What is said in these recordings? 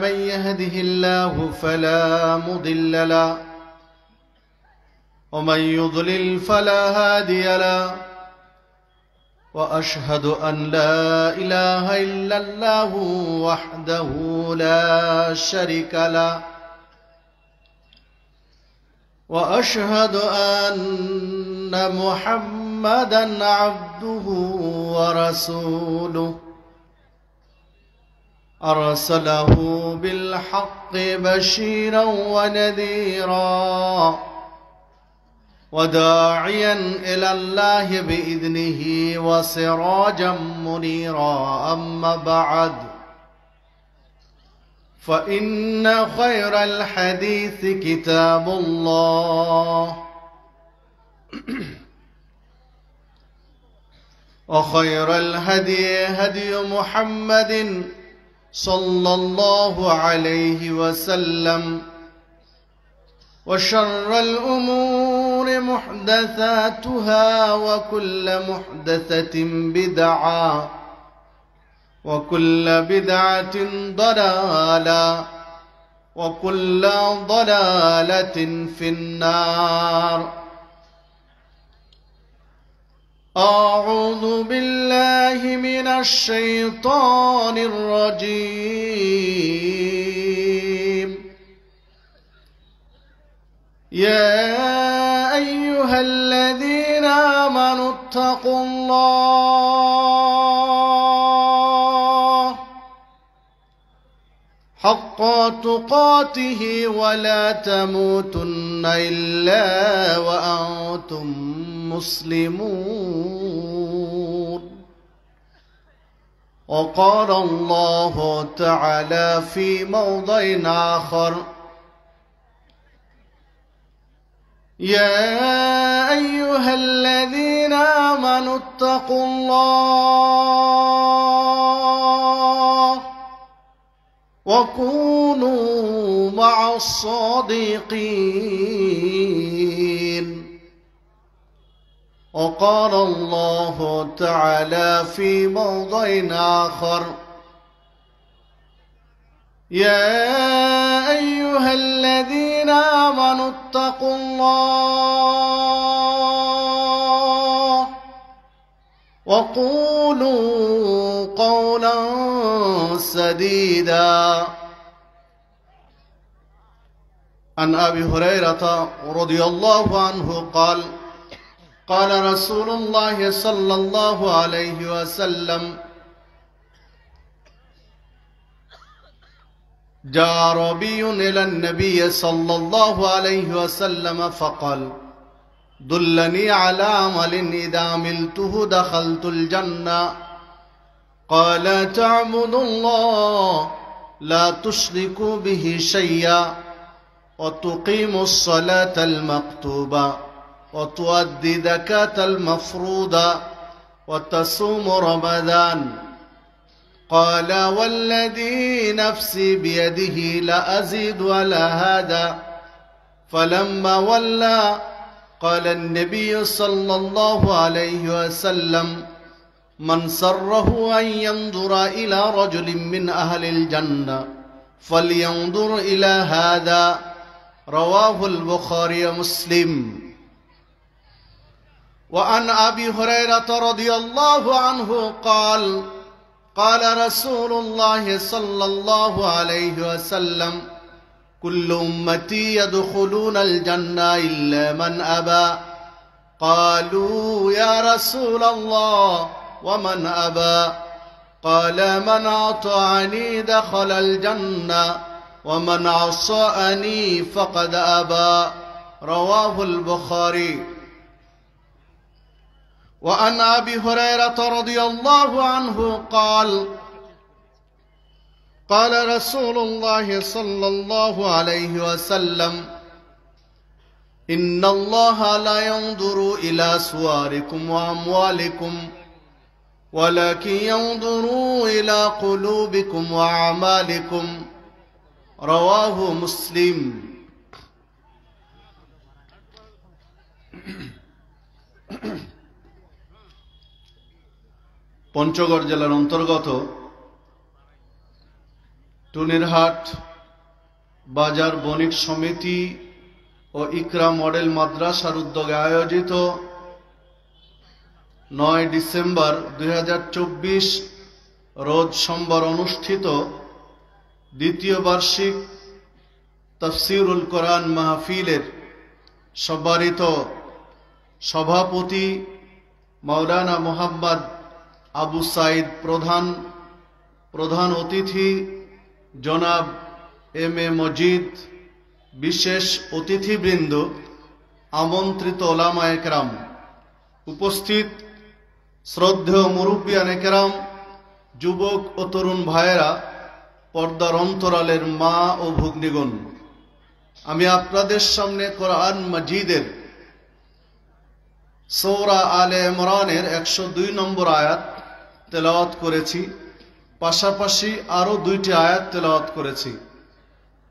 من يهده الله فلا مضل له ومن يضلل فلا هادي له وأشهد أن لا إله إلا الله وحده لا شريك له وأشهد أن محمدًا عبده ورسوله أرسله بالحق بشيرا ونذيرا وداعيا إلى الله بإذنه وسراجا منيرا أما بعد فإن خير الحديث كتاب الله وخير الهدي هدي محمد صلى الله عليه وسلم وشر الأمور محدثاتها وكل محدثة بدعة وكل بدعة ضلالة وكل ضلالة في النار. أعوذ بالله من الشيطان الرجيم. يا أيها الذين آمنوا اتقوا الله حق تقاته ولا تموتن إلا وأنتم مسلمون. وقال الله تعالى في موضع آخر: يا أيها الذين آمنوا اتقوا الله وكونوا مع الصادقين. وقال الله تعالى في موضع آخر: يا أيها الذين آمنوا اتقوا الله وقولوا قولا سديدا. عن أبي هريرة رضي الله عنه قال: قال رسول الله صلى الله عليه وسلم: جاء ربي إلى النبي صلى الله عليه وسلم فقال: دلني على عمل إذا عملته دخلت الجنة. قال: تعبد الله لا تشرك به شيئا وتقيم الصلاة المكتوبة وتؤدي زكاة المفروضة وتصوم رمضان. قال: والذي نفسي بيده لأزيد على هذا. فلما ولى قال النبي صلى الله عليه وسلم: من سره أن ينظر إلى رجل من أهل الجنة فلينظر إلى هذا. رواه البخاري ومسلم. وعن أبي هريرة رضي الله عنه قال: قال رسول الله صلى الله عليه وسلم: كل أمتي يدخلون الجنة إلا من أبى. قالوا: يا رسول الله ومن أبى؟ قال: من أطاعني دخل الجنة ومن عصاني فقد أبى. رواه البخاري. وعن أبي هريرة رضي الله عنه قال: قال رسول الله صلى الله عليه وسلم: إن الله لا ينظر إلى صوركم وأموالكم ولكن ينظر إلى قلوبكم وأعمالكم. رواه مسلم. পঞ্চগড় জেলার অন্তর্গত টুনিরহাট বাজার বণিক সমিতি ও ইকরা মডেল মাদ্রাসার উদ্যোগে আয়োজিত 9 ডিসেম্বর 2024 রোজ সোমবার অনুষ্ঠিত দ্বিতীয় বার্ষিক তাফসীরুল কোরআন মাহফিলের সম্মানিত সভাপতি মাওলানা মোহাম্মদ আবু সাইদ প্রধান অতিথি জনাব এম.এ. মজিদ, বিশেষ অতিথিবৃন্দ, আমন্ত্রিত ওলামায়ে কেরাম, উপস্থিত শ্রদ্ধেয় মুরব্বিয়ানে কেরাম, যুবক ও তরুণ ভাইয়েরা, পর্দার অন্তরালের মা ও ভগ্নীগণ, আমি আপনাদের সামনে কোরআন মাজিদের সূরা আলে ইমরানের 102 নম্বর আয়াত তেলাওয়াত করেছি। পাশাপাশি আরো 2টি আয়াত তেলাওয়াত করেছি।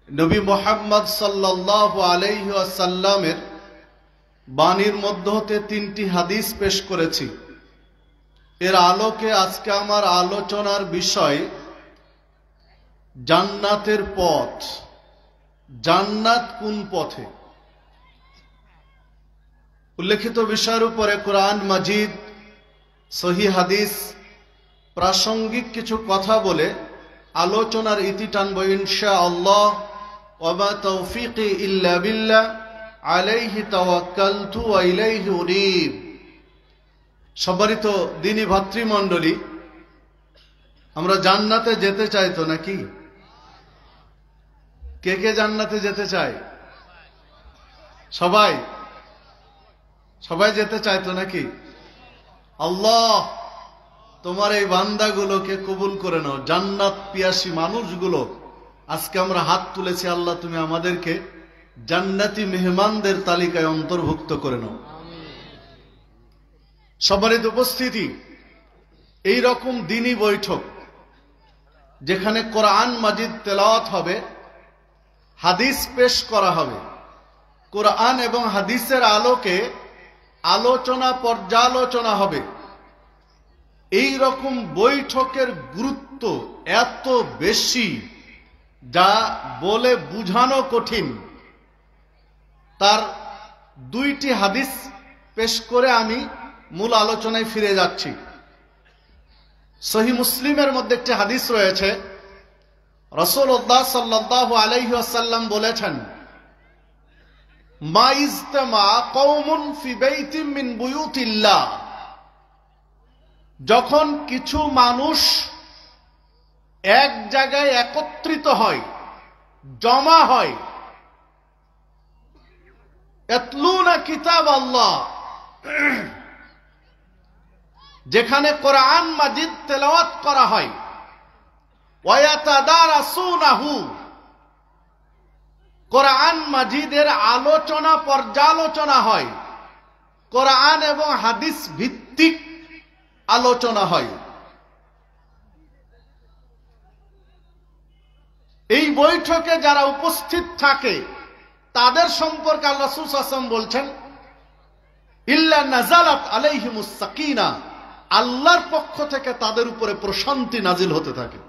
নবী মুহাম্মদ সাল্লাল্লাহু আলাইহি ওয়াসাল্লামের বাণীর মধ্য হতে 3টি হাদিস পেশ করেছি। এর আলোকে আজকে আমার আলোচনার বিষয় জান্নাতের পথ। জান্নাত কোন পথে? উল্লেখিত বিষয়ের উপরে কোরআন মাজিদ, সহিহ হাদিস, প্রাসঙ্গিক কিছু কথা বলে আলোচনার ইতি টানব ইনশাআল্লাহ। ওয়া মা তাওফীকি ইল্লা বিল্লাহ, আলাইহি তাওয়াক্কালতু ওয়া ইলাইহি উনীব। সম্মানিত দ্বীনি ভাতৃমণ্ডলী, আমরা জান্নাতে যেতে চাই তো নাকি? কে কে জান্নাতে যেতে চায়? সবাই যেতে চায় তো নাকি? আল্লাহ তোমার এই বান্দাগুলোকে কবুল করে নাও। জান্নাত পিয়াসী মানুষগুলো, আজকে আমরা হাত তুলেছি, আল্লাহ তুমি আমাদেরকে জান্নাতি মেহমানদের তালিকায় অন্তর্ভুক্ত করে নাও। সম্মানিত উপস্থিতি, এই রকম দ্বীনি বৈঠক যেখানে কোরআন মাজিদ তেলাওয়াত হবে, হাদিস পেশ করা হবে, কোরআন এবং হাদিসের আলোকে আলোচনা পর্যালোচনা হবে, এই রকম বৈঠকের গুরুত্ব এত বেশি যা বলে বুঝানো কঠিন। তার 2টি হাদিস পেশ করে আমি মূল আলোচনায় ফিরে যাচ্ছি। সহিহ মুসলিমের মধ্যে একটি হাদিস রয়েছে। রাসূলুল্লাহ সাল্লাল্লাহু আলাইহি ওয়াসাল্লাম বলেছেন, মা ইজতামা কওমুন ফি বাইতিন মিন বুয়ুতিল্লাহ, যখন কিছু মানুষ এক জায়গায় একত্রিত হয়, জমা হয়, ইয়াতলুনা কিতাব আল্লাহ, যেখানে কোরআন মাজিদ তেলাওয়াত করা হয়, ওয়া ইয়াতাদারাসুনাহু, কোরআন মাজিদের আলোচনা পর্যালোচনা হয়, কোরআন এবং হাদিস ভিত্তিক আলোচনা হয়। এই বৈঠকে যারা উপস্থিত থাকে তাদের সম্পর্কে আল্লাহ রাসূল সাল্লাল্লাহু আলাইহি ওয়াসাল্লাম বলছেন, ইল্লা নাযালাত আলাইহিমুস সাকিনা, আল্লাহর পক্ষ থেকে তাদের উপরে প্রশান্তি নাজিল হতে থাকে।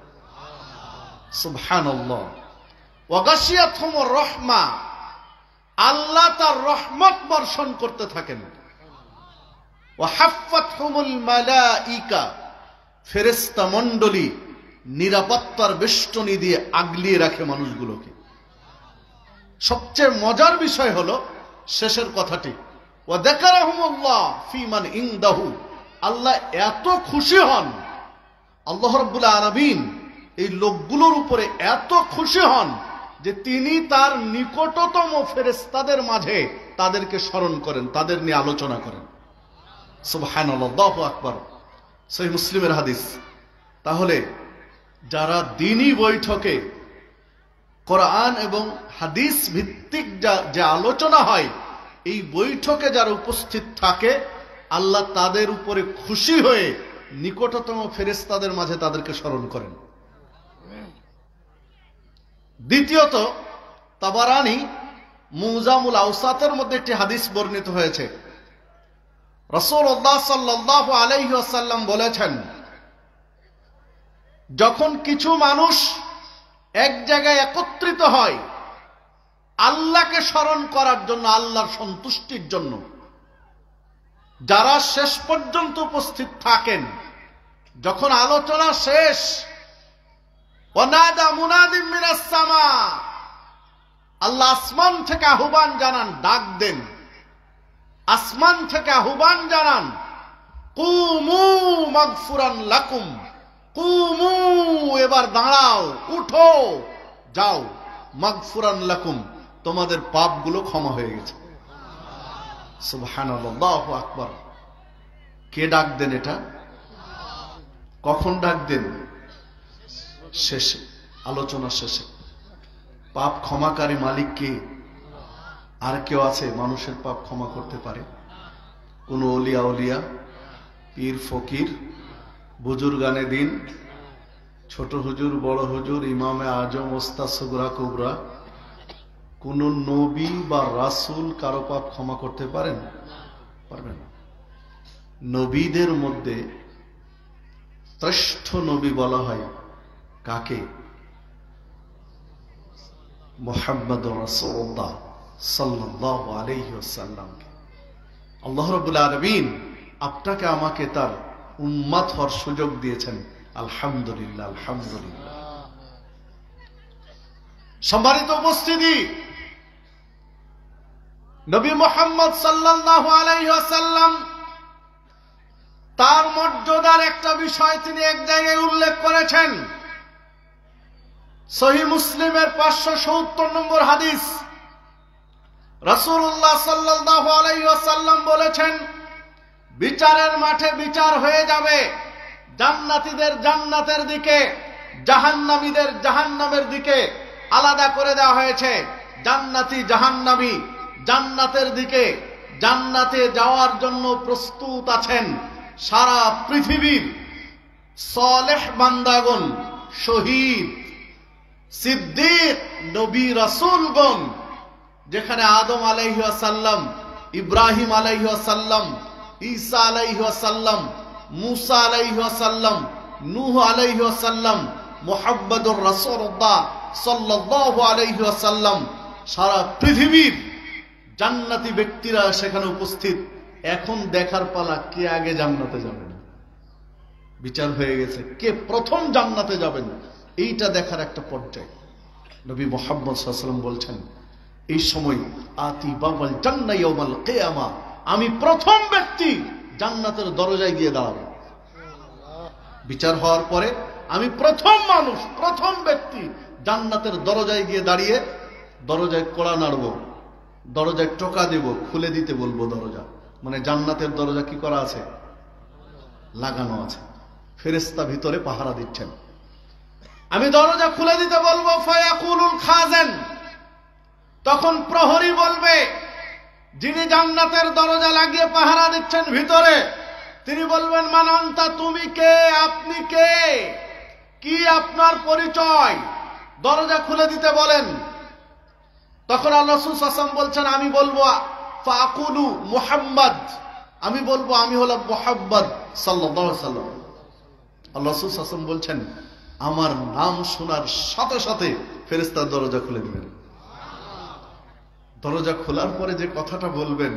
সুবহানাল্লাহ। ওয়া গাশিয়াতহুমুর রাহমা, আল্লাহ তার রহমত বর্ষণ করতে থাকেন। ওয়া হাফফাতহুমুল মালাইকা, ফেরেশতা মণ্ডলী নিরাপত্তার বেষ্টনী দিয়ে আগলিয়ে রাখে মানুষগুলোকে। সবচেয়ে মজার বিষয় হলো শেষের কথাটি, ওয়া যাকারাহুমুল্লাহ ফি মান ইনদাহু, আল্লাহ এত খুশি হন, আল্লাহ রাব্বুল আলামিন এই লোকগুলোর উপরে এত খুশি হন যে তিনি তার নিকটতম ফেরেশতাদের মাঝে তাদেরকে স্মরণ করেন, তাদের নিয়ে আলোচনা করেন। সুবহানাল্লাহ, আল্লাহু আকবার। সহিহ মুসলিমের হাদিস। তাহলে যারা দ্বীনি বৈঠকে কোরআন এবং হাদিস ভিত্তিক যে আলোচনা হয়, এই বৈঠকে যারা উপস্থিত থাকে, আল্লাহ তাদের উপরে খুশি হয়ে নিকটতম ফেরেশতাদের মাঝে তাদেরকে স্মরণ করেন। দ্বিতীয়ত, তাবারানী মুজামুল আওসাতের মধ্যে একটি হাদিস বর্ণিত হয়েছে। রাসূলুল্লাহ সাল্লাল্লাহু আলাইহি ওয়াসাল্লাম বলেছেন, যখন কিছু মানুষ এক জায়গায় একত্রিত হয় আল্লাহকে স্মরণ করার জন্য, আল্লাহর সন্তুষ্টির জন্য। যারা শেষ পর্যন্ত উপস্থিত থাকেন, যখন আলোচনা শেষ, ওয়ানাদা মুনাদিম মিনাস সামা, আল্লাহ আসমান থেকে আহ্বান জানান, ডাক দেন, আসমান থেকে আহ্বান জানান, কুমু মাগফুরান লাকুম, কুমু, এবার দাঁড়াও, উঠো, যাও, মাগফুরান লাকুম, তোমাদের পাপগুলো ক্ষমা হয়ে গেছে। সুবহানাল্লাহ, আল্লাহু আকবার। কে ডাক দেন এটা? কখন ডাক দেন? শেষে, আলোচনা শেষে। পাপ ক্ষমাকারী মালিক কে? আর কেউ আছে মানুষের পাপ ক্ষমা করতে পারে? কোন ওলিয়া উলিয়া, পীর ফকির, বুজুর্গানে দিন, ছোট হুজুর, বড় হুজুর, ইমামে আজম, ওস্তাদ সুগরা কুবরা, কোন নবী বা রাসূল কারো পাপ ক্ষমা করতে পারেন? পারবেন না। নবীদের মধ্যে শ্রেষ্ঠ নবী বলা হয় কাকে? মুহাম্মদুর রাসূলুল্লাহ সাল্লাল্লাহু আলাইহি ওয়াসাল্লামকে। আল্লাহ রাব্বুল আলামিন আপনাকে আমাকে তার উম্মত হওয়ার সুযোগ দিয়েছেন। আলহামদুলিল্লাহ, আলহামদুলিল্লাহ। সম্মানিত উপস্থিতি, নবী মুহাম্মদ সাল্লাল্লাহু আলাইহি ওয়াসাল্লাম তার মর্যাদার একটা বিষয় তিনি এক জায়গায় উল্লেখ করেছেন। সহিহ মুসলিমের 570 নম্বর হাদিস, রাসূলুল্লাহ সাল্লাল্লাহু আলাইহি ওয়াসাল্লাম বলেছেন, বিচারের মাঠে বিচার হয়ে যাবে, জান্নাতীদের জান্নাতের দিকে, জাহান্নামীদের জাহান্নামের দিকে আলাদা করে দেওয়া হয়েছে। জান্নাতি জাহান্নামী জান্নাতের দিকে, জান্নাতে যাওয়ার জন্য প্রস্তুত আছেন সারা পৃথিবীর সালেহ বান্দাগণ, শহীদ, সিদ্দিক, নবী, রাসূলগণ। যেখানে আদম আলাইহিস সালাম, ইব্রাহিম আলাইহিস সালাম, ঈসা আলাইহিস সালাম, মুসা আলাইহিস সালাম, নূহ আলাইহিস সালাম, মুহাম্মদুর রাসূলুল্লাহ সাল্লাল্লাহু আলাইহি ওয়াসাল্লাম, সারা পৃথিবীর জান্নাতি ব্যক্তিরা সেখানে উপস্থিত। এখন দেখার পালা কে আগে জান্নাতে যাবেন। বিচার হয়ে গেছে, কে প্রথম জান্নাতে যাবেন এইটা দেখার একটা পর্যায়। নবী মুহাম্মদ সাল্লাল্লাহু আলাইহি ওয়াসাল্লাম বলছেন, এই সময় আতি বাবাল জান্নাহ ইয়াউমাল কিয়ামা, আমি প্রথম ব্যক্তি জান্নাতের দরজায় গিয়ে দাঁড়াবো। বিচার হওয়ার পরে আমি প্রথম মানুষ, প্রথম ব্যক্তি জান্নাতের দরজায় গিয়ে দাঁড়িয়ে দরজায় কড়া নাড়ব, দরজায় টোকা দেব, খুলে দিতে বলবো দরজা। মানে জান্নাতের দরজা কি করা আছে? লাগানো আছে, ফেরেশতা ভিতরে পাহারা দিচ্ছেন। আমি দরজা খুলে দিতে বলবো, ফায়াকুলুল খাজেন, তখন প্রহরী বলবে, যিনি জান্নাতের দরজা লাগিয়ে পাহারা দিচ্ছেন ভিতরে, তিনি বলবেন, মান আনতা, তুমি কে, আপনি কে, কি আপনার পরিচয়, দরজা খুলে দিতে বলেন। তখন আল্লাহ রাসূল সাল্লাল্লাহু আলাইহি ওয়াসাল্লাম বলছেন, আমি বলবো ফাকুলু মুহাম্মদ, আমি বলবো আমি হলাম মুহাম্মদ সাল্লাল্লাহু আলাইহি ওয়াসাল্লাম। আল্লাহ রাসূল সাল্লাল্লাহু আলাইহি ওয়াসাল্লাম বলছেন, আমার নাম শোনার সাথে সাথে ফেরেশতা দরজা খুলে দিবেন। দরজা খোলার পরে যে কথাটা বলবেন,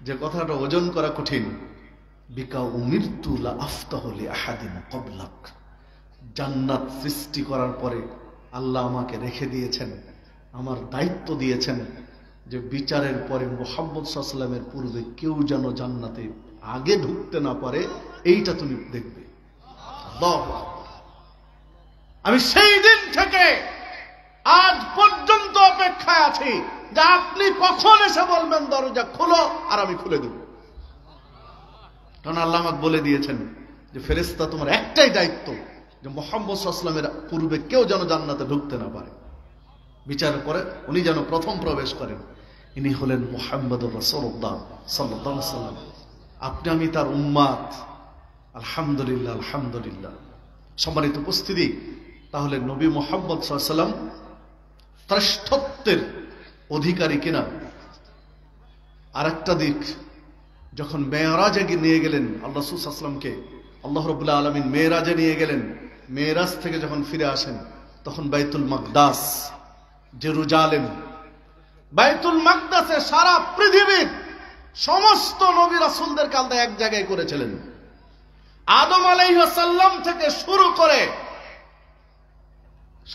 যে কথাটা ওজন করা কঠিন, বিকা উমিরতু লা আফতাহু লি আহাদিন ক্বাবলাক, জান্নাত সৃষ্টি করার পরে আল্লাহ আমাকে রেখে দিয়েছেন, আমার দায়িত্ব দিয়েছেন যে বিচারের পরে মুহাম্মদ সাল্লাল্লাহু আলাইহি ওয়াসাল্লামের পূর্বে কেউ যেন জান্নাতে আগে ঢুকতে না পারে, এইটা তুমি দেখবে। আল্লাহু আকবার। আমি সেই দিন থেকে আজ পর্যন্ত অপেক্ষায় আছি যে আপনি কখন এসে বলবেন দরজা খোলো, আর আমি খুলে দেব। কারণ আল্লাহ আমাকে বলে দিয়েছেন যে ফেরেশতা, তোমার একটাই দায়িত্ব যে মুহাম্মদ সাল্লাল্লাহু আলাইহি ওয়াসাল্লামের পূর্বে কেউ যেন জান্নাতে ঢুকতে না পারে, বিচারের পরে উনি যেন প্রথম প্রবেশ করেন। ইনি হলেন মুহাম্মদুর রাসূলুল্লাহ সাল্লাল্লাহু আলাইহি ওয়াসাল্লাম। আপনি আমি তার উম্মাত। আলহামদুলিল্লাহ, আলহামদুলিল্লাহ। সম্মানিত উপস্থিতি, তাহলে নবী মুহাম্মদ সাল্লাল্লাহু আলাইহি ওয়াসাল্লাম শ্রেষ্ঠত্বের অধিকারী কিনা। আরেকটা দিক, যখন মেরাজে নিয়ে গেলেন আল্লাহ রাসূল সাল্লাল্লাহু আলাইহি ওয়াসাল্লামকে, আল্লাহ রাব্বুল আলামিন মেরাজে নিয়ে গেলেন, মেরাজ থেকে যখন ফিরে আসেন তখন বাইতুল মাকদাস, জেরুজালেম, বাইতুল মাকদাসে সারা পৃথিবীর সমস্ত নবী রাসূলদেরকে আল্লাহ এক জায়গায় করেছিলেন। আদম আলাইহিস সালাম থেকে শুরু করে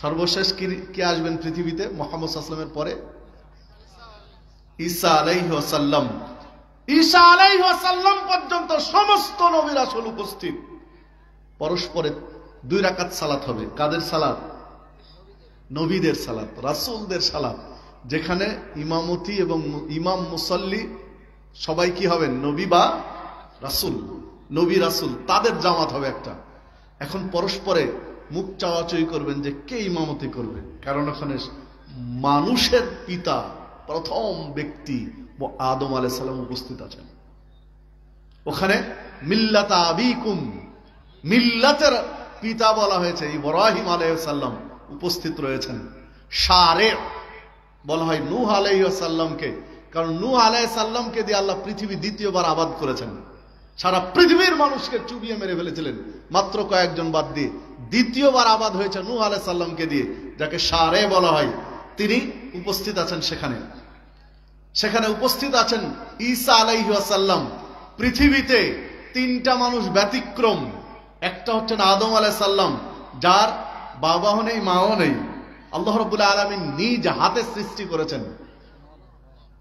সর্বশেষ কে আসবেন পৃথিবীতে মুহাম্মদ সাল্লাল্লাহু আলাইহি ওয়াসাল্লামের পরে? ঈসা আলাইহিস সালাম। ঈসা আলাইহিস সালাম পর্যন্ত সমস্ত নবী রাসূল উপস্থিত। পরস্পরে 2 রাকাত সালাত হবে। কাদের সালাত? নবীদের সালাত, রাসূলদের সালাত। যেখানে ইমামতি এবং ইমাম মুসল্লি সবাই কি হবেন? নবী বা রাসূল। নবী রাসূল তাদের জামাত হবে একটা। এখন পরস্পরে মুখ চাওয়াচাই করবেন যে কে ইমামতি করবে, কারণ ওখানে মানুষের পিতা প্রথম ব্যক্তি আদম আলাইহিস সালাম উপস্থিত আছেন। ওখানে মিল্লাত আবিকুম, মিল্লাতের পিতা বলা হয়েছে ইব্রাহিম আলাইহিস সালাম উপস্থিত রয়েছেন। শারে বলা হয় নূহ আলাইহিস সালামকে, কারণ নূহ আলাইহিস সালামকে দিয়ে আল্লাহ পৃথিবী দ্বিতীয়বার আবাদ করেছেন। সারা পৃথিবীর মানুষকে চুবিয়ে মেরে ফেলেছিলেন, মাত্র কয়েকজন বাদ দিয়ে দ্বিতীয়বার আবাদ হয়েছে নূহ আলাইহিস সালামকে দিয়ে, যাকে শারে বলা হয়। তিনি উপস্থিত আছেন সেখানে। সেখানে উপস্থিত আছেন ঈসা আলাইহিস সালাম। পৃথিবীতে 3টা মানুষ ব্যতিক্রম। একটা হচ্ছেন আদম আলাইহিস সালাম, যার বাবাও নেই মাও নেই। আল্লাহ রাব্বুল আলামিন নিজ হাতে সৃষ্টি করেছেন।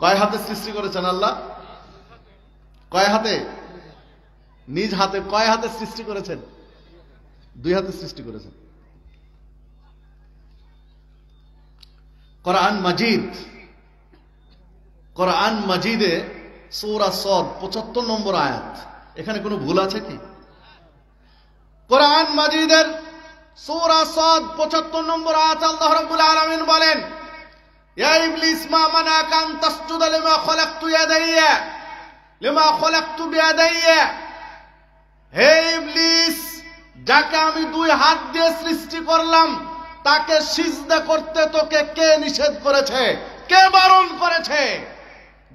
কয় হাতে সৃষ্টি করেছেন আল্লাহ? কয় হাতে? নিজ হাতে। কয় হাতে সৃষ্টি করেছেন? 2 হাতে সৃষ্টি করেছেন। কোরআন মাজিদ, কোরআন মাজিদে সূরা সদ 75 নম্বর আয়াত। এখানে কোনো ভুল আছে কি? কোরআন মাজিদের সূরা সদ 75 নম্বর আয়াত আল্লাহ রাব্বুল আলামিন বলেন, ইয়া ইবলিস মা মানাকা আন তাসজুদা লিমা খালাকতু ইয়াদাইয়া লিমা খালাকতু বিয়াদাইয়া। হে ইবলিস, যাকে আমি 2 হাত দিয়ে সৃষ্টি করলাম তাকে সিজদা করতে তোকে কে নিষেধ করেছে? কে বারণ করেছে?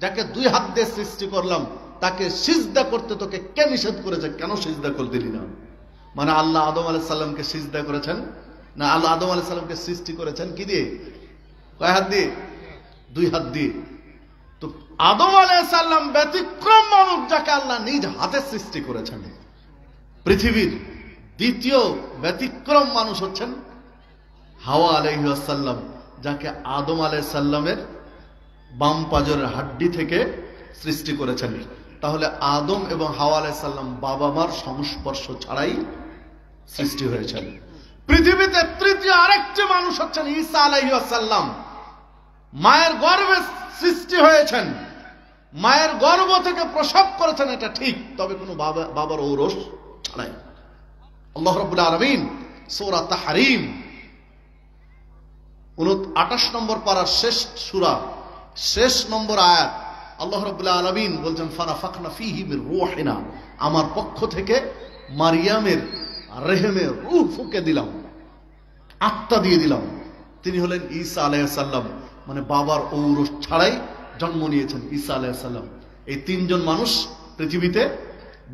যাকে 2 হাত দিয়ে সৃষ্টি করলাম তাকে সিজদা করতে তোকে কে নিষেধ করেছে? কেন সিজদা করতে দিলি না? মানে আল্লাহ আদম আলাইহিস সালামকে সিজদা করেছেন না, আল্লাহ আদম আলাইহিস সালামকে সৃষ্টি করেছেন কি দিয়ে? কয় হাত দিয়ে? 2 হাত দিয়ে। তো আদম আলাইহিস সালাম ব্যতিক্রম মানুষ, যাকে আল্লাহ নিজ হাতে সৃষ্টি করেছেন। পৃথিবীর দ্বিতীয় ব্যতিক্রম মানুষ হচ্ছেন হাওয়া আলাইহিস সালাম, যাকে আদম আলাইহিস সালামের বাম পাজরের হাড্ডি থেকে সৃষ্টি করেছেন। তাহলে আদম এবং হাওয়া আলাইহিস সালাম বাবা মার সংস্পর্শ ছাড়াই সৃষ্টি হয়েছেন। পৃথিবীতে তৃতীয় আরেকটি মানুষ হচ্ছেন ঈসা আলাইহিস সালাম। মায়ের গর্ভে সৃষ্টি হয়েছেন, মায়ের গর্ভ থেকে প্রসব করেছেন, এটা ঠিক, তবে কোনো বাবার ঔরস ছাড়াই। আল্লাহ রাব্বুল আলামিন সূরা তাহরীম 28 নম্বর পারার শেষ সূরা, শেষ নম্বর আয়াত, আল্লাহ রাব্বুল আলামিন বলছেন ফানাফাখনা ফীহি মির রূহিনা, আমার পক্ষ থেকে মারিয়ামের রেহেমে রূহ ফুঁকে দিলাম, আত্মা দিয়ে দিলাম। তিনি হলেন ঈসা আলাইহিস সালাম, মানে বাবার ঔরস ছাড়াই জন্ম নিয়েছেন ঈসা আলাইহিস সালাম। এই 3 জন মানুষ পৃথিবীতে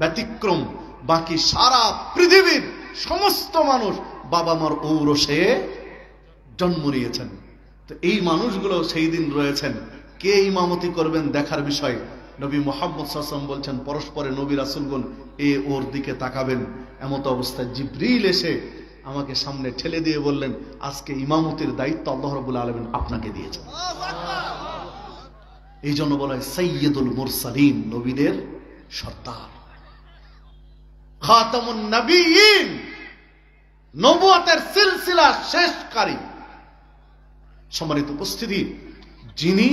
ব্যতিক্রম। বাকি সারা পৃথিবীর সমস্ত মানুষ বাবা মার ঔরসে জন্ম নিয়েছেন। তো এই মানুষগুলো সেই দিন রয়েছেন। কে ইমামতি করবেন দেখার বিষয়। নবী মুহাম্মদ সাল্লাল্লাহু আলাইহি ওয়াসাল্লাম বলছেন, পরস্পরে নবী রাসূলগণ ওর দিকে তাকাবেন। এমত অবস্থায় জিবরিল এসে আমাকে সামনে ঠেলে দিয়ে বললেন, আজকে ইমামতির দায়িত্ব আল্লাহ রাব্বুল আলামিন আপনাকে দিয়েছেন। এই জন্য বলা হয় সাইয়্যিদুল মুরসালিন, নবীদের সর্দার, খাতামুন নবিয়্যিন, নবুয়তের সিলসিলা শেষকারী। সম্মানিত উপস্থিতি, যিনি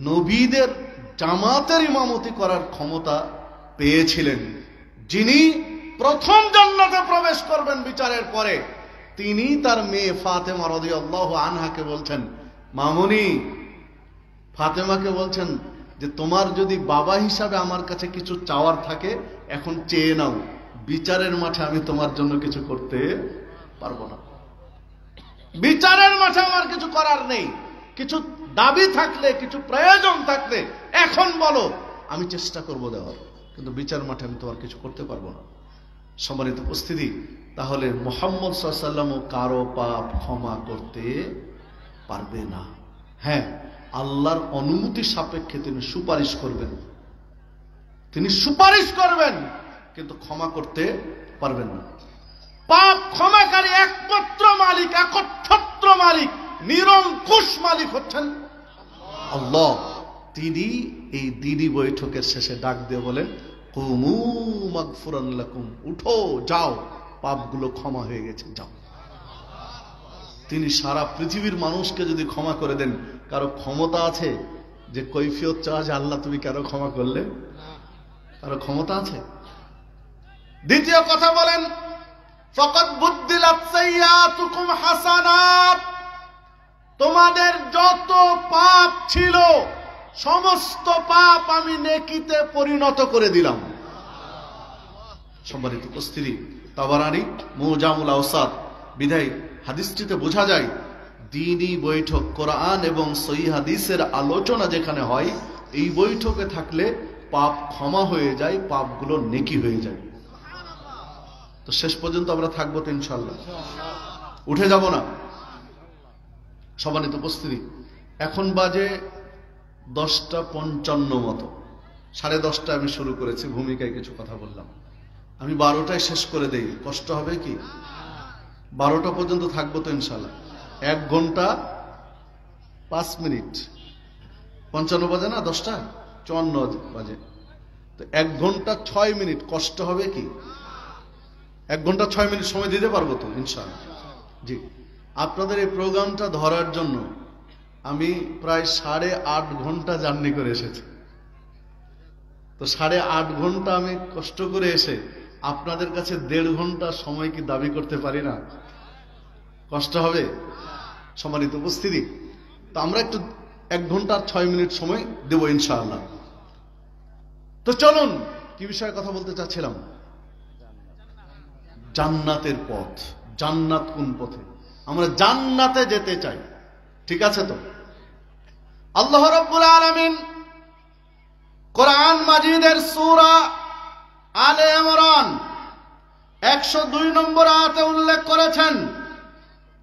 নবীদের জামাতের ইমামতি করার ক্ষমতা পেয়েছিলেন, যিনি প্রথম জান্নাতে প্রবেশ করবেন বিচারের পরে, তিনি তার মেয়ে ফাতেমা রাদিয়াল্লাহু আনহাকে বলছেন, মামুনি, ফাতেমাকে বলছেন যে তোমার যদি বাবা হিসাবে আমার কাছে কিছু চাওয়ার থাকে এখন চেয়ে নাও, বিচারের মাঠে আমি তোমার জন্য কিছু করতে পারবো না। বিচারের মাঠে আমার কিছু করার নেই। কিছু দাবি থাকলে, কিছু প্রয়োজন থাকলে এখন বলো, আমি চেষ্টা করবো দেওয়ার, কিন্তু বিচার মাঠে আমি তোমার কিছু করতে পারবো না। সম্মানিত উপস্থিতি, তাহলে মুহাম্মদ সাল্লাল্লাহু আলাইহি ওয়াসাল্লামও কারো পাপ ক্ষমা করতে পারবে না। হ্যাঁ, আল্লাহর অনুমতি সাপেক্ষে তিনি সুপারিশ করবেন, কিন্তু ক্ষমা করতে পারবেন না। পাপ ক্ষমাকারী একমাত্র মালিক, একচ্ছত্র মালিক, নিরঙ্কুশ মালিক হচ্ছেন আল্লাহ। তিনি এই দিনী বৈঠকের শেষে ডাক দিয়ে বলেন, কুমু মাগফুরান লাকুম, উঠো, যাও, পাপগুলো ক্ষমা হয়ে গেছে, যাও। তিনি সারা পৃথিবীর মানুষকে যদি ক্ষমা করে দেন, কারো ক্ষমতা আছে যে কৈফিয়ত চাওয়া যে আল্লাহ তুমি কেন ক্ষমা করলে? কারো ক্ষমতা আছে? দ্বিতীয় কথা বলেন, ফাকাদ বুদ্দিলাত সাইয়্যাতুকুম হাসানাত, তোমাদের যত পাপ ছিল সমস্ত পাপ আমি নেকিতে পরিণত করে দিলাম। সম্মানিত উপস্থিতি, তাবারানী মুজামুল আওসাত, বিধায় হাদিসটিতে বোঝা যায় দ্বীনি বৈঠক, কোরআন এবং সহিহ হাদিসের আলোচনা যেখানে হয়, এই বৈঠকে থাকলে পাপ ক্ষমা হয়ে যায়, পাপগুলো নেকি হয়ে যায়। তো শেষ পর্যন্ত আমরা থাকবো তো ইনশাআল্লাহ, উঠে যাব না। সম্মানিত উপস্থিতি, এখন বাজে 10:55 মতো, 10:30 আমি শুরু করেছি, ভূমিকায় কিছু কথা বললাম, আমি 12টায় শেষ করে দেই, কষ্ট হবে কি? 12টা পর্যন্ত থাকবো তো ইনশাআল্লাহ। 1 ঘন্টা 5 মিনিট, 55 বাজে না, 10টা 54 বাজে, তো 1 ঘন্টা 6 মিনিট, কষ্ট হবে কি? 1 ঘন্টা 6 মিনিট সময় দিতে পারবো তো ইনশাআল্লাহ। জি, আপনাদের এই প্রোগ্রামটা ধরার জন্য আমি প্রায় 8.5 ঘন্টা জার্নি করে এসেছি। তো 8.5 ঘন্টা আমি কষ্ট করে এসে আপনাদের কাছে 1.5 ঘন্টা সময় কি দাবি করতে পারি না? কষ্ট হবে? সম্মানিত উপস্থিতি, তো আমরা একটু 1 ঘন্টা 6 মিনিট সময় দেব ইনশাআল্লাহ। তো চলুন, কি বিষয়ে কথা বলতে চাচ্ছিলাম? জান্নাতের পথ। জান্নাত কোন পথে? আমরা জান্নাতে যেতে চাই, ঠিক আছে তো? আল্লাহ রাব্বুল আলামিন কোরআন মাজিদের সূরা আলে ইমরান 102 নম্বর আয়াতে উল্লেখ করেছেন,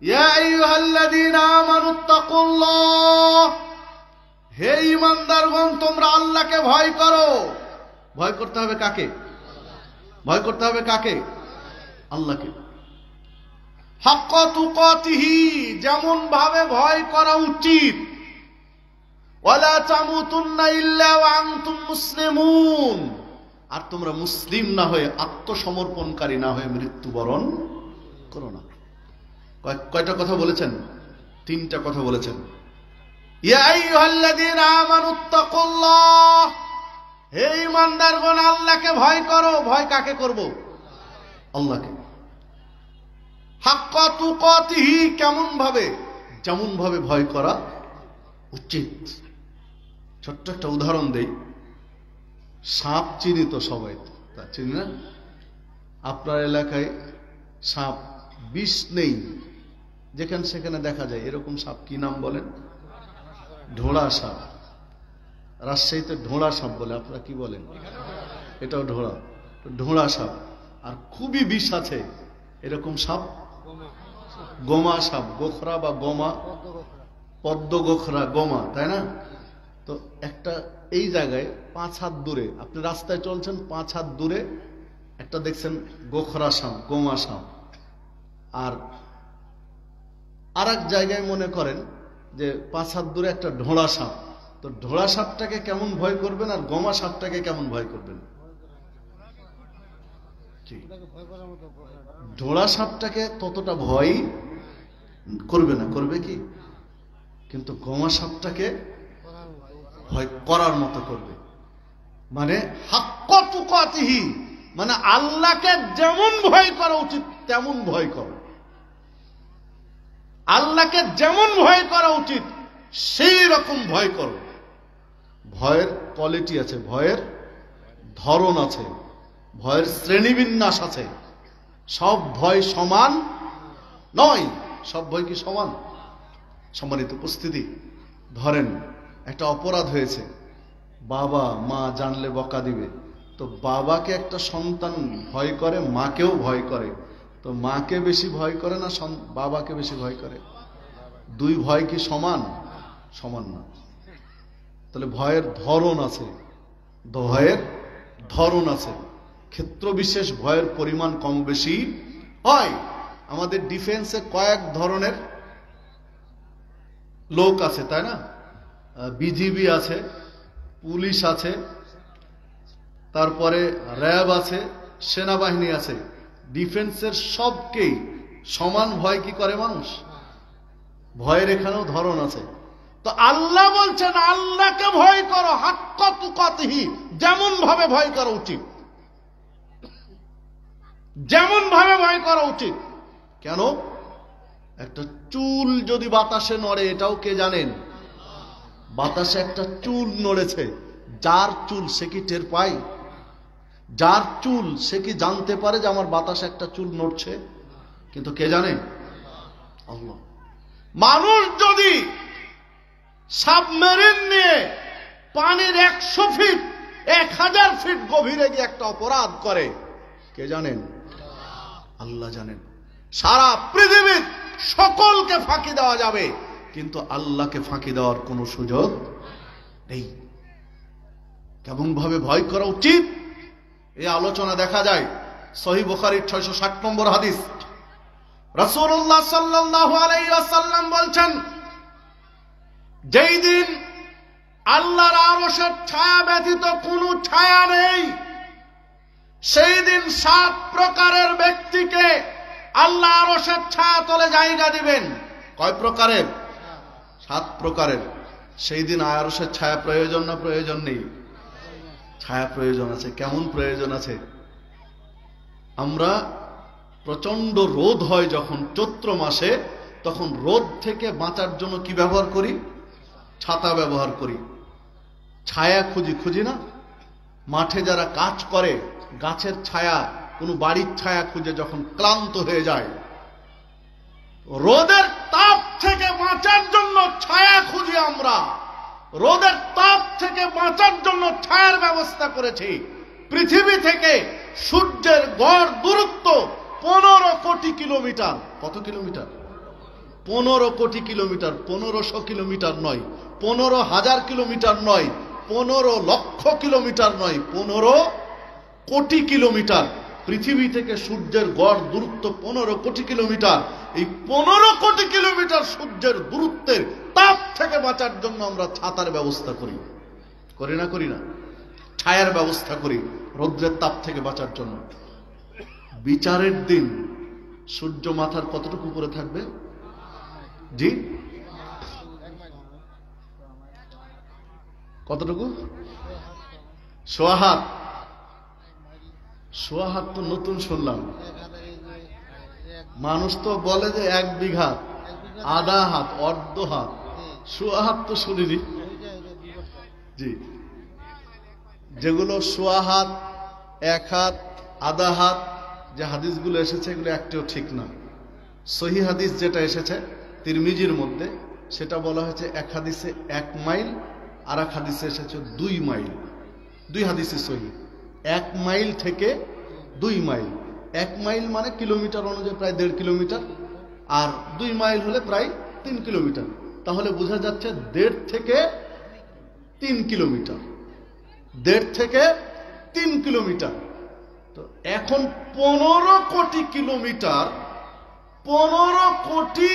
ইয়া আইয়ুহাল্লাযীনা আমানুত্তাকুল্লাহ, হে ঈমানদারগণ তোমরা আল্লাহকে ভয় করো। ভয় করতে হবে কাকে? ভয় করতে হবে কাকে? আল্লাহকে। হাক্কা তুকাতিহি, যেমন ভাবে ভয় করা উচিত। ওয়ালা তামুতুন্না ইল্লা ওয়া আনতুম মুসলিমুন, আর তোমরা মুসলিম না হয়ে, আত্মসমর্পণকারী না হয়ে মৃত্যুবরণ করো না। কয়টা কথা বলেছেন? 3টা কথা বলেছেন। ইয়া আইয়ুহাল্লাযীনা আমানুত্তাকুল্লাহ, হে ঈমানদারগণ আল্লাহকে ভয় করো। ভয় কাকে করব? আল্লাহকে। হাক্কা তুকাতিহি, কেমন ভাবে? যেমন ভাবে ভয় করা উচিত। ছোট্ট একটা উদাহরণ দেই। সাপ চিনি তো সবাই, তা চিনি না? আপনার এলাকায় সাপ বিষ নেই, যেখানে সেখানে দেখা যায়, এরকম সাপ কি নাম বলেন? ঢোড়া সাপ। রাজশাহীতে ঢোড়া সাপ বলে, আপনারা কি বলেন? এটাও ঢোড়া, ঢোড়া সাপ। আর খুবই বিষ আছে এরকম সাপ গোমা সাপ, গোখরা বা গোমা, পদ্ম গোখরা, গোমা, তাই না? তো একটা এই জায়গায় 5 হাত দূরে, আপনি রাস্তায় চলছেন, 5 হাত দূরে একটা দেখছেন গোখরা সাপ, গোমা সাপ। আর এক জায়গায় মনে করেন যে 5 হাত দূরে একটা ঢোড়া সাপ। তো ঢোড়া সাপটাকে কেমন ভয় করবেন আর গোমা সাপটাকে কেমন ভয় করবেন? ঢোড়া সাপটাকে ততটা ভয় করবে না, করবে কি? কিন্তু গোমা সাপটাকে ভয় করার মতো করবে। মানে হাক্কা তুকাতিহি, মানে আল্লাহকে যেমন ভয় করা উচিত তেমন ভয় করো। আল্লাহকে যেমন ভয় করা উচিত সেই রকম ভয় করো। ভয়ের কোয়ালিটি আছে, ভয়ের ধরন আছে, ভয়ের শ্রেণীবিন্যাস আছে। সব ভয় সমান নয়। সব ভয় কি সমান? সম্মানিত উপস্থিতি, ধরেন একটা অপরাধ হয়েছে, বাবা মা জানলে বকা দিবে, তো তো বাবাকে একটা সন্তান ভয় করে, মাকেও ভয় করে, তো মাকে বেশি ভয় করে না বাবাকে বেশি ভয় করে? দুই ভয় কি সমান? সমান না। তাহলে ভয়ের ধরন আছে, ভয়ের ধরন আছে, ক্ষেত্র বিশেষ ভয়ের পরিমাণ কম বেশি হয়। আমাদের ডিফেন্সে কয়েক ধরনের লোক আছে, তাই না? বিজিবি আছে, পুলিশ আছে, তারপরে র্যাব আছে, সেনাবাহিনী আছে। ডিফেন্সের সবকেই সমান ভয় কি করে মানুষ? ভয়ের এখানেও ধরন আছে। তো আল্লাহ বলছেন আল্লাহকে ভয় করো হাক্কা তুকাতিহি, যেমন ভাবে ভয় করা উচিত, যেমন ভাবে ভয় করা উচিত। কেন? একটা চুল যদি বাতাসে নড়ে, এটাও কে জানেন? বাতাসে একটা চুল নড়েছে, যার চুল সে কি টের পায়? যার চুল সে কি জানতে পারে যে আমার বাতাসে একটা চুল নড়ছে? কিন্তু কে জানে? আল্লাহ। মানুষ যদি সাবমেরিন নিয়ে পানির 100 ফিট 1000 ফিট গভীরে গিয়ে একটা অপরাধ করে, কে জানেন? আল্লাহ জানেন। সারা পৃথিবীর সকলকে ফাঁকি দেওয়া যাবে, কিন্তু আল্লাহকে ফাঁকি দেওয়ার কোনো সুযোগ নেই। কেমন ভাবে ভয় করা উচিত এই আলোচনা দেখা যায় সহিহ বুখারীর 660 নম্বর হাদিস। রাসূলুল্লাহ সাল্লাল্লাহু আলাইহি ওয়াসাল্লাম বলছেন, যেই দিন আল্লাহর আরশের ছায়া ব্যতীত কোনো ছায়া নেই, সেই দিন 7 প্রকারের ব্যক্তিকে আল্লাহ আরশের ছায়া তলে জায়গা দিবেন। কয় প্রকারের? 7 প্রকারের। সেই দিন আরশের ছায়া প্রয়োজন না প্রয়োজন নেই? ছায়া প্রয়োজন আছে। কেমন প্রয়োজন আছে? আমরা প্রচন্ড রোদ হয় যখন চৈত্র মাসে, তখন রোদ থেকে বাঁচার জন্য কি ব্যবহার করি? ছাতা ব্যবহার করি। ছায়া খুঁজি না? মাঠে যারা কাজ করে গাছের ছায়া, কোনো বাড়ির ছায়া খুঁজে যখন ক্লান্ত হয়ে যায়, রোদের তাপ থেকে বাঁচার জন্য ছায়া খুঁজি আমরা। রোদের তাপ থেকে বাঁচার জন্য ছায়ার ব্যবস্থা করেছি। পৃথিবী থেকে সূর্যের গড় দূরত্ব 15 কোটি কিলোমিটার। কত কিলোমিটার? 15 কোটি কিলোমিটার। 1500 কিলোমিটার নয়, 15,000 কিলোমিটার নয়, 15 লক্ষ কিলোমিটার নয়, 15 কোটি কিলোমিটার। পৃথিবী থেকে সূর্যের গড় দূরত্ব 15 কোটি কিলোমিটার। এই 15 কোটি কিলোমিটার সূর্যের দূরত্বের তাপ থেকে বাঁচার জন্য আমরা ছাতার ব্যবস্থা করি, করি না? করি না? ছায়ার ব্যবস্থা করি রৌদ্রের তাপ থেকে বাঁচার জন্য। বিচারের দিন সূর্য মাথার কতটুকু উপরে থাকবে? জি, কতটুকু? 1.5 হাত। 1.5 হাত তো নতুন শুনলাম। মানুষ তো বলে যে 1 বিঘা, আধা হাত, অর্ধ হাত। 1.5 হাত তো শুনিনি। জি, যেগুলো 1.5 হাত, 1 হাত, আধা হাত যে হাদিসগুলো এসেছে, এগুলো একটিও ঠিক না। সহিহ হাদিস যেটা এসেছে তিরমিজির মধ্যে, সেটা বলা হয়েছে এক হাদিসে 1 মাইল, আর এক হাদিসে এসেছে 2 মাইল। 2 হাদিসে সহিহ। 1 মাইল থেকে 2 মাইল। 1 মাইল মানে কিলোমিটার অনুযায়ী প্রায় 1.5 কিলোমিটার, আর 2 মাইল হলে প্রায় 3 কিলোমিটার। তাহলে বোঝা যাচ্ছে 1.5 থেকে 3 কিলোমিটার। 1.5 থেকে 3 কিলোমিটার। তো এখন 15 কোটি কিলোমিটার, 15 কোটি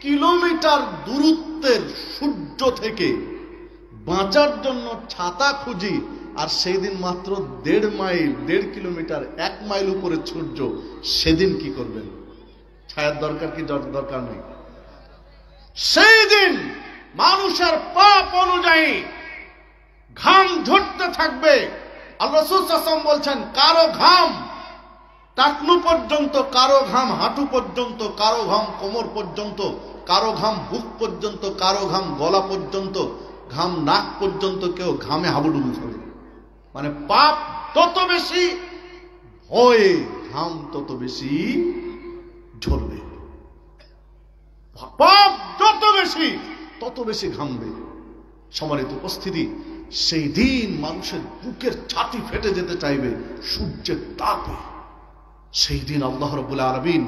কিলোমিটার দূরত্বের সূর্য থেকে বাঁচার জন্য ছাতা খুঁজি, আর সেই দিন মাত্র 1.5 মাইল, 1.5 কিলোমিটার, 1 মাইল উপরে সূর্য। সেদিন কি করবেন? ছায়ার দরকার কি দরকার নেই? সেই দিন মানুষের পাপ অনুযায়ী ঘাম ঝরতে থাকবে। আল্লাহ রাসূল সাল্লাল্লাহু আলাইহি ওয়াসাল্লাম বলছেন, কারো ঘাম টাকনু পর্যন্ত, কারো ঘাম হাঁটু পর্যন্ত, কারো ঘাম কোমর পর্যন্ত, কারো ঘাম বুক পর্যন্ত, কারো ঘাম গলা পর্যন্ত, ঘাম নাক পর্যন্ত, কেউ ঘামে হাবুডুবু খাবে। মানে পাপ তত বেশি ভয়ে ঘাম তত বেশি ঝরবে। পাপ যত বেশি তত বেশি ঘামবে। সম্মানিত উপস্থিতি, সেই দিন মানুষের বুকের ছাতি ফেটে যেতে চাইবে সূর্যের তাপে। সেই দিন আল্লাহ রাব্বুল আলামিন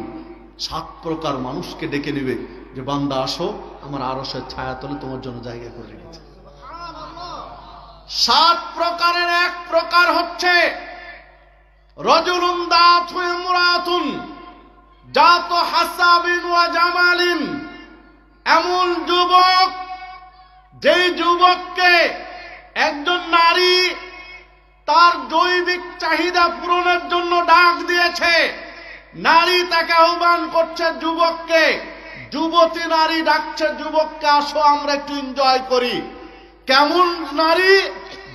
7 প্রকার মানুষকে ডেকে নেবে যে বান্দা আসো, আমার আরশের ছায়াতলে তোমার জন্য জায়গা করে রেখেছে। 7 প্রকারের এক প্রকার হচ্ছে রাজুলুন দাতু ইমরাতুন জাতু হাসাবিন ওয়া জামালিন, এমন যুবক যেই যুবককে একজন নারী তার জৈবিক চাহিদা পূরণের জন্য ডাক দিয়েছে। নারী তাকে আহ্বান করছে যুবককে, যুবতী নারী ডাকছে যুবককে, আসো আমরা একটু এনজয় করি। কেমন নারী?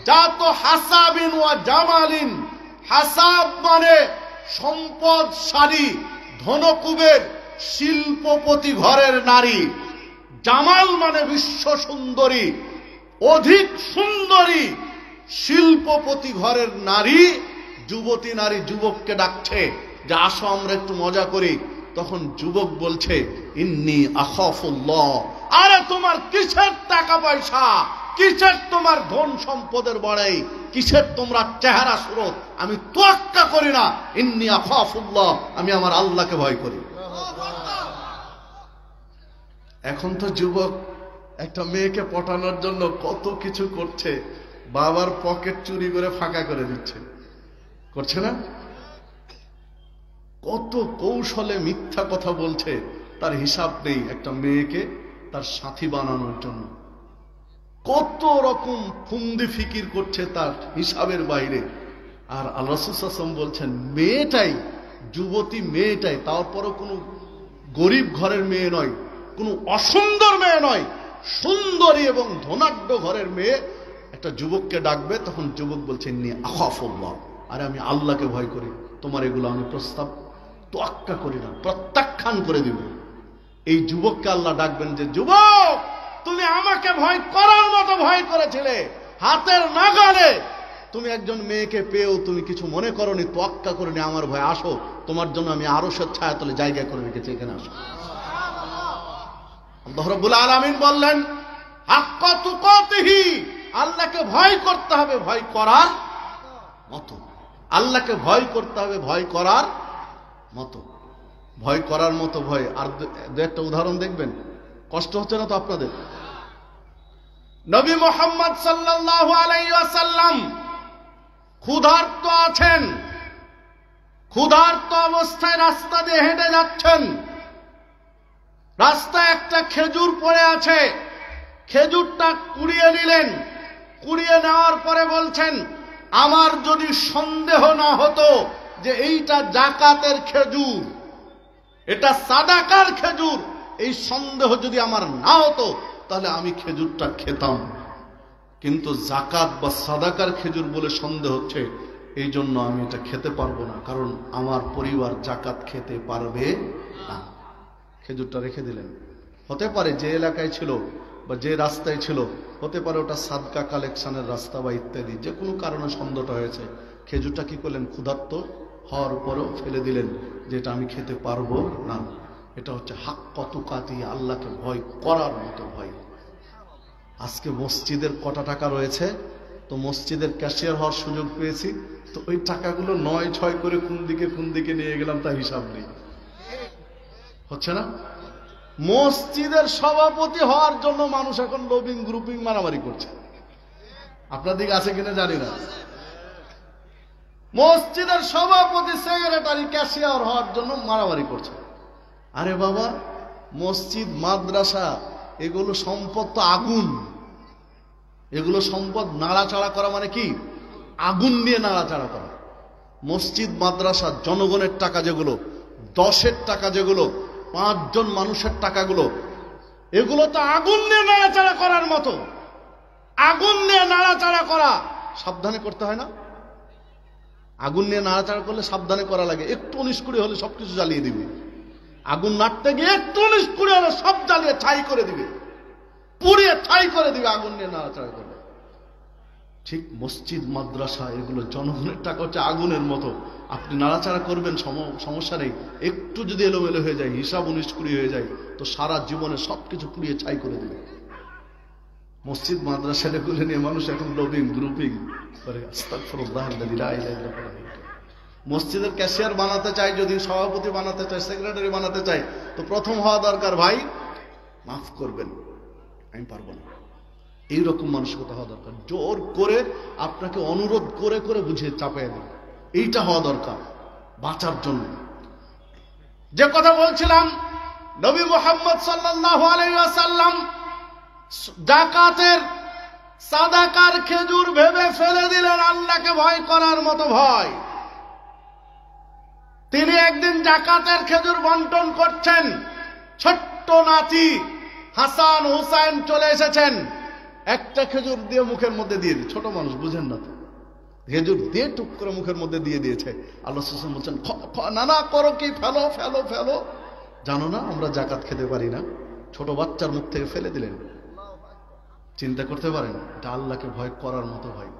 জাতু হাসাবিন ওয়া জামালিন। হাসাব মানে সম্পদশালী, ধনকুবের, শিল্পপতি ঘরের নারী। জামাল মানে বিশ্ব সুন্দরী, অধিক সুন্দরী, শিল্পপতি ঘরের নারী। যুবতী নারী যুবককে ডাকছে যে আসো আমরা একটু মজা করি। তখন যুবক বলছে ইন্নী আখাফুল্লাহ। আরে তোমার কিসের টাকা পয়সা, কিসের তোমার ধন সম্পদের বড়াই, কিসের তোমরা চেহারা সুরত, আমি তোয়াক্কা করি না। ইন্নী আখাফুল্লাহ, আমি আমার আল্লাহকে ভয় করি। এখন তো যুবক একটা মেয়েকে পটানোর জন্য কত কিছু করছে, বাবার পকেট চুরি করে ফাঁকা করে দিচ্ছে, করছে না? কত কৌশলে মিথ্যা কথা বলছে, তার হিসাব নেই একটা মেয়েকে তার সাথী বানানোর জন্য। কত রকম ফুন্দি ফিকির করছে তার হিসাবের বাইরে। আর আল্লাহ রাসূল সাল্লাল্লাহু আলাইহি ওয়াসাল্লাম বলছেন মেয়েটাই, যুবতী মেয়েটাই, তারপরও কোনো গরিব ঘরের মেয়ে নয়, কোনো অসুন্দর মেয়ে নয়, সুন্দরী এবং ধনাঢ্য ঘরের মেয়ে একটা যুবককে ডাকবে। তখন যুবক বলছে ইন্নী আখাফুল্লাহ, আরে আমি আল্লাহকে ভয় করি, তোমার এগুলো আমি প্রস্তাব তোয়াক্কা করি না, প্রত্যাখ্যান করে দিব। এই যুবককে আল্লাহ ডাকবেন যে যুবক তুমি আমাকে ভয় করার মতো ভয় করেছিলে, হাতের নাগালে তুমি একজন মেয়েকে পেয়েও তুমি কিছু মনে করনি, তোয়াক্কা করনি, আমার ভয়, আসো তোমার জন্য আমি আরশের ছায়াতলে জায়গা করে রেখেছি, এখানে আসো। আল্লাহ রাব্বুল আলামিন বললেন হাক্কা তুকাতিহি, আল্লাহকে ভয় করতে হবে ভয় করার মতো, আল্লাহকে ভয় করতে হবে ভয় করার মতো, ভয় করার মতো ভয়। আর দু একটা উদাহরণ দেখবেন, কষ্ট হচ্ছে না তো আপনাদের? নবী মুহাম্মদ সাল্লাল্লাহু আলাইহি ওয়াসাল্লাম ক্ষুধার্ত আছেন, ক্ষুধার্ত অবস্থায় রাস্তা দিয়ে হেঁটে যাচ্ছেন। রাস্তায় একটা খেজুর পড়ে আছে, খেজুরটা কুড়িয়ে নিলেন। কুড়িয়ে নেওয়ার পরে বলছেন আমার যদি সন্দেহ না হতো যে এইটা যাকাতের খেজুর, এটা সাদাকার খেজুর, এই সন্দেহ যদি আমার না হতো তাহলে আমি খেজুরটা খেতাম। কিন্তু যাকাত বা সাদাকার খেজুর বলে সন্দেহ হচ্ছে, এই জন্য আমি এটা খেতে পারবো না, কারণ আমার পরিবার যাকাত খেতে পারবে না। খেজুরটা রেখে দিলেন। হতে পারে যে এলাকায় ছিল বা যে রাস্তায় ছিল, হতে পারে ওটা সাদকা কালেকশনের রাস্তা বা ইত্যাদি, যে কোনো কারণে সন্দেহটা হয়েছে। খেজুরটা কি করলেন? ক্ষুধার্ত হওয়ার পরেও ফেলে দিলেন যে এটা আমি খেতে পারবো না। এটা হচ্ছে হাক্কা তুকাতি, আল্লাহকে ভয় করার মতো ভয়। আজকে মসজিদের কটা টাকা রয়েছে, তো মসজিদের ক্যাশিয়ার হওয়ার সুযোগ পেয়েছি, তো ওই টাকাগুলো 9-6 করে কোন দিকে নিয়ে গেলাম তা হিসাব নেই, হচ্ছে না? মসজিদের সভাপতি হওয়ার জন্য মানুষ এখন লবিং গ্রুপিং মারামারি করছে, আপনার দিকে আছে কিনা জানি না। মসজিদের সভাপতি, সেক্রেটারি, ক্যাশিয়ার হওয়ার জন্য মারামারি করছে। আরে বাবা, মসজিদ মাদ্রাসা এগুলো সম্পদ তো আগুন, এগুলো সম্পদ নাড়াচাড়া করা মানে কি? আগুন নিয়ে নাড়াচাড়া করা। মসজিদ মাদ্রাসা জনগণের টাকা যেগুলো, 10-এর টাকা যেগুলো, 5 জন মানুষের টাকাগুলো, এগুলো তো আগুন নিয়ে নাড়াচাড়া করার মতো। আগুন নিয়ে নাড়াচাড়া করা সাবধানে করতে হয় না? আগুন নিয়ে নাড়াচাড়া করলে সাবধানে করা লাগে, একটু 19 কুড়ি হলে সবকিছু জ্বালিয়ে দিবে। আগুন নাড়তে গিয়ে একটু 19 কুড়ি হলে সব জ্বালিয়ে ছাই করে দিবে, পুড়িয়ে ছাই করে দিবে আগুন নিয়ে নাড়াচাড়া করলে। ঠিক মসজিদ মাদ্রাসা এগুলো জনগণের টাকা হচ্ছে আগুনের মতো। আপনি নাড়াচাড়া করবেন, সমস্যা নেই, একটু যদি এলোমেলো হয়ে যায়, হিসাব 19 কুড়ি হয়ে যায়, তো সারা জীবনে সবকিছু পুড়িয়ে ছাই করে দিবে। মসজিদ মাদ্রাসাগুলো নিয়ে মানুষ এখন লবিং গ্রুপিং করে, আস্তাগফিরুল্লাহ আল্লাযী লা ইলাহা ইল্লা হুয়া। মসজিদের ক্যাশিয়ার বানাতে চাই, যদি সভাপতি বানাতে চাই, সেক্রেটারি বানাতে চাই, তো প্রথম হওয়া দরকার ভাই মাফ করবেন, আমি পারবো না, এইরকম মানসিকতা হওয়া দরকার। জোর করে আপনাকে অনুরোধ করে করে বুঝিয়ে চাপিয়ে দেন, এইটা হওয়া দরকার বাঁচার জন্য। যে কথা বলছিলাম, নবী মুহাম্মদ সাল্লাল্লাহু আলাইহি ওয়াসাল্লাম যাকাতের সাদাকার খেজুর ভেবে ফেলে দিলেন আল্লাহকে ভয় করার মতো ভয়। তিনি একদিন যাকাতের খেজুর বন্টন করছেন, ছোট্ট নাতি হাসান হুসাইন চলে এসেছেন, একটা খেজুর দিয়ে মুখের মধ্যে দিয়ে দিই, ছোট মানুষ বুঝেন না তো, খেজুর দিয়ে টুক করে মুখের মধ্যে দিয়ে দিয়েছে। আল্লাহ রাসূল বলছেন, না না করো কি, ফেলো ফেলো ফেলো, জানো না আমরা যাকাত খেতে পারি না, ছোট বাচ্চার মুখ থেকে ফেলে দিলেন। চিন্তা করতে পারেন, এটা আল্লাহকে ভয় করার মতো ভয়।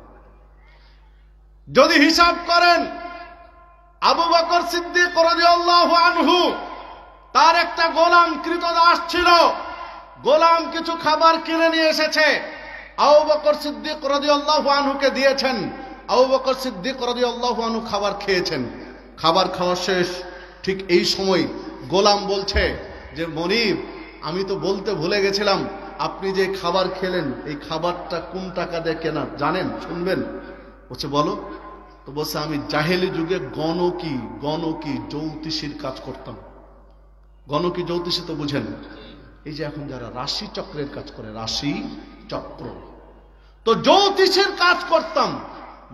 যদি হিসাব করেন, আবু বকর সিদ্দিক রাদিয়াল্লাহু আনহু, তার একটা গোলাম কৃতদাস ছিল, গোলাম কিছু খাবার কিনে নিয়ে এসেছে, আবু বকর সিদ্দিক রাদিয়াল্লাহু আনহুকে দিয়েছেন। আবু বকর সিদ্দিক রাদিয়াল্লাহু আনহু খাবার খেয়েছেন, খাবার খাওয়া শেষ, ঠিক এই সময় গোলাম বলছে যে মনিব, আমি তো বলতে ভুলে গেছিলাম, আপনি যে খাবার খেলেন এই খাবারটা কোন টাকা দিয়ে কেনা জানেন, শুনবেন? বলছে বলো। তো বলছে, আমি জাহেলি যুগে গণকি জ্যোতিষীর কাজ করতাম। গণকি জ্যোতিষী তো বুঝেন, এই যে এখন যারা রাশি চক্রের কাজ করে, রাশি চক্র, তো জ্যোতিষীর কাজ করতাম।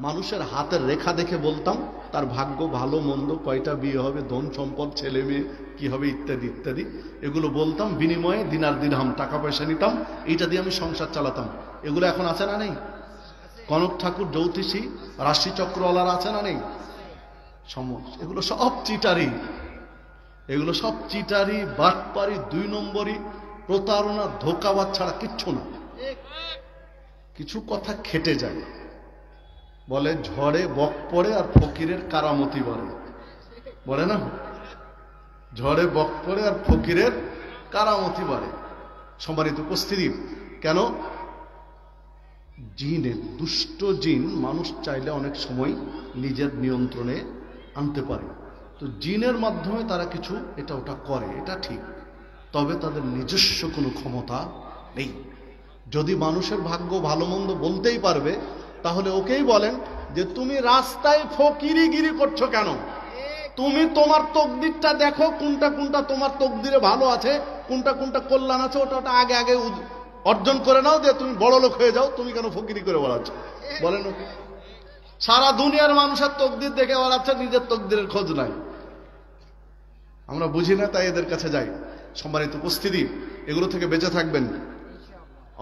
মানুষের হাতের রেখা দেখে বলতাম তার ভাগ্য ভালো মন্দ, কয়টা বিয়ে হবে, ধন সম্পদ, ছেলে মেয়ে কি হবে, ইত্যাদি ইত্যাদি, এগুলো বলতাম। বিনিময়ে দিনার দিরহাম টাকা পয়সা নিতাম, এইটা দিয়ে আমি সংসার চালাতাম। এগুলো এখন আছে না নেই? কনক ঠাকুর জ্যোতিষী, রাশি চক্রওয়ালার আছে না নেই? এগুলো সব চিটারি, এগুলো সব চিটারি, বাটপারি, 2 নম্বরই, প্রতারণা, ধোঁকাবাজ ছাড়া কিচ্ছু না। কিছু কথা খেটে যায়, বলে ঝড়ে বক পড়ে আর ফকিরের কারামতি বাড়ে, বলে না, ঝড়ে বক পড়ে আর ফকিরের কারামতি বাড়ে। সম্মানিত উপস্থিতি, কেন? জিনের, দুষ্ট জিন মানুষ চাইলে অনেক সময় নিজের নিয়ন্ত্রণে আনতে পারে। তো জিনের মাধ্যমে তারা কিছু এটা ওটা করে, এটা ঠিক, তবে তাদের নিজস্ব কোনো ক্ষমতা নেই। যদি মানুষের ভাগ্য ভালো মন্দ বলতেই পারবে, তাহলে ওকেই বলেন যে তুমি রাস্তায় ফকিরিগিরি করছো কেন? তুমি তোমার তকদিরটা দেখো, কোনটা কোনটা তোমার তকদিরে ভালো আছে, কোনটা কোনটা কল্যাণ আছে, ওটা ওটা আগে আগে অর্জন করে নাও, যে তুমি বড় লোক হয়ে যাও, তুমি কেন ফকিরি করে বেড়াচ্ছ? বলেন, সারা দুনিয়ার মানুষের তকদির দেখে বেড়াচ্ছে, নিজের তকদিরের খোঁজ নাই। আমরা বুঝি না, তাই এদের কাছে যাই। সম্মানিত উপস্থিতি, এগুলো থেকে বেঁচে থাকবেন,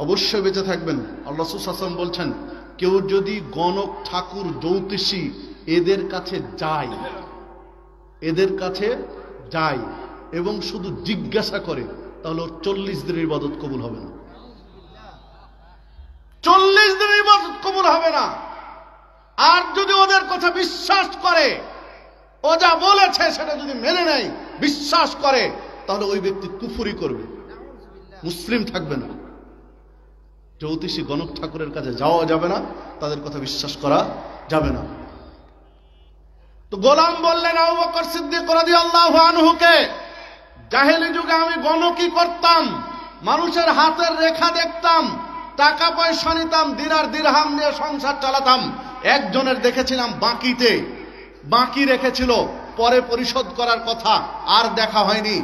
অবশ্যই বেঁচে থাকবেন। আল্লাহ রাসূল সাল্লাল্লাহু আলাইহি ওয়াসাল্লাম বলছেন, কেউ যদি গণক ঠাকুর জ্যোতিষী এদের কাছে যায় এবং শুধু জিজ্ঞাসা করে, তাহলে ওর 40 দিনের ইবাদত কবুল হবে না। 40 দিনের ইবাদত কবুল হবে না। আর যদি ওদের কথা বিশ্বাস করে, ও যা বলেছে সেটা যদি মেনে নেয়, বিশ্বাস করে, তাহলে ওই ব্যক্তি কুফরি করবে, মুসলিম থাকবে না। জ্যোতিষী গণক ঠাকুরের কাছে যাওয়া যাবে না, তাদের কথা বিশ্বাস করা যাবে না। তো গোলাম বললেন আবু বকর সিদ্দিক রাদিয়াল্লাহু আনহুকে, জাহেলি যুগে আমি গণকি করতাম, মানুষের হাতের রেখা দেখতাম, টাকা পয়সা নিতাম, দিনার দিরহাম নিয়ে সংসার চালাতাম। একজনের দেখেছিলাম বাকি রেখেছিল, পরে পরিশোধ করার কথা, আর দেখা হয়নি।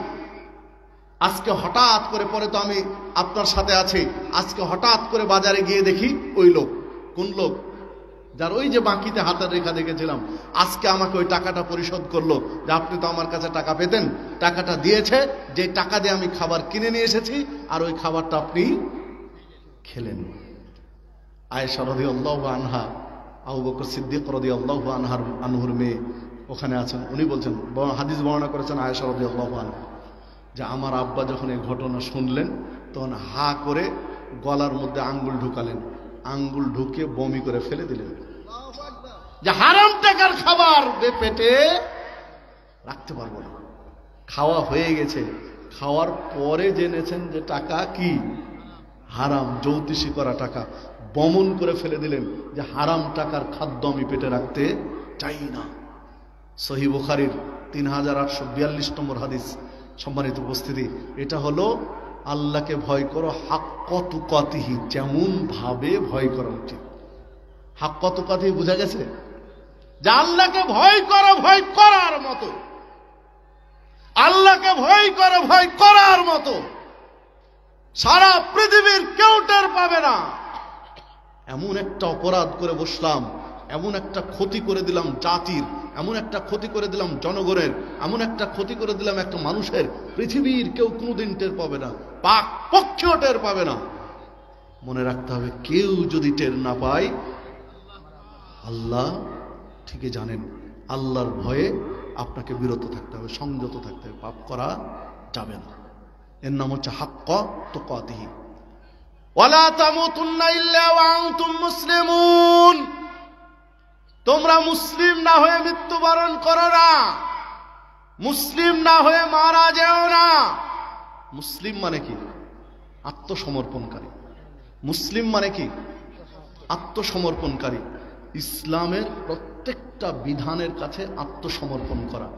আজকে হঠাৎ করে, পরে তো আমি আপনার সাথে আছি, আজকে হঠাৎ করে বাজারে গিয়ে দেখি ওই লোক, কোন লোক, যার ওই যে বাকিতে হাতের রেখা দেখেছিলাম, আজকে আমাকে ওই টাকাটা পরিশোধ করলো, যে আপনি তো আমার কাছে টাকা পেতেন, টাকাটা দিয়েছে, যে টাকা দিয়ে আমি খাবার কিনে নিয়ে এসেছি, আর ওই খাবারটা আপনি খেলেন। আয়েশা রাদিয়াল্লাহু আনহা, আবু বকর সিদ্দিক রাদিয়াল্লাহু আনহুর মেয়ে ওখানে আছেন, উনি বলছেন, হাদিস বর্ণনা করেছেন আয়েশা রাদিয়াল্লাহু আনহা, যে আমার আব্বা যখন এই ঘটনা শুনলেন, তখন হা করে গলার মধ্যে আঙ্গুল ঢুকালেন, আঙ্গুল ঢুকে বমি করে ফেলে দিলেন, যে হারাম টাকার খাবার পেটে রাখতে পারবো না। খাওয়া হয়ে গেছে, খাওয়ার পরে জেনেছেন যে টাকা কি হারাম জ্যোতিষী করা টাকা বমন করে ফেলে দিলেন যে হারাম টাকার খাদ্য আমি পেটে রাখতে চাই না। সহিহ বুখারীর 3842 নম্বর হাদিস। সম্মানিত উপস্থিতি, এটা হলো আল্লাহকে ভয় করো হাক্ক তুকাতিহি, যেমন ভাবে ভয় করা উচিত। হাক্ক তুকাতিহি বুঝা গেছে? যে আল্লাহকে ভয় করো ভয় করার মতো, আল্লাহকে ভয় করো ভয় করার মতো। সারা পৃথিবীর কেউ টের পাবে না এমন একটা অপরাধ করে বসলাম, এমন একটা ক্ষতি করে দিলাম জাতির, এমন একটা ক্ষতি করে দিলাম জনগণের, এমন একটা ক্ষতি করে দিলাম একটা মানুষের, পৃথিবীর কেউ কোনোদিন টের পাবে না, পাক পক্ষেও টের পাবে না। মনে রাখতে হবে, কেউ যদি টের না পায়, আল্লাহ ঠিকই জানেন। আল্লাহর ভয়ে আপনাকে বিরত থাকতে হবে, সংযত থাকতে হবে, পাপ করা যাবে না। এর নাম হচ্ছে হাক্ক তুকাতিহি। ওয়ালা তামুতুন্না ইল্লা ওয়া আনতুম মুসলিমুন। তোমরা মুসলিম না হয়ে মৃত্যুবরণ করো না, মুসলিম না হয়ে মারা যেও না। মুসলিম মানে কি? আত্মসমর্পণকারী। মুসলিম মানে কি? আত্মসমর্পণকারী। ইসলামের প্রত্যেকটা বিধানের কাছে আত্মসমর্পণ করা।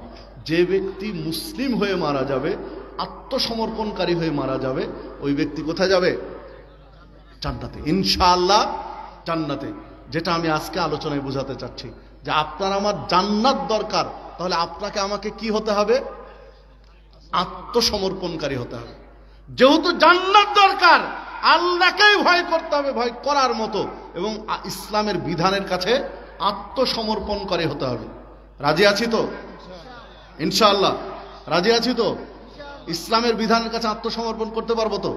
যে ব্যক্তি মুসলিম হয়ে মারা যাবে, আত্মসমর্পণকারী হয়ে মারা যাবে, ওই ব্যক্তি কোথায় যাবে? জান্নাতে, ইনশাআল্লাহ জান্নাতে। যেটা আমি আজকে আলোচনায় বোঝাতে চাচ্ছি, যে আপনার আমার জান্নাত দরকার, তাহলে আপনাকে আমাকে কি হতে হবে? আত্মসমর্পণকারী হতে হবে। যেহেতু জান্নাত দরকার, আল্লাহকেই ভয় করতে হবে ভয় করার মতো, এবং ইসলামের বিধানের কাছে আত্মসমর্পণকারী হতে হবে। রাজি আছি তো? ইনশাআল্লাহ রাজি আছি তো? ইসলামের বিধানের কাছে আত্মসমর্পণ করতে পারবো তো?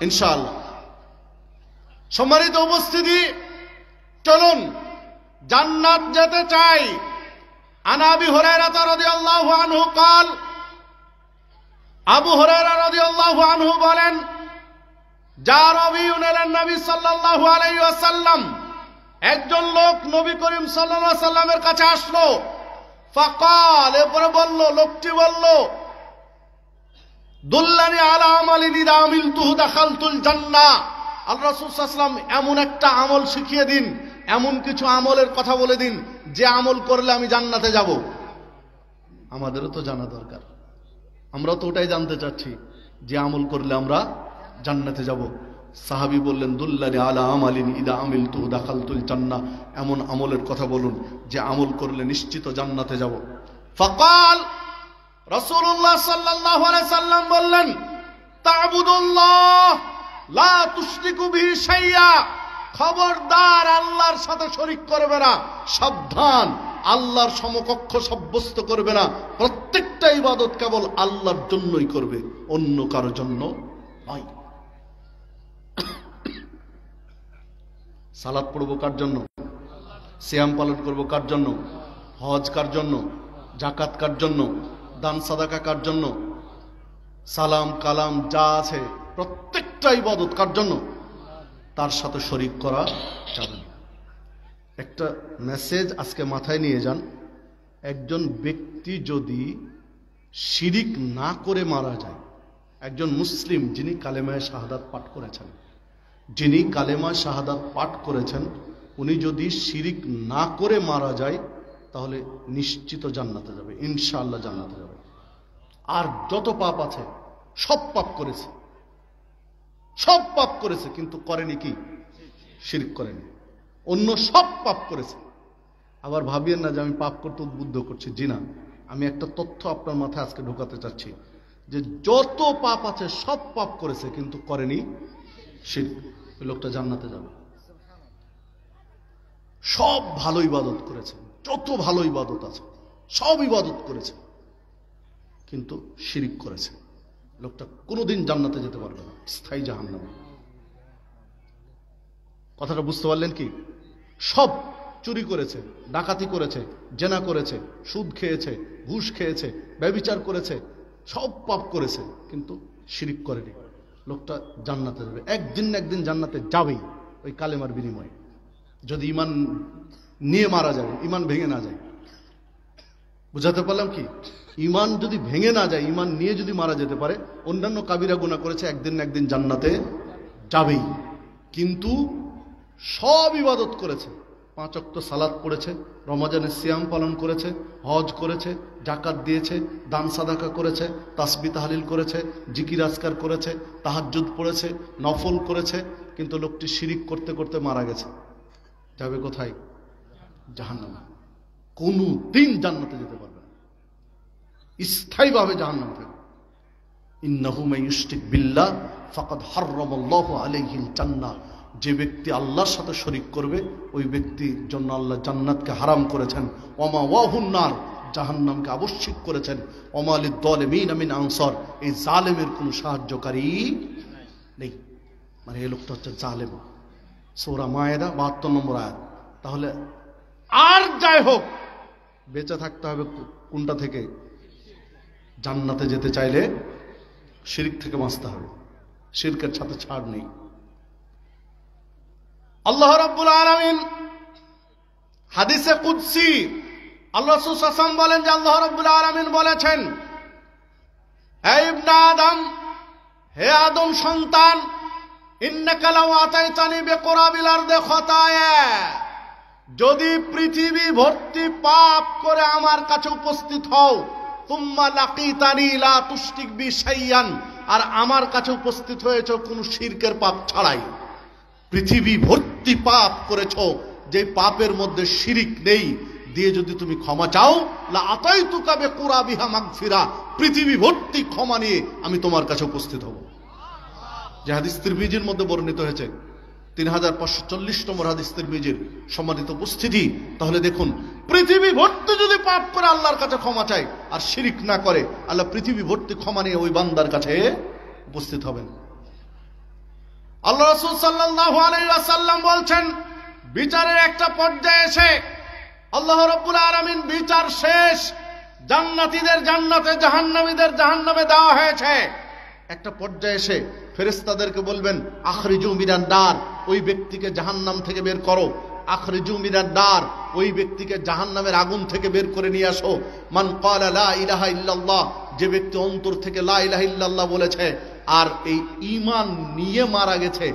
ইনশাআল্লাহ। সম্মানিত উপস্থিতি, চলুন জান্নাত যেতে চাই। আন আবি হুরায়রা রাদিয়াল্লাহু আনহু قال, আবু হুরায়রা রাদিয়াল্লাহু আনহু বলেন, যা রাবিউন আলা নবী সাল্লাল্লাহু আলাইহি ওয়াসাল্লাম, একজন লোক নবী করিম সাল্লাল্লাহু আলাইহি ওয়াসাল্লামের কাছে আসলো। ফাকাল, এরপরে বলল, লোকটি বলল, দুল্লানি আলা আমালিন ইযা আমিলতুহু দাখালতুল জান্নাহ। আল্লাহ রাসূল সাল্লাল্লাহু আলাইহি ওয়াসাল্লাম এমন একটা আমল শিখিয়ে দিন, এমন কিছু আমলের কথা বলে দিন, যে আমল করলে আমি জান্নাতে যাব। আমাদেরও তো জানা দরকার, আমরা তো ওটাই জানতে চাচ্ছি, যে আমল করলে আমরা জান্নাতে যাব। সাহাবী বললেন, দুল্লানি আলা আমালিন ইযা আমিলতুহু দাখালতুল জান্নাহ, এমন আমলের কথা বলুন যে আমল করলে নিশ্চিত জান্নাতে যাব। ফাকাল, রাসূলুল্লাহ সাল্লাল্লাহু আলাইহি সাল্লাম বললেন, তা'বুদুল্লাহ লা তুশরিকু বিহি শাইয়্যা, খবরদার আল্লাহর সাথে শরীক করবে না, সাবধান, আল্লাহর সমকক্ষ সাব্যস্ত করবে না। প্রত্যেকটা ইবাদত কেবল আল্লাহর জন্যই করবে, অন্য কারোর জন্য নয়। সালাত পড়বো কার জন্য? সিয়াম পালন করবো কার জন্য? হজ কার জন্য? যাকাত কার জন্য? দান সাদাকা কার জন্য? সালাম কালাম যা আছে প্রত্যেকটা ইবাদত কার জন্য? তার সাথে শরীক করা যাবে না। একটা মেসেজ আজকে মাথায় নিয়ে যান। একজন ব্যক্তি যদি শিরিক না করে মারা যায়, একজন মুসলিম যিনি কালেমায়ে শাহাদাত পাঠ করেছেন, যিনি কালেমা শাহাদাত পাঠ করেছেন, উনি যদি শিরিক না করে মারা যায়, তাহলে নিশ্চিত জান্নাতে যাবে, ইনশাআল্লাহ জান্নাতে যাবে। আর যত পাপ আছে সব পাপ করেছে, সব পাপ করেছে, কিন্তু করেনি কি? শিরক করেনি। অন্য সব পাপ করেছে। আবার ভাবিয়েন না যে আমি পাপ করতে উদ্বুদ্ধ করছি, জি না, আমি একটা তথ্য আপনার মাথায় আজকে ঢোকাতে চাচ্ছি, যে যত পাপ আছে সব পাপ করেছে, কিন্তু করেনি শিরক, ওই লোকটা জান্নাতে যাবে। সব ভালো ইবাদত করেছে, যত ভালো ইবাদত আছে সব ইবাদত করেছে, কিন্তু শিরক করেছে, লোকটা কোনোদিন জান্নাতে যেতে পারবে না, স্থায়ী জাহান্নামে। কথাটা বুঝতে পারলেন কি? সব চুরি করেছে, ডাকাতি করেছে, জেনা করেছে, সুদ খেয়েছে, ঘুষ খেয়েছে, ব্যভিচার করেছে, সব পাপ করেছে, কিন্তু শিরক করেনি, লোকটা জান্নাতে যাবে। একদিন না একদিন জান্নাতে যাবেই, ওই কালেমার বিনিময়ে, যদি ঈমান নিয়ে মারা যায়, ঈমান ভেঙে না যায়। বুঝাতে পারলাম কি? ঈমান যদি ভেঙে না যায়, ঈমান নিয়ে যদি মারা যেতে পারে, অন্যান্য কাবিরা গুনাহ করেছে, একদিন না একদিন জান্নাতে যাবেই, কিন্তু সব ইবাদত করেছে, 5 ওয়াক্ত সালাত পড়েছে, রমজানের সিয়াম পালন করেছে, হজ করেছে, জাকাত দিয়েছে, দান সাদাকা করেছে, তাসবিহ তাহলিল করেছে, জিকির আজকার করেছে, তাহাজ্জুদ পড়েছে, নফল করেছে, কিন্তু লোকটি শিরিক করতে করতে মারা গেছে। যাবে কোথায়? জাহান্নামে। কোনো দিন জান্নাতে যেতে পারবে না, স্থায়ীভাবে জাহান্নামে থাকবে। ইন্নাহু মান ইউশরিক বিল্লাহ ফাকাদ হাররামাল্লাহু আলাইহিল জান্নাহ, যে ব্যক্তি আল্লাহর সাথে শরীক করবে ওই ব্যক্তির জন্য আল্লাহ জান্নাতকে হারাম করেছেন। ওমা ওয়াহুন নার, জাহান্নামকে আবশ্যক করেছেন। ওমা লিয-যালিমিন মিন আনসার, এই জালেমের কোনো সাহায্যকারী নেই। মানে এই লোকটা হচ্ছে জালেম। সূরা মায়েদা 72 নম্বর আয়াত। তাহলে আর যাই হোক, বেঁচে থাকতে হবে কোনটা থেকে? জান্নাতে যেতে চাইলে শিরক থেকে বাঁচতে হবে, শিরকের সাথে ছাড় নেই। আল্লাহ রাব্বুল আলামিন হাদিসে কুদসি আল্লাহ রাসূল সাল্লাল্লাহু আলাইহি ওয়াসাল্লাম বলেন যে আল্লাহ রাব্বুল আলামিন বলেছেন, হে ইবনে আদম, হে আদম সন্তান, ইন্নাকা লাউ আতাইতানি বিকুরাবিল আরদি খাতায়া, যদি পৃথিবী ভর্তি পাপ করে আমার কাছে উপস্থিত হও, তুম্মা লাকিতানি লা তুশরিক বি শাইয়ান, আর আমার কাছে উপস্থিত হয়েছে কোন শিরকের পাপ ছাড়াই, পৃথিবী ভর্তি পাপ করেছ, যে পাপের মধ্যে শিরিক নেই, দিয়ে যদি তুমি ক্ষমা চাও, লা আতাইতুকা বিকুরাবিহা মাগফিরা, পৃথিবী ভর্তি ক্ষমা নিয়ে আমি তোমার কাছে উপস্থিত হব। যে হাদিস তিরমিজির মধ্যে বর্ণিত হয়েছে, 3540 নম্বর হাদিস তিরমিজির, সম্মানিত উপস্থিতি। তাহলে দেখুন, পৃথিবী ভর্তি যদি পাপ করে আল্লাহর কাছে ক্ষমা চায় আর শিরিক না করে, আল্লাহ পৃথিবী ভর্তি ক্ষমা নিয়ে ওই বান্দার কাছে উপস্থিত হবেন। আল্লাহ রাসূল সাল্লাল্লাহু আলাইহি ওয়াসাল্লাম বলছেন, বিচারের একটা পর্যায়ে এসে আল্লাহ রাব্বুল আলামিন বিচার শেষ, জান্নাতীদের জান্নাতে, জাহান্নামীদের জাহান্নামে দেওয়া হয়েছে। একটা পর্যায়ে এসে ফেরেশতাদেরকে বলবেন, আখরিজু মিনান নার, ওই ব্যক্তিকে জাহান্নাম থেকে বের করো। আখরিজু মিনান নার, ওই ব্যক্তিকে জাহান্নামের আগুন থেকে বের করে নিয়ে আসো। মান ক্বালা লা ইলাহা ইল্লাল্লাহ, যে ব্যক্তি অন্তর থেকে লা ইলাহা ইল্লাল্লাহ বলেছে আর এই ঈমান নিয়ে মারা গেছে,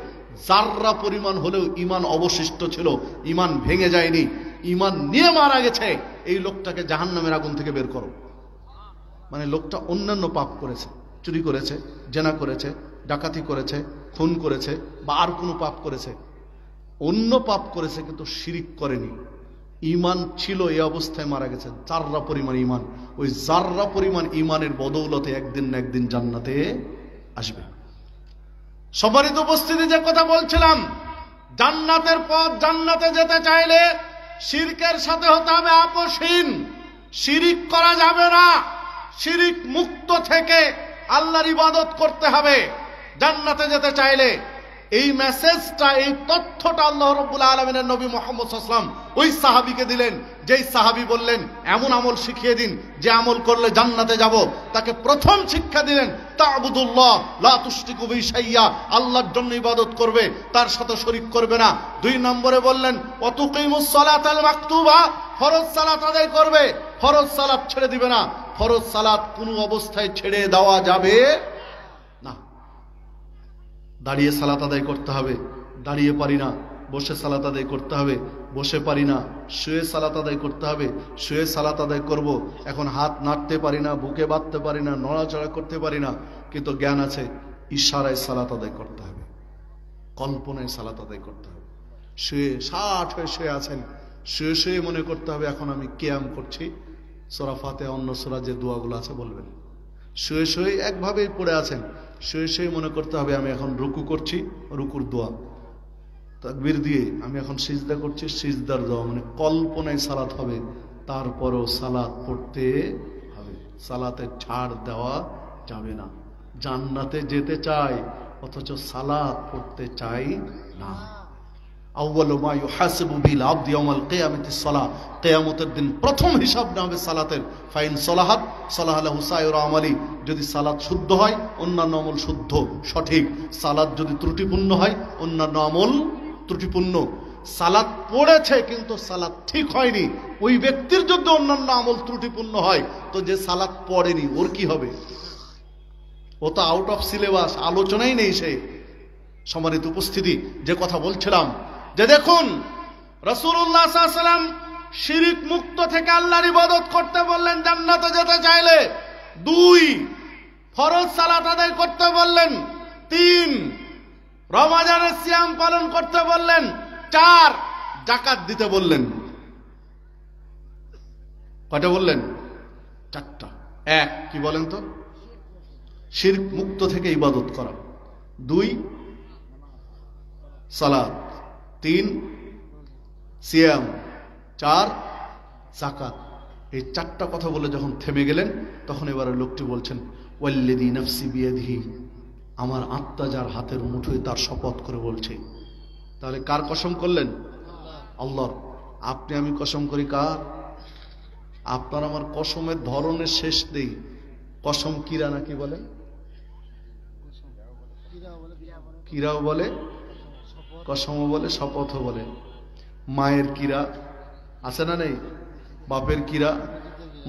জাররা পরিমাণ হলেও ঈমান অবশিষ্ট ছিল, ঈমান ভেঙে যায়নি, ঈমান নিয়ে মারা গেছে, এই লোকটাকে জাহান্নামের আগুন থেকে বের করো। মানে লোকটা অন্যান্য পাপ করেছে, চুরি করেছে, জেনা করেছে, ডাকাতি করেছে, খুন করেছে, বা আর কোনো পাপ করেছে, অন্য পাপ করেছে, কিন্তু শিরিক করেনি, ঈমান ছিল, এই অবস্থায় মারা গেছে, জাররা পরিমাণ ঈমান, ওই জাররা পরিমাণ ঈমানের বদৌলতে একদিন না একদিন জান্নাতে আসবে। সম্মানিত উপস্থিতি, যে কথা বলছিলাম, জান্নাতের পথ, জান্নাতে যেতে চাইলে শিরকের সাথে হতে হবে আপসহীন, শিরিক করা যাবে না, শিরিক মুক্ত থেকে আল্লাহর ইবাদত করতে হবে জান্নাতে যেতে চাইলে। এই মেসেজটা, এই তথ্যটা আল্লাহ রাব্বুল আলামিনের নবী মুহাম্মদ সাল্লাল্লাহু আলাইহি ওয়াসাল্লাম ওই সাহাবীকে দিলেন, যেই সাহাবী বললেন এমন আমল শিখিয়ে দিন যে আমল করলে জান্নাতে যাব। তাকে প্রথম শিক্ষা দিলেন তা'বুদুল্লাহ লা তুশরিকু বিহি শাইয়্যা, আল্লাহর জন্য ইবাদত করবে, তার সাথে শরীক করবে না। 2 নম্বরে বললেন ওয়া তুকিমুস সালাতাল মাকতুবা, ফরজ সালাত আদায় করবে, ফরজ সালাত ছেড়ে দিবে না, ফরজ সালাত কোনো অবস্থায় ছেড়ে দেওয়া যাবে না। দাঁড়িয়ে সালাত আদায় করতে হবে, দাঁড়িয়ে পারি না, বসে সালাত আদায় করতে হবে, বসে পারি না, শুয়ে সালাত আদায় করতে হবে, শুয়ে সালাত আদায় করব। এখন হাত নাড়তে পারি না, বুকে বাঁধতে পারি না, নড়াচড়া করতে পারি না, কিন্তু জ্ঞান আছে, ইশারায় সালাত আদায় করতে হবে, কল্পনায় সালাত আদায় করতে হবে। শুয়ে 60 হয়ে শুয়ে আছেন, শুয়ে শুয়ে মনে করতে হবে এখন আমি কিয়াম করছি, সূরা ফাতিহা, অন্য সূরা যে দোয়াগুলো আছে বলবেন। শুয়ে শুয়ে একভাবেই পড়ে আছেন, শুয়ে শুয়ে মনে করতে হবে আমি এখন রুকু করছি, রুকুর দোয়া, তাকবীর দিয়ে আমি এখন সিজদা করছি, সিজদার দোয়া, মানে কল্পনায় সালাত হবে। তারপরও সালাত পড়তে হবে, সালাতে ছাড় দেওয়া যাবে না। জান্নাতে যেতে চাই অথচ সালাত পড়তে চাই না। আউয়ালু মা ইউহাসিবু বিল আবদি ইয়াউমাল কিয়ামাতিস সালাহ, কিয়ামতের দিন প্রথম হিসাব নেওয়া হবে সালাতের। ফাইন সালাহাত সালাহা লাহু সাইরু আমালি, যদি সালাত শুদ্ধ হয় অন্যান্য আমল শুদ্ধ সঠিক, সালাত যদি ত্রুটিপূর্ণ হয় অন্যান্য আমল ত্রুটিপূর্ণ। সালাত পড়েছে কিন্তু সালাত ঠিক হয়নি, ওই ব্যক্তির যদি অন্যান্য আমল ত্রুটিপূর্ণ হয়, তো যে সালাত পড়েনি ওর কি হবে? ও তো আউট অফ সিলেবাস, আলোচনাই নেই। সম্মানিত উপস্থিতি, যে কথা বলছিলাম যে দেখুন রাসূলুল্লাহ সাল্লাল্লাহু আলাইহি ওয়াসাল্লাম শিরক মুক্ত থেকে আল্লাহর ইবাদত করতে বললেন জান্নাতে যেতে চাইলে, 2 ফরজ সালাত আদায় করতে বললেন, 3 রমজানের সিয়াম পালন করতে বললেন, 4 যাকাত দিতে বললেন। কয়টা বললেন? 4টা। 1 কি বলেন তো? শিরক মুক্ত থেকে ইবাদত করা, 2 সালাত, 3 সিয়াম, 4 যাকাত। এই 4টা কথা বলে যখন থেমে গেলেন তখন এবারে লোকটি বলছেন ওয়াল্লাযী নাফসি বিয়াদিহি, আমার আত্মা যার হাতের মুঠোয় তার শপথ করে বলছে। তাহলে কার কসম করলেন? আল্লাহর। আপনি আমি কসম করি কার? আপনার আমার কসমের ধরনের শেষ নেই। কসম কিরা নাকি বলেন? কিরাও বলে, কসমও বলে, শপথও বলে। মায়ের কিরা আছে না নেই? বাপের কিরা,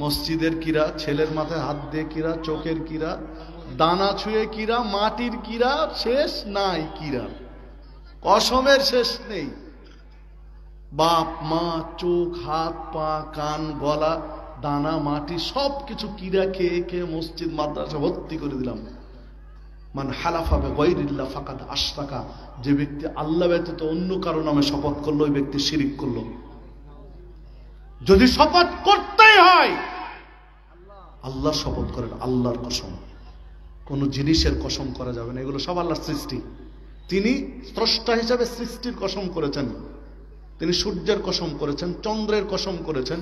মসজিদের কিরা, ছেলের মাথায় হাত দিয়ে কিরা, চোখের কিরা, দানা ছুঁয়ে কিরা, মাটির কিরা, শেষ নাই কিরা, কসমের শেষ নেই। বাপ মা, চোখ, হাত পা, কান, গলা, দানা, মাটি সব কিছু কিরা খেয়ে খেয়ে মসজিদ মাদ্রাসা ভর্তি করে দিলাম। মান হালাফা বিগাইরিল্লাহ ফাকাদ আশরাকা, যে ব্যক্তি আল্লাহ ব্যতীত অন্য কারো নামে শপথ করলো ওই ব্যক্তি শিরক করলো। যদি শপথ করতেই হয় আল্লাহর শপথ করেন, আল্লাহর কসম। কোন জিনিসের কসম করা যাবে না, এগুলো সব আল্লাহর সৃষ্টি। তিনি স্রষ্টা হিসাবে সৃষ্টির কসম করেছেন, তিনি সূর্যের কসম করেছেন, চন্দ্রের কসম করেছেন,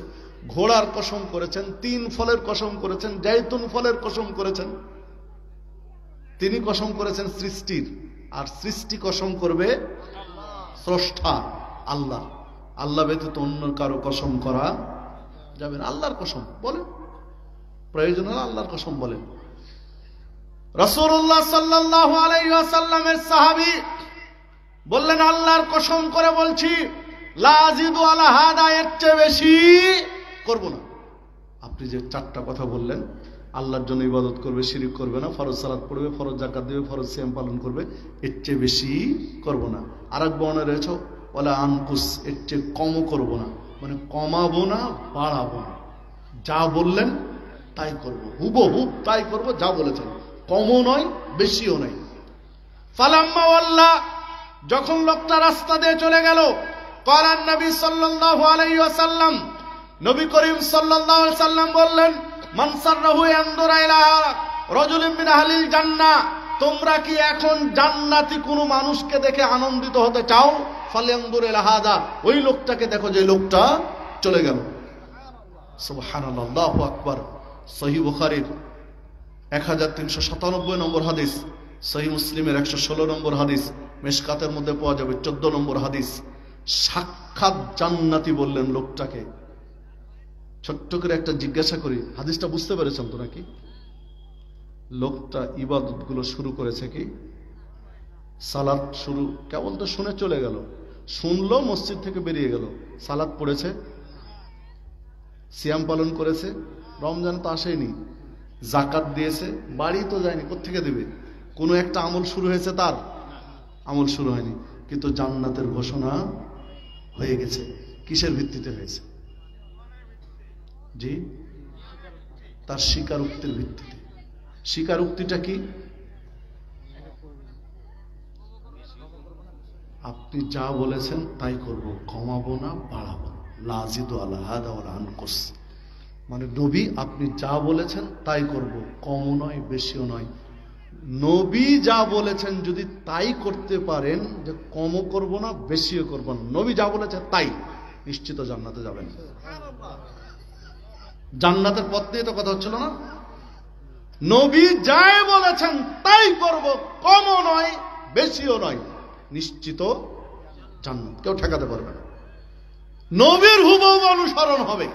ঘোড়ার কসম করেছেন, 3 ফলের কসম করেছেন, জাইতুন ফলের কসম করেছেন। তিনি কসম করেছেন সৃষ্টির, আর সৃষ্টি কসম করবে স্রষ্টা আল্লাহ। আল্লাহ ব্যতীত অন্য কারো কসম করা যাবে না। আল্লাহর কসম বলেন, প্রয়োজন হলে আল্লাহর কসম বলেন। রাসূলুল্লাহ সাল্লাল্লাহু আলাইহি ওয়াসাল্লামের সাহাবী বললেন আল্লাহর কসম করে বলছি লা আজিদু আলা হাদা, এর চেয়ে বেশি করব না। আপনি যে 4টা কথা বললেন, আল্লাহর জন্য ইবাদত করবে, শিরক করবে না, ফরজ সালাত পড়বে, ফরজ যাকাত দিবে, ফরজ সিয়াম পালন করবে, এর চেয়ে বেশি করব না। আরেক বর্ণনায় রয়েছে ওয়ালা আনকুস, এর চেয়ে কমও করব না, মানে কমাবো না, বাড়াবো না। যা বললেন তাই করব, হুবহুব তাই করব যা বলেছেন, কমও নয় বেশিও নয়। ফালাম্মা ওয়াল্লা, যখন লোকটা রাস্তা দিয়ে চলে গেল, ক্বালান নবী সাল্লাল্লাহু আলাইহি ওয়াসাল্লাম, নবী করিম সাল্লাল্লাহু আলাইহি ওয়াসাল্লাম বললেন মান সাররাহু ইয়ানদুরা ইলা রাজুলিন মিন আহলিল জান্নাহ, তোমরা কি এখন জান্নাতি কোনো মানুষকে দেখে আনন্দিত হতে চাও? ফালয়ানদুর ইলা হাদা, ওই লোকটাকে দেখো যে লোকটা চলে গেল। সুবহানাল্লাহ, আল্লাহু আকবার। সহিহ বুখারীর 1397 নম্বর হাদিস, সহিহ মুসলিমের 116 নম্বর হাদিস, মিশকাতের মধ্যে পাওয়া যাবে 14 নম্বর হাদিস। সাক্ষাৎ জান্নাতি বললেন লোকটাকে। ছোট্ট করে একটা জিজ্ঞাসা করি, হাদিসটা বুঝতে পেরেছেন তো নাকি? লোকটা ইবাদত গুলো শুরু করেছে কি? সালাত শুরু, কেবল তো শুনে চলে গেল, শুনলো, মসজিদ থেকে বেরিয়ে গেল, সালাত পড়েছে, সিয়াম পালন করেছে, রমজান তো আসেনি, যাকাত দিয়েছে, বাড়ি তো যায়নি, কোত্থেকে দেবে? কোনো একটা আমল শুরু হয়েছে, তার আমল শুরু হয়নি, কিন্তু জান্নাতের ঘোষণা হয়ে গেছে। কিসের ভিত্তিতে হয়েছে? জি, তার স্বীকারোক্তির ভিত্তিতে। স্বীকারোক্তিটা কি? আপনি যা বলেছেন তাই করব, কমাবো না, বাড়াবো না। লা আজিদু আলা হাদা ওয়ালা আনকুস, মানে নবী আপনি যা বলেছেন তাই করব, কমও নয় বেশিও নয়। নবী যা বলেছেন যদি তাই করতে পারেন, যে কমও করব না বেশিও করব না, নবী যা বলেছেন তাই, নিশ্চিত জান্নাতে যাবেন। জান্নাতের পথ নিয়ে তো কথা হচ্ছিল না? নবী যাই বলেছেন তাই করব, কমও নয় বেশিও নয়, নিশ্চিত জান্নাত, কেউ ঠেকাতে পারবে না। নবীর হুবহু অনুসরণ হবে,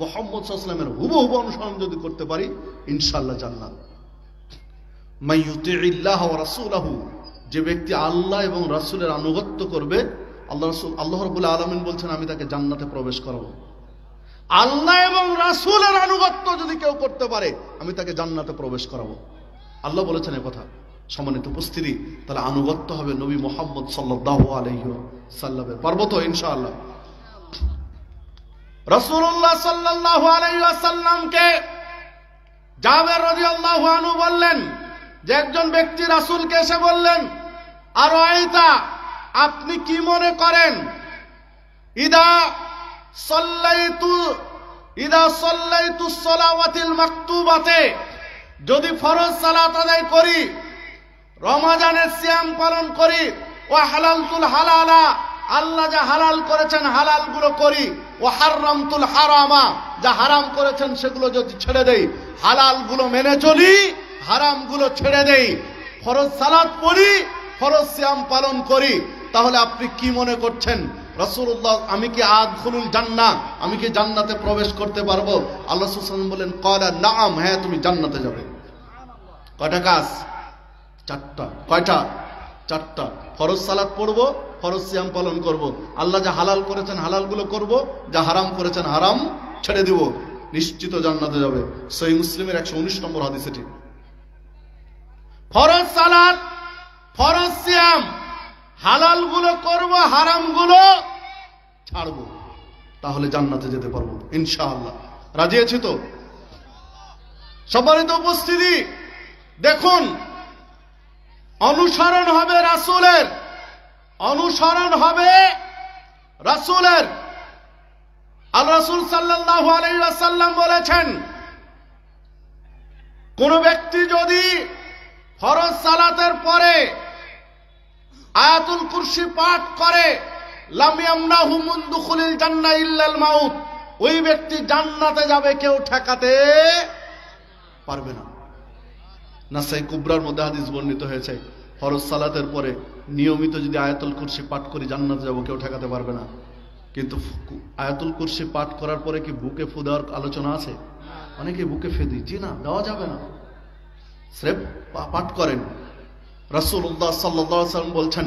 মুহাম্মদ সাল্লাল্লাহু আলাইহি ওয়াসাল্লামের হুবহু অনুসরণ যদি করতে পারি ইনশাআল্লাহ জান্নাত। মাইয়ুতিইল্লাহ ওয়া রাসূলাহু, যে ব্যক্তি আল্লাহ এবং রাসূলের আনুগত্য করবে, আল্লাহ রাব্বুল আলামিন বলছেন আমি তাকে জান্নাতে প্রবেশ করাবো। আল্লাহ এবং রাসূলের আনুগত্য যদি কেউ করতে পারে আমি তাকে জান্নাতে প্রবেশ করাবো, আল্লাহ বলেছেন এই কথা। সম্মানিত উপস্থিতি, তাহলে আনুগত্য হবে নবী মুহাম্মদ সাল্লাল্লাহু আলাইহি ওয়াসাল্লামের। পারবো তো ইনশাআল্লাহ? রাসূলুল্লাহ সাল্লাল্লাহু আলাইহি ওয়াসাল্লামকে জাবের রাদিয়াল্লাহু আনহু বললেন যে একজন ব্যক্তি রাসূলকে এসে বললেন, আরাইতা, আপনি কি মনে করেন, ইদা সাল্লাইতু সলাওয়াতিল মাকতুবাতে, যদি ফরজ সালাত আদায় করি, রমজানের সিয়াম পালন করি, ও হালালতুল হালালা, আল্লাহ যা হালাল করেছেন হালালগুলো করি, ও হারামতুল হারামা, যা হারাম করেছেন সেগুলো যদি ছেড়ে দেই, হালালগুলো মেনে চলি, হারামগুলো ছেড়ে দেই, ফরজ সালাত পড়ি, ফরজ সিয়াম পালন করি, তাহলে আপনি কি মনে করছেন রাসূলুল্লাহ, আমি কি আদখুলুল জান্নাহ, আমি কি জান্নাতে প্রবেশ করতে পারবো? আল্লাহ রাসূল সাল্লাল্লাহু আলাইহি ওয়াসাল্লাম বলেন, ক্বালা নাআম, হ্যাঁ তুমি জান্নাতে যাবে। কয়টা কাজ? চারটা। কয়টা? চারটা। ফরজ সালাত পড়বো, ফরজ সিয়াম পালন করব, আল্লাহ যা হালাল করেছেন হালালগুলো করব, যা হারাম করেছেন হারাম ছেড়ে দিব, নিশ্চিত জান্নাতে যাবে। সহিহ মুসলিমের 119 নম্বর হাদিস এটি। ফরজ সালাত, ফরজ সিয়াম, হালালগুলো করব, হারামগুলো ছাড়ব, তাহলে জান্নাতে যেতে পারবো ইনশাআল্লাহ। রাজি আছি তো? সম্মানিত উপস্থিতি, দেখুন, অনুসরণ হবে রাসূলের, অনুসরণ হবে রাসূলের। আল্লাহ রাসূল সাল্লাল্লাহু আলাইহি ওয়াসাল্লাম বলেছেন, কোন ব্যক্তি যদি ফরজ সালাতের পরে আয়াতুল কুরসি পাঠ করে, লাম ইয়ামনাহু মিন দুখুলিল জান্নাহ ইল্লাল মাউত, ওই ব্যক্তি জান্নাতে যাবে, কেউ ঠেকাতে পারবে না। নাসাই কুবরার মধ্যে হাদিস বর্ণিত হয়েছে, ফরজ সালাতের পরে নিয়মিত যদি আয়াতুল কুরসি পাঠ করি জান্নাতে যাব, কেউ ঠেকাতে পারবে না। কিন্তু আয়াতুল কুরসি পাঠ করার পরে কি বুকে ফু দেওয়ার আলোচনা আছে? অনেকে বুকে ফু দিই, জি না, দেওয়া যাবে না, স্রেফ পাঠ করেন। রাসূলুল্লাহ সাল্লাল্লাহু আলাইহি ওয়াসাল্লাম বলছেন,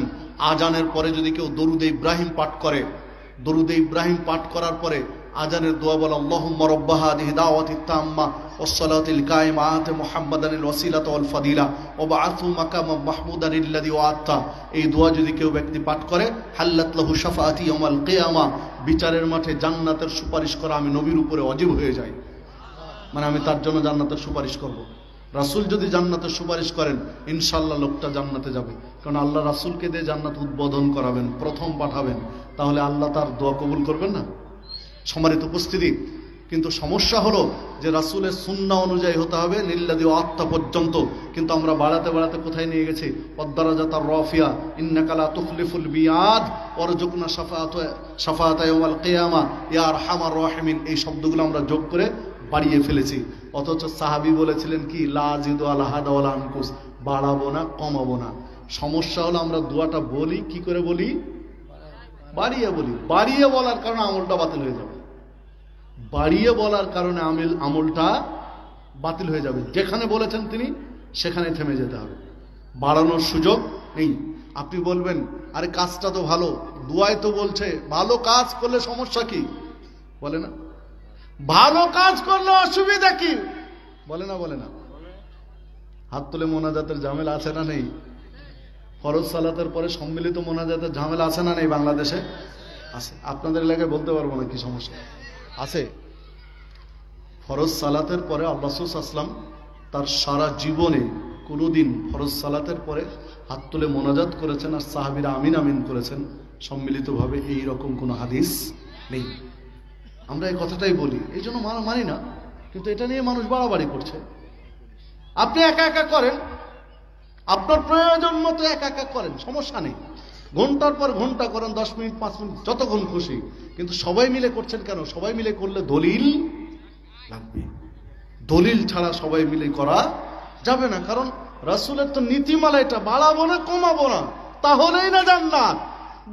আজানের পরে যদি কেউ দরুদে ইব্রাহিম পাঠ করে, দরুদে ইব্রাহিম পাঠ করার পরে আজানের দোয়া বলা, আল্লাহুম্মা রাব্বা হাযিহি দাওয়াতিত তাম্মা ওয়াস সালাতিল কায়িমা আতি মুহাম্মাদানিল ওয়াসিলাতা ওয়াল ফাদিলা ওয়া বা'আথহু মাকামান মাহমুদানিল্লাযী ওয়া'আতা, এই দোয়া যদি কেউ ব্যক্তি পাঠ করে, হাল্লাত লাহু শাফাআতি ইয়াউমাল কিয়ামা, বিচারের মাঠে জান্নাতের সুপারিশ করা আমি নবীর উপরে ওয়াজিব হয়ে যায়, মানে আমি তার জন্য জান্নাতের সুপারিশ করব। রাসূল যদি জান্নাতের সুপারিশ করেন, ইনশাআল্লাহ লোকটা জান্নাতে যাবে, কারণ আল্লাহ রাসূলকে দিয়ে জান্নাত উদ্বোধন করাবেন, প্রথম পাঠাবেন, তাহলে আল্লাহ তার দোয়া কবুল করবেন না? সম্মানিত উপস্থিতি, কিন্তু সমস্যা হলো যে রাসূলের সুন্নাহ অনুযায়ী হতে হবে লিল্লাযী ওয়া'আতা পর্যন্ত, কিন্তু আমরা বাড়াতে বাড়াতে কোথায় নিয়ে গেছি? ওয়াদ-দারাজাতার রাফিয়া, ইন্নাকা লা তুখলিফুল বিয়াদ, ওয়ারজুকনা শাফাআতা ইয়াউমাল কিয়ামা ইয়া আরহামার রাহিমিন, এই শব্দগুলো আমরা যোগ করে বাড়িয়ে ফেলেছি। অথচ সাহাবী বলেছিলেন কি, লা আজিদু আলা হাদা ওয়ালা আনকুস, বাড়াবো না কমাবো না। সমস্যা হলো আমরা দোয়াটা বলি, কি করে বলি? বাড়িয়ে বলি। বাড়িয়ে বলার কারণে আমলটা বাতিল হয়ে যাবে, বাড়িয়ে বলার কারণে আমলটা বাতিল হয়ে যাবে। যেখানে বলেছেন তিনি সেখানে থেমে যেতে হবে, বাড়ানোর সুযোগ নেই। আপনি বলবেন, আরে কাজটা তো ভালো, দোয়ায় তো বলছে, ভালো কাজ করলে সমস্যা কি? বলে না। ভালো কাজ করলে অসুবিধা কি? বলে না, বলে না। হাত তুলে মোনাজাতের ঝামেলা আছে না নেই? ফরজ সালাতের পরে সম্মিলিত মোনাজাতের ঝামেলা আছে না নেই? বাংলাদেশে আছে। আপনাদের এলাকায় বলতে পারবো না কি সমস্যা আছে। ফরজ সালাতের পরে আল্লাহ রাসূল সাল্লাল্লাহু আলাইহি ওয়াসাল্লাম তার সারা জীবনে কোনোদিন ফরজ সালাতের পরে হাত তুলে মোনাজাত করেছেন আর সাহাবীরা আমিন আমিন করেছেন সম্মিলিতভাবে, এই রকম কোনো হাদিস নেই। আমরা এই কথাটাই বলি, এই জন্য মানি না, কিন্তু এটা নিয়ে মানুষ বাড়াবাড়ি করছে। আপনি একা একা করেন, আপনার প্রয়োজন মতো একা একা করেন, সমস্যা নেই। ঘন্টার পর ঘন্টা করেন, 10 মিনিট 5 মিনিট যতক্ষণ খুশি, কিন্তু সবাই মিলে করছেন কেন? সবাই মিলে করলে দলিল লাগবে, দলিল ছাড়া সবাই মিলে করা যাবে না। কারণ রাসূলের তো নীতিমালা এটা, বাড়াবো না কমাবো না তাহলেই না জান্নাত,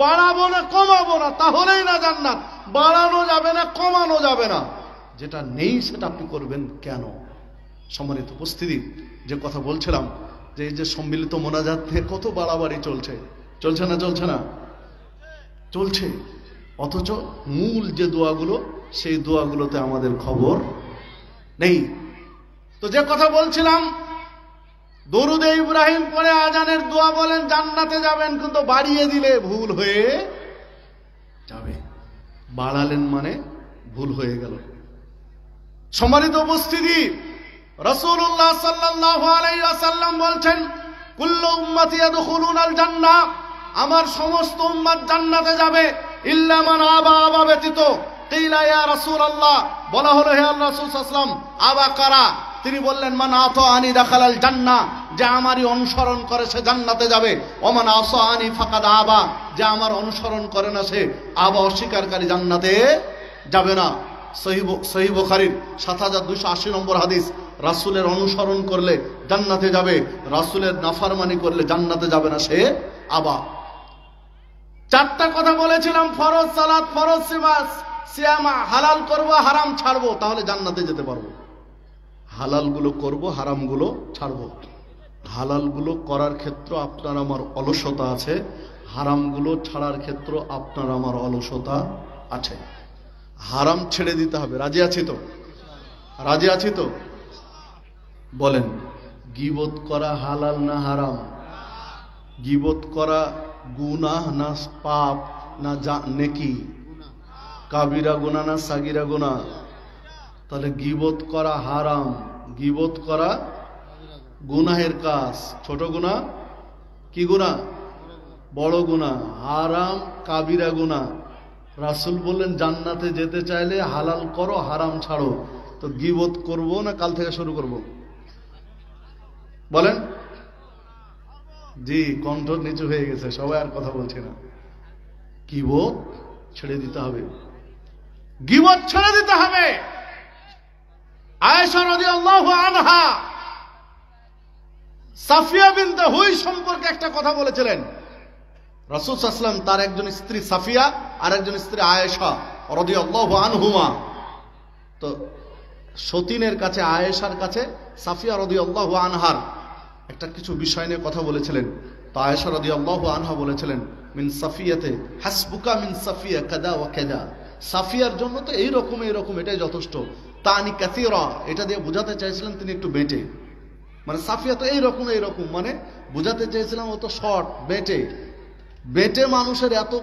বাড়াবো না কমাবো না তাহলেই না জান্নাত। বাড়ানো যাবে না, কমানো যাবে না, যেটা নেই সেটা আপনি করবেন কেন? সম্মানিত উপস্থিতি, যে কথা বলছিলাম যে এই যে সম্মিলিত মোনাজাত নিয়ে কত বাড়াবাড়ি চলছে, চলছে না? চলছে না? চলছে। অথচ মূল যে দোয়াগুলো, সেই দোয়াগুলোতে আমাদের খবর নেই। তো যে কথা বলছিলাম, দরুদে ইব্রাহিম পড়ে আজানের দোয়া বলেন জান্নাতে যাবেন, কিন্তু বাড়িয়ে দিলে ভুল হয়ে যাবে। বাড়ালেন মানে ভুল হয়ে গেল। সম্মানিত উপস্থিতি, রাসূলুল্লাহ সাল্লাল্লাহু আলাইহি ওয়াসাল্লাম বলছেন, কুল্লু উম্মতি ইয়াদখুলুনাল জান্নাহ, আমার সমস্ত উম্মত জান্নাতে যাবে, ইল্লা মান আবা, আবা ব্যতীত। কিলা ইয়া রাসূলুল্লাহ, বলা হলো হে আল্লাহর রাসূল সাল্লাল্লাহু আলাইহি ওয়াসাল্লাম, আবা কারা? তিনি বললেন, মান আতাআনি দাখালাল জান্নাহ, যে আমারই অনুসরণ করে সে জান্নাতে যাবে। ওমান আসাআনি ফাকাদ আবা, যে আমার অনুসরণ করে না সে আবা, অস্বীকারী, জান্নাতে যাবে না। সহিহ বুখারীর ৭২৮০ নম্বর হাদিস। রাসূলের অনুসরণ করলে জান্নাতে যাবে, রাসূলের নাফরমানি করলে জান্নাতে যাবে না, সে আবা। চারটা কথা বলেছিলাম, ফরজ সালাত, ফরজ সিয়াম, হালাল করব, হারাম ছাড়বো, তাহলে জান্নাতে যেতে পারবো। হালালগুলো করব, হারামগুলো ছাড়বো। হালালগুলো করার ক্ষেত্রে আপনার আমার অলসতা আছে, হারামগুলো ছাড়ার ক্ষেত্রে আপনার আমার অলসতা আছে। হারাম ছেড়ে দিতে হবে। রাজি আছি তো? রাজি আছি তো? বলেন, গীবত করা হালাল না হারাম? গীবত করা গুনাহ না পাপ না নেকি? কাবিরা গুনাহ না সাগিরা গুনাহ? তাহলে গীবত করা হারাম, গীবত করা গুনাহের কাজ। ছোট গুনাহ কি গুনাহ? বড় গুনাহ। হারাম কাবিরা গুনাহ। রাসূল বললেন জান্নাতে যেতে চাইলে হালাল করো, হারাম ছাড়ো। তো গীবত করব না কাল থেকে শুরু করব? বলেন। জি, কণ্ঠ নিচু হয়ে গেছে, সবাই আর কথা বলছে না। গীবত ছেড়ে দিতে হবে, গীবত ছেড়ে দিতে হবে। আয়েশা রাদিয়াল্লাহু আনহা সাফিয়া বিনতে হুই সম্পর্কে একটা কথা বলেছিলেন। রাসূল সাল্লাল্লাহু আলাইহি ওয়াসাল্লাম তার একজন স্ত্রী সাফিয়া আর একজন স্ত্রী আয়েশা রাদিয়াল্লাহু আনহুমা। তো সতীনের কাছে, আয়েশার কাছে সাফিয়া রাদিয়াল্লাহু আনহার একটা কিছু বিষয় নিয়ে কথা বলেছিলেন। তো আয়েশা রাদিয়াল্লাহু আনহা বলেছিলেন, মিন সাফিয়াতে হাসবুকা মিন সাফিয়া কাদা ওয়া কাদা, সাফিয়ার জন্য তো এইরকম এইরকম, এটাই যথেষ্ট। তানি কাসীরা, এটা দিয়ে বোঝাতে চাইছিলেন তিনি একটু বেটে, মানে সাফিয়া তো এইরকম এইরকম, মানে বোঝাতে চাইছিলাম ও তো শর্ট, বেটে। বেটে মানুষের এত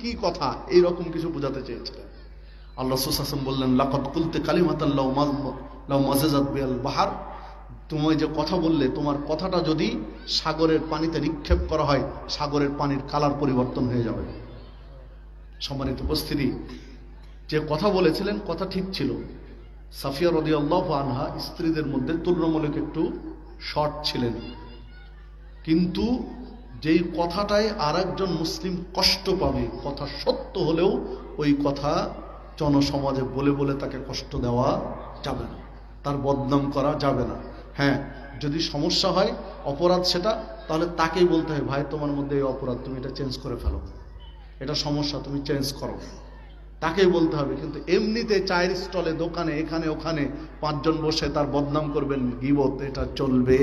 কি কথা, এইরকম কিছু বোঝাতে চেয়েছিলেন। আল্লাহ রাসূল সাল্লাল্লাহু আলাইহি ওয়াসাল্লাম বললেন, লাকাদ কুলতি কালিমাতান লাউ মাযাজাত বিল বাহর, তুমি যে কথা বললে, তোমার কথাটা যদি সাগরের পানিতে নিক্ষেপ করা হয়, সাগরের পানির কালার পরিবর্তন হয়ে যাবে। সম্মানিত উপস্থিতি, যে কথা বলেছিলেন কথা ঠিক ছিল। সাফিয়া রাদিয়াল্লাহু আনহা স্ত্রীদের মধ্যে তুলনামূলক একটু শর্ট ছিলেন, কিন্তু যেই কথাটায় আর একজন মুসলিম কষ্ট পাবে, কথা সত্য হলেও ওই কথা জনসমাজে বলে বলে তাকে কষ্ট দেওয়া যাবে না, তার বদনাম করা যাবে না। হ্যাঁ, যদি সমস্যা হয়, অপরাধ সেটা, তাহলে তাকেই বলতে হয়, ভাই তোমার মধ্যে এই অপরাধ, তুমি এটা চেঞ্জ করে ফেলো, এটা সমস্যা, তুমি চেঞ্জ করো, তাকেই বলতে হবে। কিন্তু এমনিতে চায়ের স্টলে, দোকানে, এখানে ওখানে 5 জন বসে তার বদনাম করবেন, গীবত, এটা চলবে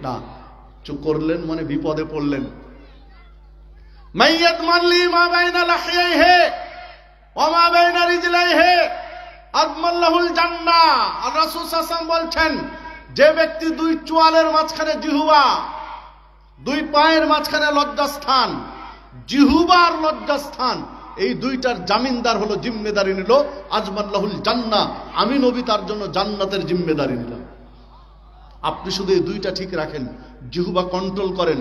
না। চুপ করলেন মানে বিপদে পড়লেন। মাইয়াত মানলি মা বাইনা লাহিয়াইহি ওয়া মা বাইনা রিজলাইহি আদমাল্লাহুল জান্নাহ। আর রাসূল সাল্লাল্লাহু আলাইহি ওয়াসাল্লাম বলছেন, যে ব্যক্তি 2 চোয়ালের মাঝখানে জিহ্বা, 2 পায়ের মাঝখানে লজ্জাস্থান, জিহ্বা আর লজ্জাস্থান, এই দুইটার জামিনদার হলো, জিম্মেদারি নিল আজমাল্লাহুল জান্নাহ, আমি নবী তার জন্য জান্নাতের জিম্মেদারি নিলাম। আপনি শুধু এই দুইটা ঠিক রাখেন, জিহ্বা কন্ট্রোল করেন,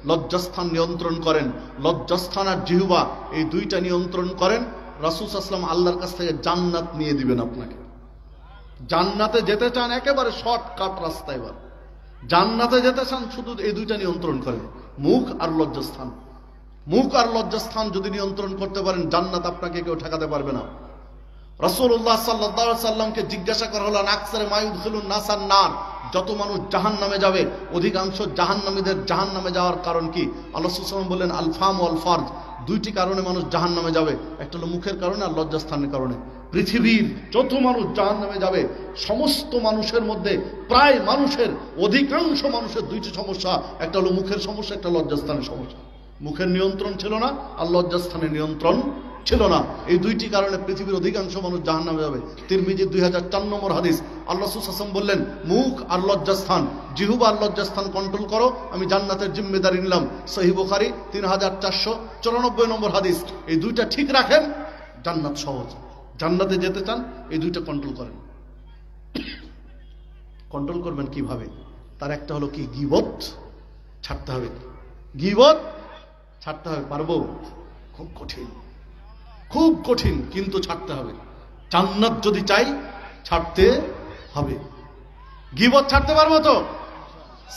লজ্জাস্থান নিয়ন্ত্রণ করেন, লজ্জাস্থান আর জিহ্বা এই দুইটা নিয়ন্ত্রণ করেন, রাসূল সাল্লাল্লাহু আলাইহি ওয়াসাল্লাম আল্লাহর কাছ থেকে জান্নাত নিয়ে দিবেন আপনাকে। জান্নাতে যেতে চান একেবারে শর্টকাট রাস্তা, এবার জান্নাতে যেতে চান শুধু এই দুইটা নিয়ন্ত্রণ করেন, মুখ আর লজ্জাস্থান। মুখ আর লজ্জাস্থান যদি নিয়ন্ত্রণ করতে পারেন, জান্নাত আপনাকে কেউ ঠেকাতে পারবে না। রাসূলুল্লাহ সাল্লাল্লাহু আলাইহি ওয়াসাল্লামকে জিজ্ঞাসা করা হলো, আকসারে মা ইউদখিলুন নাসান নার, যত মানুষ জাহান্নামে যাবে, অধিকাংশ জাহান্নামীদের জাহান্নামে যাওয়ার কারণ কি? আল্লাহ রাসূল সাল্লাল্লাহু আলাইহি ওয়াসাল্লাম বললেন, আল ফাম ওয়াল ফারজ, 2টি কারণে মানুষ জাহান্নামে যাবে, একটা হলো মুখের কারণে আর লজ্জাস্থানের কারণে। পৃথিবীর যত মানুষ জাহান্নামে যাবে, সমস্ত মানুষের মধ্যে প্রায় মানুষের, অধিকাংশ মানুষের 2টি সমস্যা, একটা হলো মুখের সমস্যা, একটা লজ্জাস্থানের সমস্যা। মুখের নিয়ন্ত্রণ ছিল না আর লজ্জাস্থানের নিয়ন্ত্রণ ছিল না। এই দুইটি কারণে পৃথিবীর অধিকাংশ মানুষ জাহান্নামে যাবে। তিরমিজি 2004 নম্বর হাদিস। আল্লাহ রাসূল সাল্লাল্লাহু আলাইহি ওয়াসাল্লাম বললেন, মুখ আর লজ্জাস্থান, জিহ্বা আর লজ্জাস্থান কন্ট্রোল করো, আমি জান্নাতের জিম্মেদারি নিলাম। সহিহ বুখারী 3494 নম্বর হাদিস। এই দুইটা ঠিক রাখেন, জান্নাত সহজ। জান্নাতে যেতে চান, এই দুইটা কন্ট্রোল করেন। কন্ট্রোল করবেন কিভাবে? তার একটা হলো কি, গীবত ছাড়তে হবে। গীবত ছাড়তে হবে। পারবো? খুব কঠিন, খুব কঠিন, কিন্তু ছাড়তে হবে। জান্নাত যদি চাই, ছাড়তে হবে। গীবত ছাড়তে পারবো তো?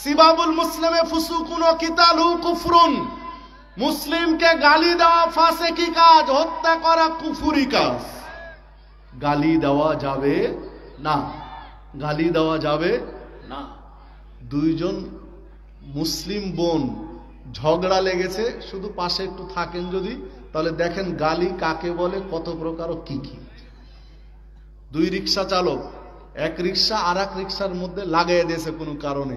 সিবাবুল মুসলিমে ফুসুকুন ওয়া কিতালু কুফরুন। মুসলিমকে গালি দেওয়া ফাসিকি কাজ, হত্যা করা কুফরি কাজ। গালি দেওয়া যাবে না, গালি দেওয়া যাবে না। দুইজন মুসলিম বোন ঝগড়া লেগেছে, শুধু পাশে একটু থাকেন যদি, তাহলে দেখেন গালি কাকে বলে, কত প্রকার ও কি কি। দুই রিক্সা চালক এক রিক্সা আর এক রিক্সার মধ্যে লাগাই দিয়েছে কোনো কারণে।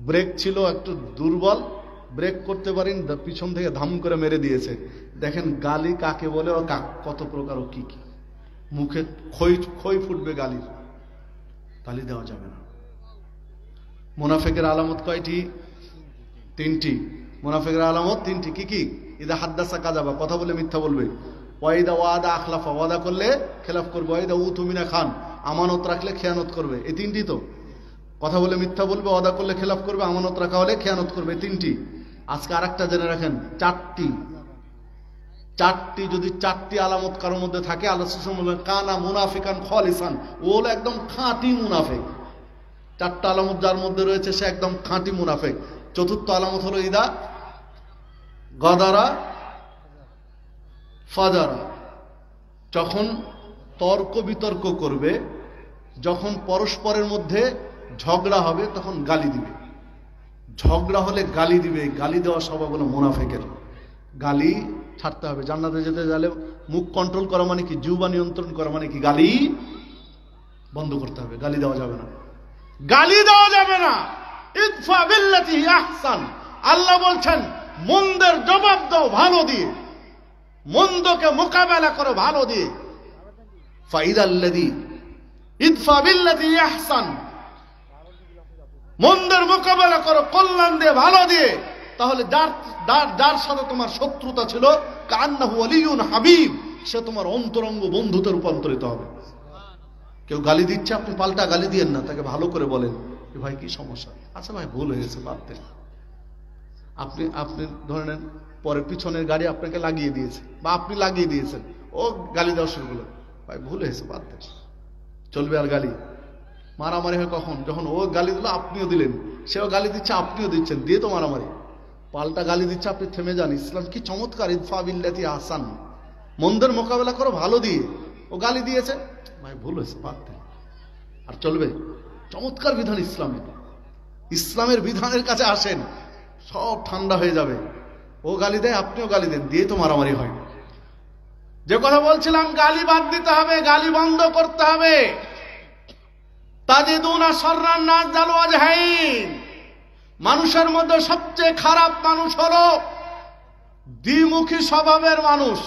ব্রেক ছিল একটু দুর্বল, ব্রেক করতে পারেন, পিছন থেকে ধাম করে মেরে দিয়েছে। দেখেন গালি কাকে বলে ও কত প্রকার ও কি কি। মুখে খই ফুটবে গালির। গালি দেওয়া যাবে না। মুনাফিকের আলামত কয়টি? তিনটি। মুনাফিকের আলামত তিনটি। কি কি? ইদা হাদ্দাসা কাযাবা, কথা বলে মিথ্যা বলবে। ওয়াইদা ওয়াদা আখলাফা, ওয়াদা করলে খেলাফ করবে। ওয়াইদা উতুমিনা খান, আমানত রাখলে খেয়ানত করবে। এই তিনটি তো। কথা বলে মিথ্যা বলবে, ওয়াদা করলে খেলাফ করবে, আমানত রাখা হলে খেয়ানত করবে। এই তিনটি। আজকে আরেকটা জেনে রাখেন, চারটি। যদি চারটি আলামত কারোর মধ্যে থাকে, আল্লাহ রাসূল সাল্লাল্লাহু আলাইহি ওয়াসাল্লাম বলেন, কানা মুনাফিকান খালিসান, ও হলো একদম খাঁটি মুনাফিক। চারটা আলামত যার মধ্যে রয়েছে, সে একদম খাঁটি মুনাফিক। চতুর্থ আলামত হলো ইদা গাদারা ফাজারা, যখন তর্ক বিতর্ক করবে, যখন পরস্পরের মধ্যে ঝগড়া হবে, তখন গালি দিবে। ঝগড়া হলে গালি দিবে। গালি দেওয়া স্বভাব হলো মুনাফিকের। গালি ছাড়তে হবে। জান্নাতে যেতে গেলে মুখ কন্ট্রোল করা মানে কি? জিহ্বা নিয়ন্ত্রণ করা মানে কি? গালি বন্ধ করতে হবে। গালি দেওয়া যাবে না, গালি দেওয়া যাবে না। ইদফা বিল্লাতি আহসান, আল্লাহ বলছেন মন্দের জবাব দাও ভালো দিয়ে, মন্দকে মোকাবেলা করো ভালো দিয়ে। ফাইদাল্লাযী ইদফা বিল্লাতি আহসান, মন্দের মোকাবেলা করো কল্যাণ দিয়ে, ভালো দিয়ে। তাহলে যার সাথে তোমার শত্রুতা ছিল, কান্নাহু ওয়ালিয়ুন হাবিব, সে তোমার অন্তরঙ্গ বন্ধুতে রূপান্তরিত হবে। কেউ গালি দিচ্ছে, আপনি পাল্টা গালি দিয়েন না, তাকে ভালো করে বলেন, ভাই কি সমস্যা? আচ্ছা ভাই, ভুল হয়ে গেছে, বাদ দেন। আপনি ধরে নেন পরে পিছনের গাড়ি আপনাকে লাগিয়ে দিয়েছে, বা আপনি লাগিয়ে দিয়েছেন, ও গালি দেওয়া শুরু করলো, ভাই ভুল হয়েছে, বাদ দেন। চলবে আর গালি? মারামারি হয় কখন? যখন ও গালি দিল আপনিও দিলেন, সেও গালি দিচ্ছে আপনিও দিচ্ছেন, দিয়ে তো মারামারি। পাল্টা গালি দিচ্ছে, আপনি থেমে যান। ইসলাম কি চমৎকার! ইদফা বিল্লাতি আহসান, মন্দের মোকাবেলা করো ভালো দিয়ে। ও গালি দিয়েছে, ভাই ভুল হয়েছে, বাদ দেন। আর চলবে? চমৎকার বিধান ইসলামের। ইসলামের বিধানের কাছে আসেন, সব ঠান্ডা হয়ে যাবে। ও গালি দেয়, আপনিও গালি দেন, দিয়ে তো মারামারি হয়। যে কথা বলছিলাম, গালি বাদ দিতে হবে, গালি বন্ধ করতে হবে। তাজিদুনা শাররান নাস যাল ওয়াজহাইন, মানুষের মধ্যে সবচেয়ে খারাপ মানুষ হলো দ্বিমুখী স্বভাবের মানুষ।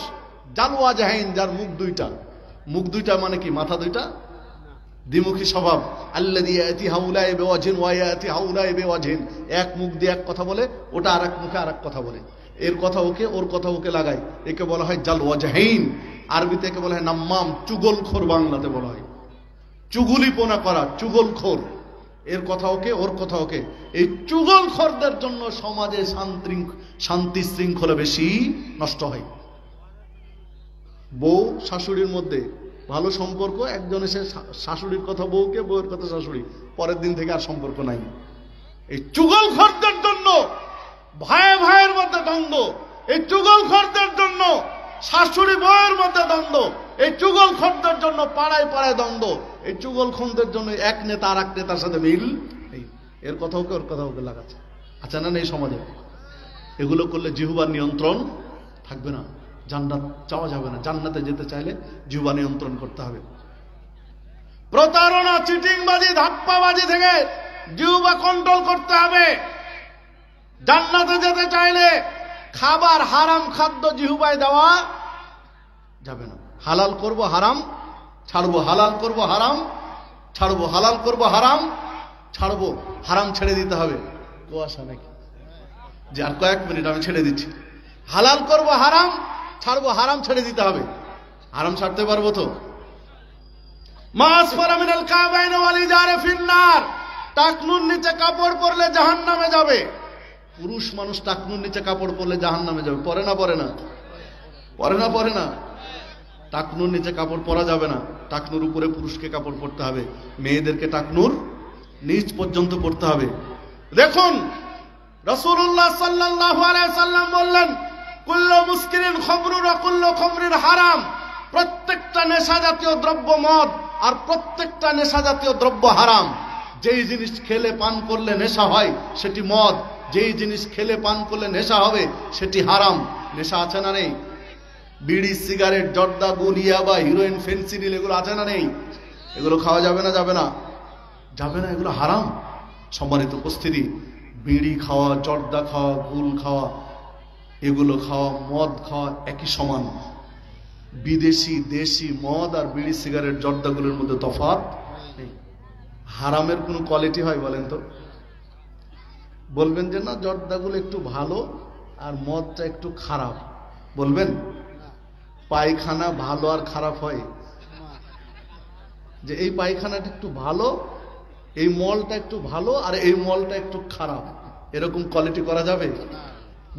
জাল ওয়াজহাইন, যার মুখ দুইটা। মুখ দুইটা মানে কি? মাথা দুইটা। দ্বিমুখী স্বভাব। আল্লাযী ইয়াতি হাউলাই বিওয়াজহিন ওয়া ইয়াতি হাউলাই বিওয়াজহিন, এক মুখ দিয়ে এক কথা বলে, ওটা আরেক মুখে আরেক কথা বলে। এর কথা ওকে, ওর কথা ওকে লাগায়। একে বলা হয় জাল ওয়াজহাইন। আরবিতে একে বলা হয় নাম্মাম, চুগলখোর বাংলাতে বলা হয়। চুগলিপনা করা, চুগলখোর। এর কথা ওকে, ওর কথা ওকে। এই চুগলখোরদের জন্য সমাজে শান্তি শৃঙ্খলা বেশি নষ্ট হয়। বউ শাশুড়ির মধ্যে ভালো সম্পর্ক, একজন এসে শাশুড়ির কথা বউকে, বউয়ের কথা শাশুড়ি, পরের দিন থেকে আর সম্পর্ক নাই। এই চুগলখোরদের জন্য ভাই ভাইয়ের মধ্যে দ্বন্দ্ব, এই চুগলখোরদের জন্য শাশুড়ি বউয়ের মধ্যে দ্বন্দ্ব, এই চুগলখোরদের জন্য পাড়ায় পাড়ায় দ্বন্দ্ব, এই চুগলখোরদের জন্য এক নেতা আর এক নেতার সাথে মিল নেই। এর কথা ওকে, ওর কথা ওকে লাগাচ্ছে। আচ্ছা না, এই সমাজে এগুলো করলে জিহ্বার নিয়ন্ত্রণ থাকবে না, জান্নাত চাওয়া যাবে না। জান্নাতে যেতে চাইলে জিহ্বা নিয়ন্ত্রণ করতে হবে। প্রতারণা, চিটিংবাজি, ধাপ্পাবাজি থেকে জিহ্বা কন্ট্রোল করতে হবে। জান্নাতে যেতে চাইলে খাবার, হারাম খাদ্য জিহ্বায় দেওয়া যাবে না। হালাল করব হারাম ছাড়বো, হালাল করব হারাম ছাড়বো, হালাল করব হারাম ছাড়বো, হারাম ছেড়ে দিতে হবে। কুয়াশা নাকি? যে আর কয়েক মিনিট আমি ছেড়ে দিচ্ছি। হালাল করব হারাম ছাড়বো, হারাম ছেড়ে দিতে হবে। হারাম ছাড়তে পারবো তো? টাকনুর নিচে কাপড় পরলে জাহান্নামে যাবে। পুরুষ মানুষ টাকনুর নিচে কাপড় পরলে জাহান্নামে যাবে। পরে না পরে না পরে না পরে না টাকনুর নিচে কাপড় পরা যাবে না। টাকনুর উপরে পুরুষকে কাপড় পরতে হবে, মেয়েদেরকে টাকনুর নিচ পর্যন্ত পরতে হবে। দেখুন রাসূলুল্লাহ সাল্লাল্লাহু আলাইহি সাল্লাম বললেন, কুল্লু মুসকিরিন খামরুন ওয়া কুল্লু খামরিন হারাম। প্রত্যেকটা নেশা জাতীয় দ্রব্য মদ, আর প্রত্যেকটা নেশা জাতীয় দ্রব্য হারাম। যেই জিনিস খেলে পান করলে নেশা হয় সেটি মদ, যেই জিনিস খেলে পান করলে নেশা হবে সেটি হারাম। নেশা আছে না নেই? বিড়ি, সিগারেট, জর্দা, গুলিয়া বা হিরোইন, ফেন্সিডিল, এগুলো আছে না নেই? এগুলো খাওয়া যাবে না? যাবে না? যাবে না, এগুলো হারাম। সম্মানিত উপস্থিতি, বিড়ি খাওয়া, জর্দা খাওয়া, গুল খাওয়া, এগুলো খাওয়া, মদ খাওয়া একই সমান। বিদেশি দেশি মদ আর বিড়ি, সিগারেট, জর্দাগুলোর মধ্যে তফাৎ নেই। হারামের কোনো কোয়ালিটি হয় বলেন তো? বলবেন যে না জর্দাগুলো একটু ভালো আর মদটা একটু খারাপ, বলবেন? পায়খানা ভালো আর খারাপ হয়? যে এই পায়খানাটা একটু ভালো, এই মলটা একটু ভালো আর এই মলটা একটু খারাপ, এরকম কোয়ালিটি করা যাবে?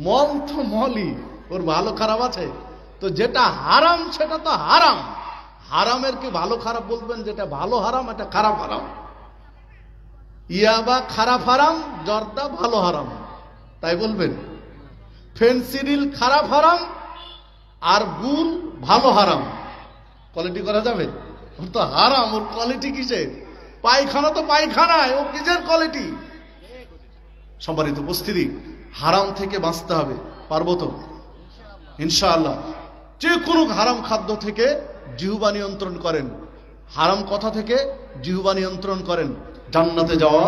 মল তো মলই, ওর ভালো খারাপ আছে। তো যেটা হারাম সেটা তো হারাম। হারামের কি ভালো খারাপ বলবেন? যেটা ভালো হারাম এটা খারাপ হারাম। ইয়াবা খারাপ হারাম, জর্দা ভালো হারাম, তাই বলবেন? ফেন্সিডিল খারাপ হারাম আর গুল ভালো হারাম, কোয়ালিটি করা যাবে? ওর তো হারাম, ওর কোয়ালিটি কিসের? পায়খানা তো পায়খানায়, ও কিসের কোয়ালিটি? সম্মানিত উপস্থিতি, হারাম থেকে বাঁচতে হবে। পারবো তো ইনশাআল্লাহ? যে কোনো হারাম খাদ্য থেকে জিহ্বা নিয়ন্ত্রণ করেন, হারাম কথা থেকে জিহ্বা নিয়ন্ত্রণ করেন, জান্নাতে যাওয়া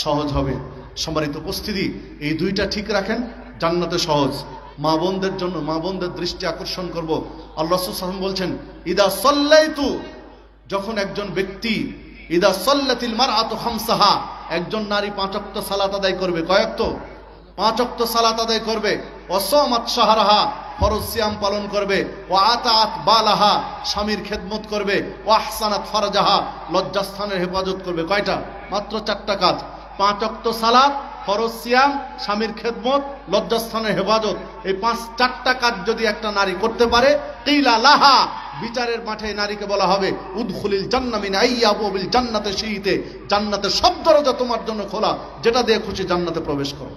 সহজ হবে। সম্মানিত উপস্থিতি, এই দুইটা ঠিক রাখেন, জান্নাতে সহজ। মা বোনদের জন্য, মা বোনদের দৃষ্টি আকর্ষণ করব। আল্লাহ রাসূল সাল্লাল্লাহু আলাইহি ওয়াসাল্লাম বলছেন, ইদা সাল্লাইতু, যখন একজন ব্যক্তি, ইদা সাল্লাতিল মারআতু খামসাহা, একজন নারী 5 ওয়াক্ত সালাত আদায় করবে। কয় ওয়াক্ত? 5 ওয়াক্ত সালাত আদায় করবে। ওয়াসামাত শাহরাহা, ফরজ সিয়াম পালন করবে। ওয়া আতাআত বালাহা, স্বামীর খেদমত করবে। ওয়া আহসানাত ফারজাহা, লজ্জাস্থানের হেফাজত করবে। কয়টা? মাত্র 4টা কাজ। 5 ওয়াক্ত সালাত, ফরজ সিয়াম, স্বামীর খেদমত, লজ্জাস্থানের হেফাজত। এই 4টা কাজ যদি একটা নারী করতে পারে, কিলা লাহা, বিচারের মাঠে নারীকে বলা হবে, উদখুলিল জান্নাহ মিন আইয়াবিল জান্নাতে শিইতে, জান্নাতের সব দরজা তোমার জন্য খোলা, যেটা দিয়ে খুশি জান্নাতে প্রবেশ করো।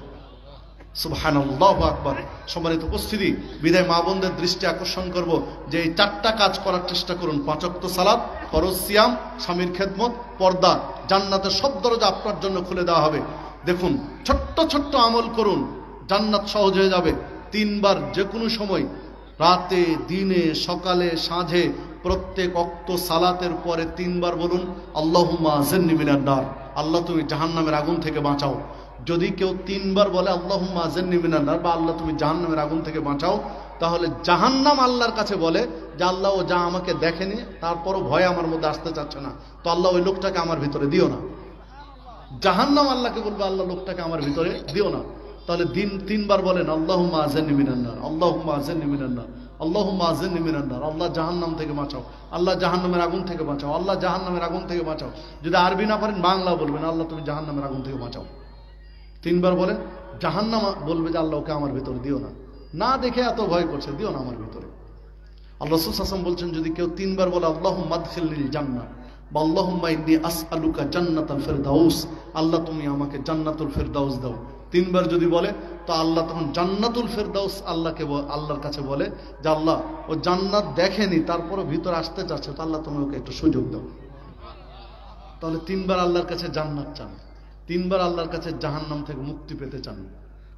সুবহানাল্লাহু আকবার। সম্মানিত উপস্থিতি, বিদায় মা বোনদের দৃষ্টি আকর্ষণ করব যে এই 4টা কাজ করার চেষ্টা করুন। 5 ওয়াক্ত সালাত, ফরজ সিয়াম, স্বামীর খেদমত, পর্দা, জান্নাতের সব দরজা আপনার জন্য খুলে দেওয়া হবে। দেখুন, ছোট্ট ছোট্ট আমল করুন, জান্নাত সহজ হয়ে যাবে। 3 বার যে কোনো সময়, রাতে, দিনে, সকালে, সাঁঝে, প্রত্যেক ওয়াক্ত সালাতের পরে 3 বার বলুন, আল্লাহুম্মা আযিরনি মিনান নার, আল্লাহ তুমি জাহান্নামের আগুন থেকে বাঁচাও। যদি কেউ 3 বার বলে আল্লাহুম্মা আযিরনি মিনান নার, বা আল্লাহ তুমি জাহান্নামের আগুন থেকে বাঁচাও, তাহলে জাহান্নাম আল্লাহর কাছে বলে যে আল্লাহ ও যা আমাকে দেখেনি, তারপরও ভয় আমার মধ্যে আসতে চাচ্ছে না, তো আল্লাহ ওই লোকটাকে আমার ভিতরে দিও না। জাহান্নাম আল্লাহকে বলবে, আল্লাহ লোকটাকে আমার ভিতরে দিও না। তাহলে দিন 3 বার বলেন, আল্লাহুম্মা আযিরনি মিনান নার, আল্লাহুম্মা আযিরনি মিনান নার, আল্লাহুম্মা আযিরনি মিনান নার, আল্লাহ জাহান্নাম থেকে বাঁচাও, আল্লাহ জাহান্নামের আগুন থেকে বাঁচাও, আল্লাহ জাহান্নামের আগুন থেকে বাঁচাও। যদি আরবি না পারেন বাংলা বলবেন, আল্লাহ তুমি জাহান্নামের আগুন থেকে বাঁচাও। 3 বার বলেন, জাহান্নাম বলবে যে আল্লাহ ওকে আমার ভিতরে দিও না, না দেখে এত ভয় করছে, দিও না আমার ভিতরে। আল্লাহ রাসূল সাল্লাল্লাহু আলাইহি ওয়াসাল্লাম বলছেন, যদি কেউ 3 বার বলে আল্লাহুম্মা আদখিলনিল জান্নাহ বা আল্লাহুম্মা ইন্নী আসআলুকা জান্নাতাল ফিরদাউস, আল্লাহ তুমি আমাকে জান্নাতুল ফিরদাউস দাও, 3 বার যদি বলে, তো আল্লাহ তখন জান্নাতুল ফিরদাউস আল্লাহর কাছে বলে যে আল্লাহ ও জান্নাত দেখেনি, তারপরে ভিতরে আসতে চাচ্ছে, তো আল্লাহ তুমি ওকে একটু সুযোগ দাও। তাহলে 3 বার আল্লাহর কাছে জান্নাত চান, 3 বার আল্লাহর কাছে জাহান্নাম থেকে মুক্তি পেতে চান।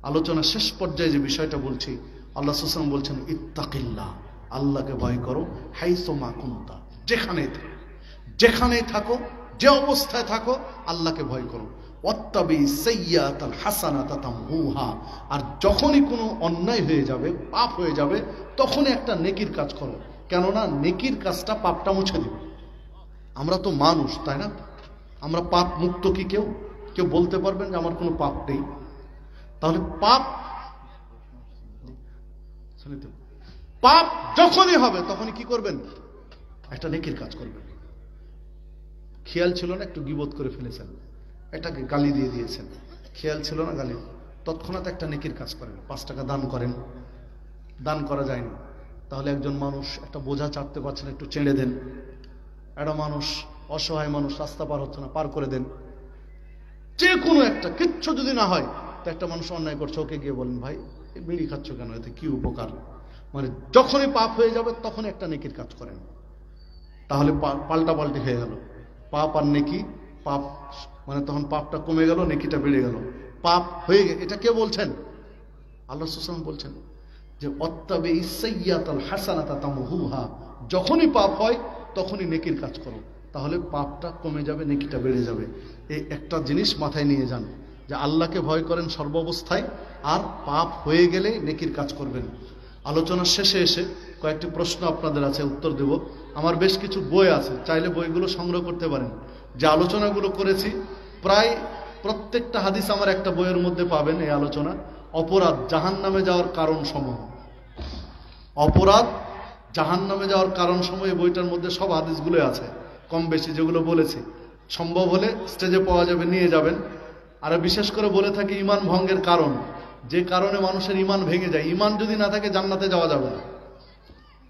আলোচনা শেষ পর্যায়ে যে বিষয়টা বলছি, আল্লাহ সাল্লাল্লাহু আলাইহি ওয়াসাল্লাম বলছেন, ইত্তাকিল্লাহ, আল্লাহকে ভয় করো, হাইসু মা কুনতা, যেখানেই থাকো, যে অবস্থায় থাকো, আল্লাহকে ভয় করো। ওয়াত্তাবি সাইয়্যাতাল হাসানাতা তামহুহা, আর যখনই কোনো অন্যায় হয়ে যাবে, পাপ হয়ে যাবে, তখনই একটা নেকির কাজ করো। কেননা নেকির কাজটা পাপটা মুছে দিবে। আমরা তো মানুষ, তাই না? আমরা পাপ মুক্ত কি কেউ কেউ বলতে পারবেন যে আমার কোনো পাপ নেই? তাহলে পাপ পাপ যখনই হবে তখনই কি করবেন? একটা নেকির কাজ করবেন। খেয়াল ছিল না, একটু গীবত করে ফেলেছেন, এটাকে গালি দিয়ে দিয়েছেন, খেয়াল ছিল না, গালি, তৎক্ষণাৎ একটা নেকির কাজ করেন, 5 টাকা দান করেন। দান করা যায় না, তাহলে একজন মানুষ একটা বোঝা চাটতে পারছে না, একটু চেড়ে দেন। একটা মানুষ, অসহায় মানুষ, রাস্তা পার হচ্ছে না, পার করে দেন। যে কোনো একটা, কিচ্ছু যদি না হয় তো একটা মানুষ অন্যায় করছে, ওকে গিয়ে বলেন ভাই এই বিড়ি খাচ্ছ কেন, এতে কি উপকার? মানে যখনই পাপ হয়ে যাবে তখনই একটা নেকির কাজ করেন, তাহলে পাল্টা পাল্টি হয়ে গেল। পাপ আর নেকি, পাপ মানে তখন পাপটা কমে গেল, নেকিটা বেড়ে গেল। পাপ হয়ে গেল, এটা কে বলছেন? আল্লাহ সুবহানাহু বলছেন যে অত্তাবে ইসাইয়াতাল হাসানাতা তামহুহা, যখনই পাপ হয় তখনই নেকির কাজ করো, তাহলে পাপটা কমে যাবে, নেকিটা বেড়ে যাবে। এই একটা জিনিস মাথায় নিয়ে যান যে আল্লাহকে ভয় করেন সর্বাবস্থায়, আর পাপ হয়ে গেলে নেকির কাজ করবেন। আলোচনার শেষে এসে কয়েকটি প্রশ্ন আপনাদের আছে, উত্তর দেব। আমার বেশ কিছু বই আছে, চাইলে বইগুলো সংগ্রহ করতে পারেন। যে আলোচনাগুলো করেছি প্রায় প্রত্যেকটা হাদিস আমার একটা বইয়ের মধ্যে পাবেন। এই আলোচনা অপরাধ জাহান্নামে যাওয়ার কারণ সমূহ, অপরাধ জাহান্নামে যাওয়ার কারণ সমূহ, এই বইটার মধ্যে সব হাদিসগুলো আছে কম বেশি, যেগুলো বলেছি। সম্ভব হলে স্টেজে পাওয়া যাবে, নিয়ে যাবেন। আর বিশেষ করে বলে থাকি ঈমান ভঙ্গের কারণ, যে কারণে মানুষের ঈমান ভেঙে যায়। ঈমান যদি না থাকে জান্নাতে যাওয়া যাবে না।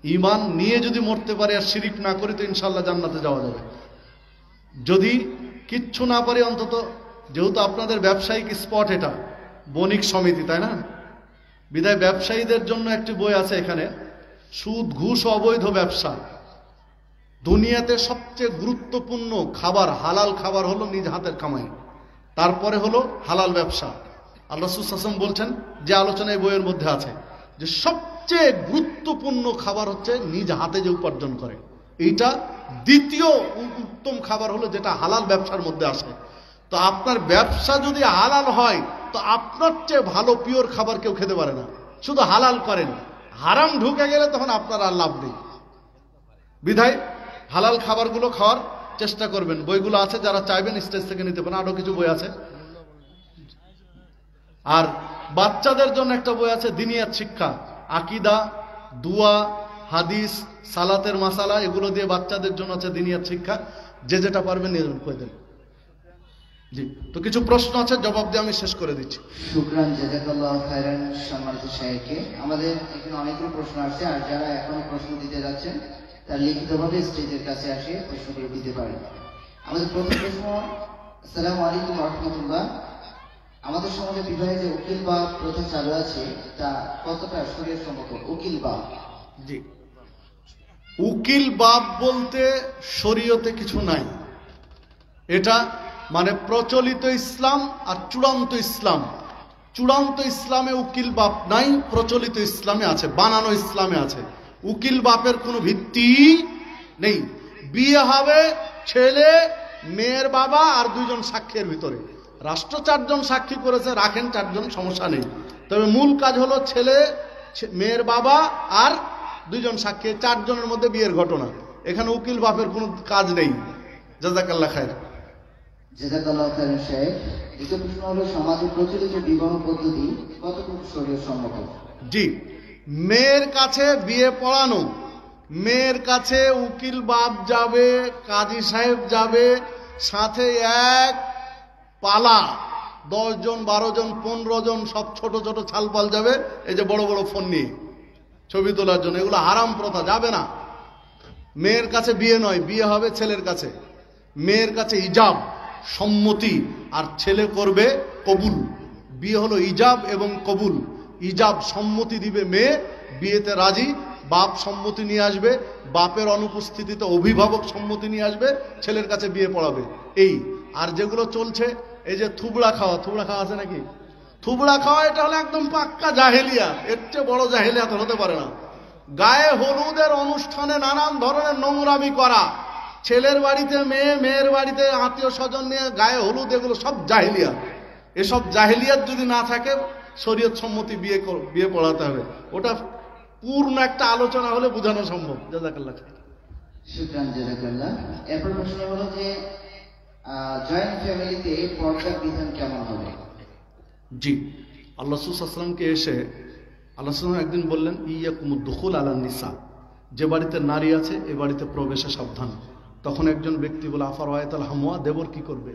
ঈমান নিয়ে যদি মরতে পারে আর শিরিক না করি তো ইনশাআল্লাহ জান্নাতে যাওয়া যাবে। যদি কিচ্ছু না পারে অন্তত, যেহেতু আপনাদের ব্যবসায়িক স্পট এটা, বণিক সমিতি, তাই না? বিধায় ব্যবসায়ীদের জন্য একটি বই আছে এখানে, সুদ ঘুষ অবৈধ ব্যবসা। দুনিয়াতে সবচেয়ে গুরুত্বপূর্ণ খাবার, হালাল খাবার হলো নিজ হাতের কামাই, তারপরে হলো হালাল ব্যবসা। আল্লাহ রাসূল সাল্লাল্লাহু আলাইহি ওয়াসাল্লাম বলছেন, যে আলোচনা এই বইয়ের মধ্যে আছে, যে সবচেয়ে গুরুত্বপূর্ণ খাবার হচ্ছে নিজ হাতে যে উপার্জন করে, এইটা দ্বিতীয় উত্তম খাবার হলো যেটা হালাল ব্যবসার মধ্যে আসে। তো আপনার ব্যবসা যদি হালাল হয় তো আপনার চেয়ে ভালো পিওর খাবার কেউ খেতে পারে না। শুধু হালাল করেন, হারাম ঢুকে গেলে তখন আপনার আর লাভ নেই। বিধায় হালাল খাবারগুলো খাওয়ার চেষ্টা করবেন। বইগুলো আছে, যারা চাইবেন স্টেজ থেকে নিতে পারেন। আরো কিছু বই আছে। আর বাচ্চাদের জন্য একটা বই আছে, দিনিয়াত শিক্ষা, আকীদা, দুয়া, হাদিস, সালাতের মাসালা, এগুলো দিয়ে বাচ্চাদের জন্য আছে দিনিয়াত শিক্ষা। যে যেটা পারবেন নিয়ে যাবেন, কয়ে দেন। জি, তো কিছু প্রশ্ন আছে, জবাব দিয়ে আমি শেষ করে দিচ্ছি। শুকরান, জাযাকাল্লাহু খায়রান সম্মানিত শাইখকে। আমাদের এখানে অনেকগুলো প্রশ্ন আসছে, আর যারা এখনো প্রশ্ন দিতে যাচ্ছেন তারা লিখিতভাবে স্টেজের কাছে আসে প্রশ্নগুলো দিতে পারেন। আমাদের প্রথম প্রশ্ন, আসসালামু আলাইকুম ওয়া রাহমাতুল্লাহ। আমাদের সমাজে বিবাহে যে উকিল বা প্রথা চালু আছে তা কতটা শরীয়ত সম্মত? উকিল বা, জি, উকিল বাপ বলতে শরীয়তে কিছু নাই। এটা মানে প্রচলিত ইসলাম আর চূড়ান্ত ইসলাম। চূড়ান্ত ইসলামে উকিল বাপ নাই, প্রচলিত ইসলামে আছে, বানানো ইসলামে আছে। উকিল বাপের কোনো ভিত্তি নেই। বিয়ে হবে ছেলে, মেয়ের বাবা আর 2 জন সাক্ষীর ভিতরে। রাষ্ট্র 4 জন সাক্ষী করেছে, রাখেন 4 জন, সমস্যা নেই। তবে মূল কাজ হলো ছেলে, মেয়ের বাবা আর 2 জন সাক্ষী, 4 জনের মধ্যে বিয়ের ঘটনা। এখানে উকিল বাপের কোনো কাজ নেই। জাযাকাল্লাহ খায়র। জাযাকাল্লাহু খায়রান শাইখ। দ্বিতীয় প্রশ্ন হলো, সমাজে প্রচলিত বিবাহ পদ্ধতি কতটুকু শরীয়ত সম্মত? জি, মেয়ের কাছে বিয়ে পড়ানো, মেয়ের কাছে উকিল বাপ যাবে, কাজী সাহেব যাবে, সাথে এক পালা 10 জন, 12 জন, 15 জন, সব ছোট ছোট ছালপাল যাবে, এই যে বড় বড় ফোন নিয়ে ছবি তোলার জন্য। এগুলো হারাম প্রথা, যাবে না। মেয়ের কাছে বিয়ে নয়, বিয়ে হবে ছেলের কাছে। মেয়ের কাছে ইজাব, সম্মতি, আর ছেলে করবে কবুল। বিয়ে হলো ইজাব এবং কবুল। ইজাব সম্মতি দিবে মেয়ে, বিয়েতে রাজি, বাপ সম্মতি নিয়ে আসবে, বাপের অনুপস্থিতিতে অভিভাবক সম্মতি নিয়ে আসবে, ছেলের কাছে বিয়ে পড়াবে। এই আর যেগুলো চলছে, এই যে থুবড়া খাওয়া, থুবড়া খাওয়া আছে নাকি? থুবড়া খাওয়া, এটা হলো একদম পাক্কা জাহেলিয়া। এর চেয়ে বড় জাহেলিয়া তো হতে পারে না। গায়ে হলুদের অনুষ্ঠানে নানান ধরনের নোংরামি করা, ছেলের বাড়িতে মেয়ে, মেয়ের বাড়িতে আত্মীয় স্বজন নিয়ে গায়ে হলুদ, এগুলো সব জাহেলিয়া। এসব জাহেলিয়াত যদি না থাকে শরীয়ত সম্মতি বিয়ে পড়াতে হবে। ওটা পূর্ণ একটা আলোচনা হলে বোঝানো সম্ভব। জাযাকাল্লাহ খাইর। শুকরান, জাযাকাল্লাহ। এরপর প্রশ্ন হলো যে জয়েন্ট ফ্যামিলিতে পর্দার বিধান কেমন হবে? জি, আল্লাহ রাসূল সাল্লাল্লাহু আলাইহি ওয়াসাল্লামকে এসে আল্লাহ সাল্লাল্লাহু একদিন বললেন, ইয়াকুমুদ দুখুল আলান নিসা, যে বাড়িতে নারী আছে এ বাড়িতে প্রবেশে সাবধান। তখন একজন ব্যক্তি বলে, আফার ওয়াইতাল হামুয়া, দেবর কি করবে?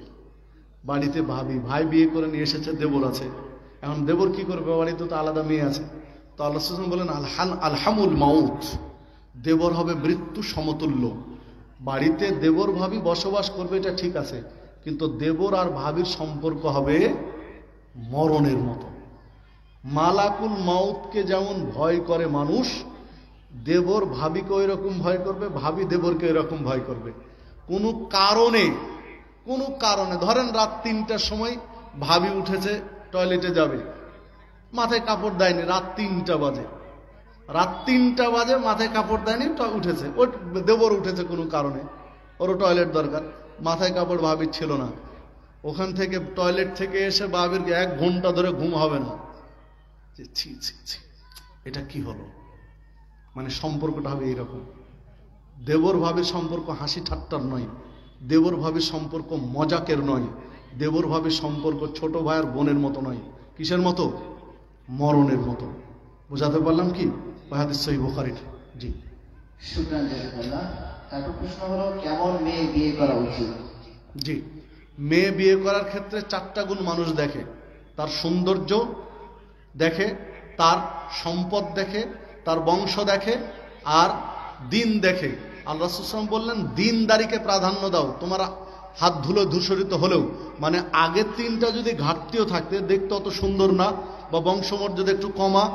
বাড়িতে ভাই বিয়ে করে নিয়ে এসেছে, দেবর আছে, এখন দেবর কি করবে? বাড়িতে তো আলাদা মেয়ে আছে। তো আল্লাহ সাল্লাল্লাহু আলাইহি ওয়াসাল্লাম বলেন, আলহামুল মাউত, দেবর হবে মৃত্যু সমতুল্য। বাড়িতে দেবর ভাবি বসবাস করবে এটা ঠিক আছে, কিন্তু দেবর আর ভাবির সম্পর্ক হবে মরণের মতো। মালাকুল মাউতকে যেমন ভয় করে মানুষ, দেবর ভাবিকে ওই রকম ভয় করবে, ভাবি দেবরকে এরকম ভয় করবে। কোনো কারণে ধরেন রাত 3টার সময় ভাবি উঠেছে, টয়লেটে যাবে, মাথায় কাপড় দেয়নি, রাত 3টা বাজে মাথায় কাপড় দেয়নি, উঠেছে, ও দেবর উঠেছে কোনো কারণে, ওরও টয়লেট দরকার, মাথায় কাপড় ভাবির ছিল না, ওখান থেকে টয়লেট থেকে এসে ভাবির 1 ঘন্টা ধরে ঘুম হবে না, যে ছি ছি ছি এটা কি হলো। মানে সম্পর্কটা হবে এইরকম। দেবর ভাবির সম্পর্ক হাসি ঠাট্টার নয়, দেবর ভাবির সম্পর্ক মজাকের নয়, দেবর ভাবির সম্পর্ক ছোট ভাইয়ের বোনের মতো নয়। কিসের মতো? মরণের মতো। বুঝাতে পারলাম কি? হাদিস সহিহ বুখারীর। জি, শুকরান, জাযাকাল্লাহ। তারপর প্রশ্ন হলো, কেমন মেয়ে বিয়ে করা উচিত? জি, মেয়ে বিয়ে করার ক্ষেত্রে 4টা গুণ মানুষ দেখে। তার সৌন্দর্য দেখে, তার সম্পদ দেখে, তার বংশ দেখে, আর দিন দেখে। আল্লাহ রাসূল সাল্লাল্লাহু আলাইহি ওয়াসাল্লাম বললেন, দিনদারিকে প্রাধান্য দাও। তোমার হাত ধুলো ধূসরিত হলেও, মানে আগের 3টা যদি ঘাটতিও থাকতে, দেখতে অত সুন্দর না, বা বংশমর্যাদা একটু কমা,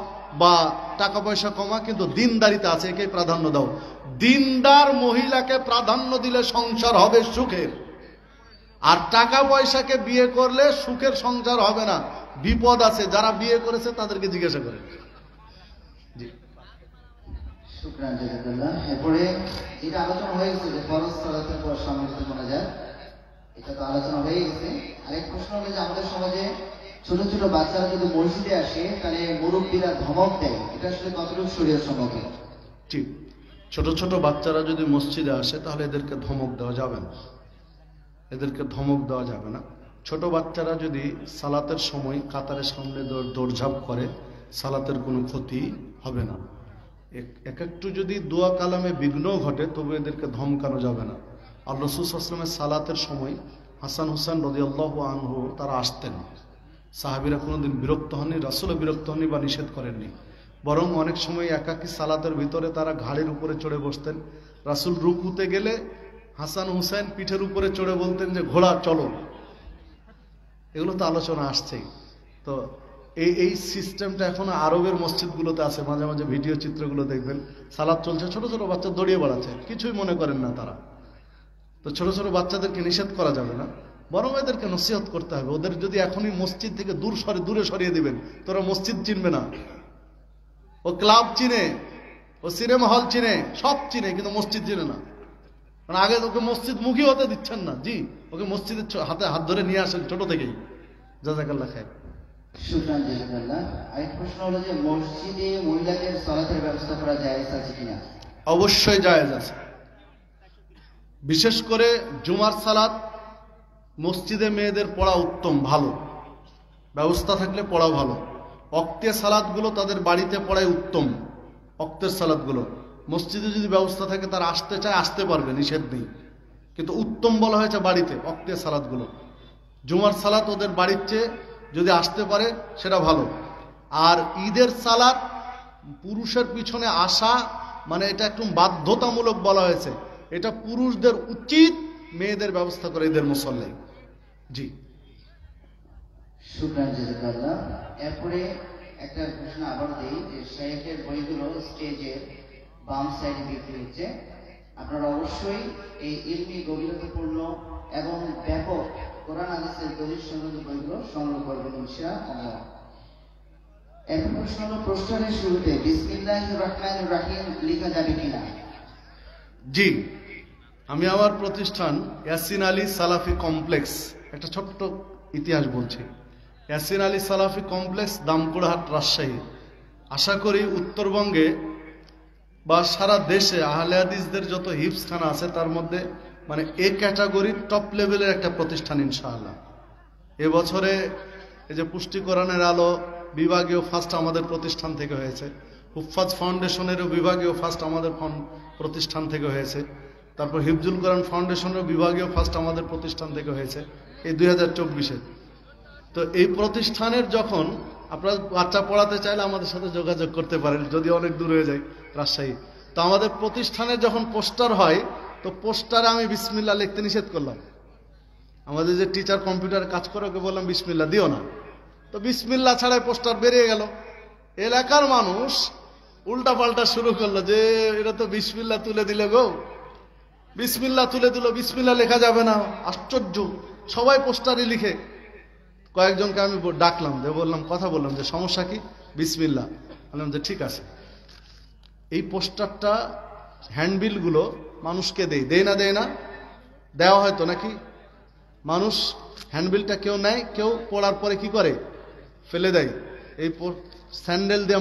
বা টাকা পয়সা কমা, কিন্তু দিনদারিতে আছে, একে প্রাধান্য দাও। দিনদার মহিলাকে প্রাধান্য দিলে সংসার হবে সুখের। আর টাকা পয়সাকে বিয়ে করলে সুখের সংসার হবে না, বিপদ আছে। যারা বিয়ে করেছে তাদেরকে জিজ্ঞাসা করেন। জি, শুকরান, জাযাকাল্লাহ। এরপরে যেটা আলোচনা হয়ে গেছে যে ফরজ সালাতের পর সম্মিলিত মোনাজাত, এটা তো আলোচনা হয়ে গেছে। আরেক প্রশ্ন হলো যে আমাদের সমাজে ছোট ছোট বাচ্চারা যদি মসজিদে আসে, তাহলে মুরব্বীরা ধমক দেয়, এটা আসলে কতটুকু শরীয়ত সম্মত? ঠিক, ছোট ছোট বাচ্চারা যদি মসজিদে আসে তাহলে এদেরকে ধমক দেওয়া যাবে না, ছোট বাচ্চারা যদি সালাতের সময় কাতারের সামনে দৌড়ঝাঁপ করে, সালাতের কোনো ক্ষতি হবে না। একটু যদি দোয়া কালামে বিঘ্ন ঘটে, তবু এদেরকে ধমকানো যাবে না। আল্লাহ রাসূল সাল্লাল্লাহু আলাইহি ওয়াসাল্লামের সালাতের সময় হাসান হুসাইন রাদিয়াল্লাহু আনহু তারা আসতেন। সাহাবীরা কোনোদিন বিরক্ত হননি, রাসূলও বিরক্ত হননি বা নিষেধ করেননি। বরং অনেক সময় একাকী সালাতের ভিতরে তারা ঘাড়ের উপরে চড়ে বসতেন। রাসূল রুকুতে গেলে হাসান হুসাইন পিঠের উপরে চড়ে বলতেন যে, ঘোড়া চলো। এগুলো তো আলোচনা আসছেই। তো এই সিস্টেমটা এখনো আরবের মসজিদগুলোতে আছে। মাঝে মাঝে ভিডিও চিত্রগুলো দেখবেন, সালাত চলছে, ছোট ছোট বাচ্চা দৌড়িয়ে বেড়াচ্ছে, কিছুই মনে করেন না তারা। তো ছোট ছোট বাচ্চাদেরকে নিষেধ করা যাবে না, বরং এদেরকে নসিহত করতে হবে। ওদের যদি এখনই মসজিদ থেকে দূরে সরিয়ে দিবেন, তোরা মসজিদ চিনবে না। ও ক্লাব চিনে, ও সিনেমা হল চিনে, সব চিনে, কিন্তু মসজিদ চিনে না। কারণ আগে ওকে মসজিদ মুখী হতে দিচ্ছেন না। জি, ওকে মসজিদের হাতে হাত ধরে নিয়ে আসেন ছোট থেকেই। জাযাকাল্লাহ খাইর। শুকরান, জাযাকাল্লাহ। আরেক প্রশ্ন হলো যে মসজিদে মহিলাদের সালাতের ব্যবস্থা করা জায়েজ আছে কিনা? অবশ্যই জায়েজ আছে। বিশেষ করে জুমার সালাত মসজিদে মেয়েদের পড়া উত্তম, ভালো, ব্যবস্থা থাকলে পড়া ভালো। ওয়াক্তের সালাতগুলো তাদের বাড়িতে পড়াই উত্তম। ওয়াক্তের সালাতগুলো মসজিদে যদি ব্যবস্থা থাকে, তারা আসতে চায় আসতে পারবে, নিষেধ নেই, কিন্তু উত্তম বলা হয়েছে বাড়িতে ওয়াক্তের সালাতগুলো। জুমার সালাত ওদের বাড়ির চেয়ে যদি আসতে পারে সেটা ভালো। আর ঈদের সালাত পুরুষের পিছনে আসা, মানে এটা একটু বাধ্যতামূলক বলা হয়েছে। এটা পুরুষদের উচিত মেয়েদের ব্যবস্থা করে ঈদের মুসল্লায়। জি, শুকরান, জাযাকাল্লাহ। এরপরে একটা প্রশ্ন আবার দেই যে শাইখের বইগুলো স্টেজের বাম সাইডে বিক্রি হচ্ছে। আপনারা অবশ্যই এই ইলমি গভীরতাপূর্ণ এবং ব্যাপক কোরআন হাদিসের দলিল সংক্রান্ত বইগুলো সংগ্রহ করবেন ইনশাআল্লাহ। এরপর প্রশ্ন হলো, প্রশ্নের শুরুতে বিসমিল্লাহির রহমানির রহিম লেখা যাবে কিনা? জি, আমি আমার প্রতিষ্ঠান ইয়াসিন আলী সালাফি কমপ্লেক্স, একটা ছোট্ট ইতিহাস বলছি। ইয়াসিন আলী সালাফি কমপ্লেক্স, দামকুড়াহাট, রাজশাহী। আশা করি উত্তরবঙ্গে বা সারা দেশে আহলে হাদিসদের যত হিফজখানা আছে তার মধ্যে মানে এ ক্যাটাগরির টপ লেভেলের একটা প্রতিষ্ঠান ইনশাআল্লাহ। এবছরে এই যে পুষ্টি কোরআনের আলো বিভাগীয় ফার্স্ট আমাদের প্রতিষ্ঠান থেকে হয়েছে, হুফাজ ফাউন্ডেশনেরও বিভাগীয় ফার্স্ট আমাদের প্রতিষ্ঠান থেকে হয়েছে, তারপর হিফজুল কোরআন ফাউন্ডেশনেরও বিভাগীয় ফার্স্ট আমাদের প্রতিষ্ঠান থেকে হয়েছে এই 2024-এ। তো এই প্রতিষ্ঠানের যখন আপনারা বাচ্চা পড়াতে চাইলে আমাদের সাথে যোগাযোগ করতে পারেন, যদি অনেক দূর হয়ে যায় রাজশাহী। তো আমাদের প্রতিষ্ঠানের যখন পোস্টার হয় তো পোস্টারে আমি বিসমিল্লাহ লিখতে নিষেধ করলাম। আমাদের যে টিচার কম্পিউটার কাজ করে ওকে বললাম বিসমিল্লাহ দিও না, তো বিসমিল্লাহ ছাড়াই পোস্টার বেরিয়ে গেল। এলাকার মানুষ উল্টা পাল্টা শুরু করলো যে এটা তো বিসমিল্লাহ তুলে দিলে গো, বিসমিল্লাহ তুলে দিল, বিসমিল্লাহ লেখা যাবে না, আশ্চর্য, সবাই পোস্টারই লিখে। কয়েকজনকে আমি ডাকলাম, যে বললাম, কথা বললাম যে সমস্যা কি, বিসমিল্লাহ। বললাম যে ঠিক আছে, এই পোস্টারটা হ্যান্ডবিলগুলো মানুষকে দেয় না দেওয়া হয়তো নাকি, মানুষ হ্যান্ডবিলটা কেউ নেয়, কেউ পড়ার পরে কি করে ফেলে দেয়, এই স্যান্ডেল দিয়ে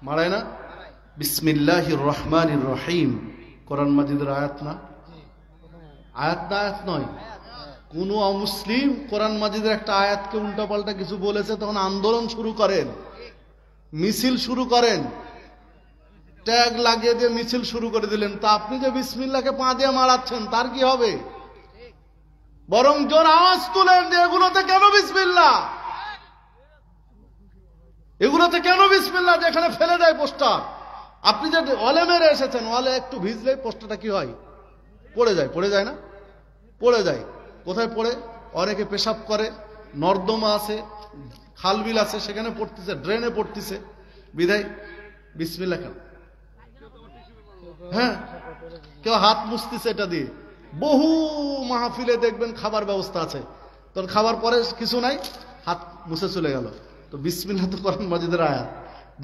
মারায় না। বিসমিল্লাহির রহমানির রহিম কোরআন মাজিদের আয়াত না, আয়াত নয়। কোন অমুসলিম কোরআন মাজিদের একটা আয়াতকে উল্টাপাল্টা কিছু বলেছে তখন আন্দোলন শুরু করেন, মিছিল শুরু করেন, ট্যাগ লাগিয়ে দিয়ে মিছিল শুরু করে দিলেন। তা আপনি যে বিসমিল্লাহকে পা দিয়ে মারাচ্ছেন তার কি হবে? বরং জোর আওয়াজ তুলেন যে এগুলোতে কেন বিসমিল্লাহ, এগুলোতে কেন বিসমিল্লাহ, যেখানে ফেলে দেয় পোস্টার। আপনি যে ওয়ালে মেরে এসেছেন, ওয়ালে একটু ভিজলে পোস্টারটা কি হয়, পড়ে যায় না, পড়ে যায়। কোথায় পড়ে? অনেকে পেশাব করে, নর্দমা আছে, খালবিল আছে, সেখানে পড়তেছে, ড্রেনে পড়তেছে, বিধায় বিসমিল্লাহ কেন? হ্যাঁ, কেউ হাত মুছতেছে এটা দিয়ে। বহু মাহফিলে দেখবেন খাবার ব্যবস্থা আছে, তোর খাবার পরে কিছু নাই, হাত মুছে চলে গেল। তো বিসমিল্লাহ তো কোরআন মাজিদের আয়াত,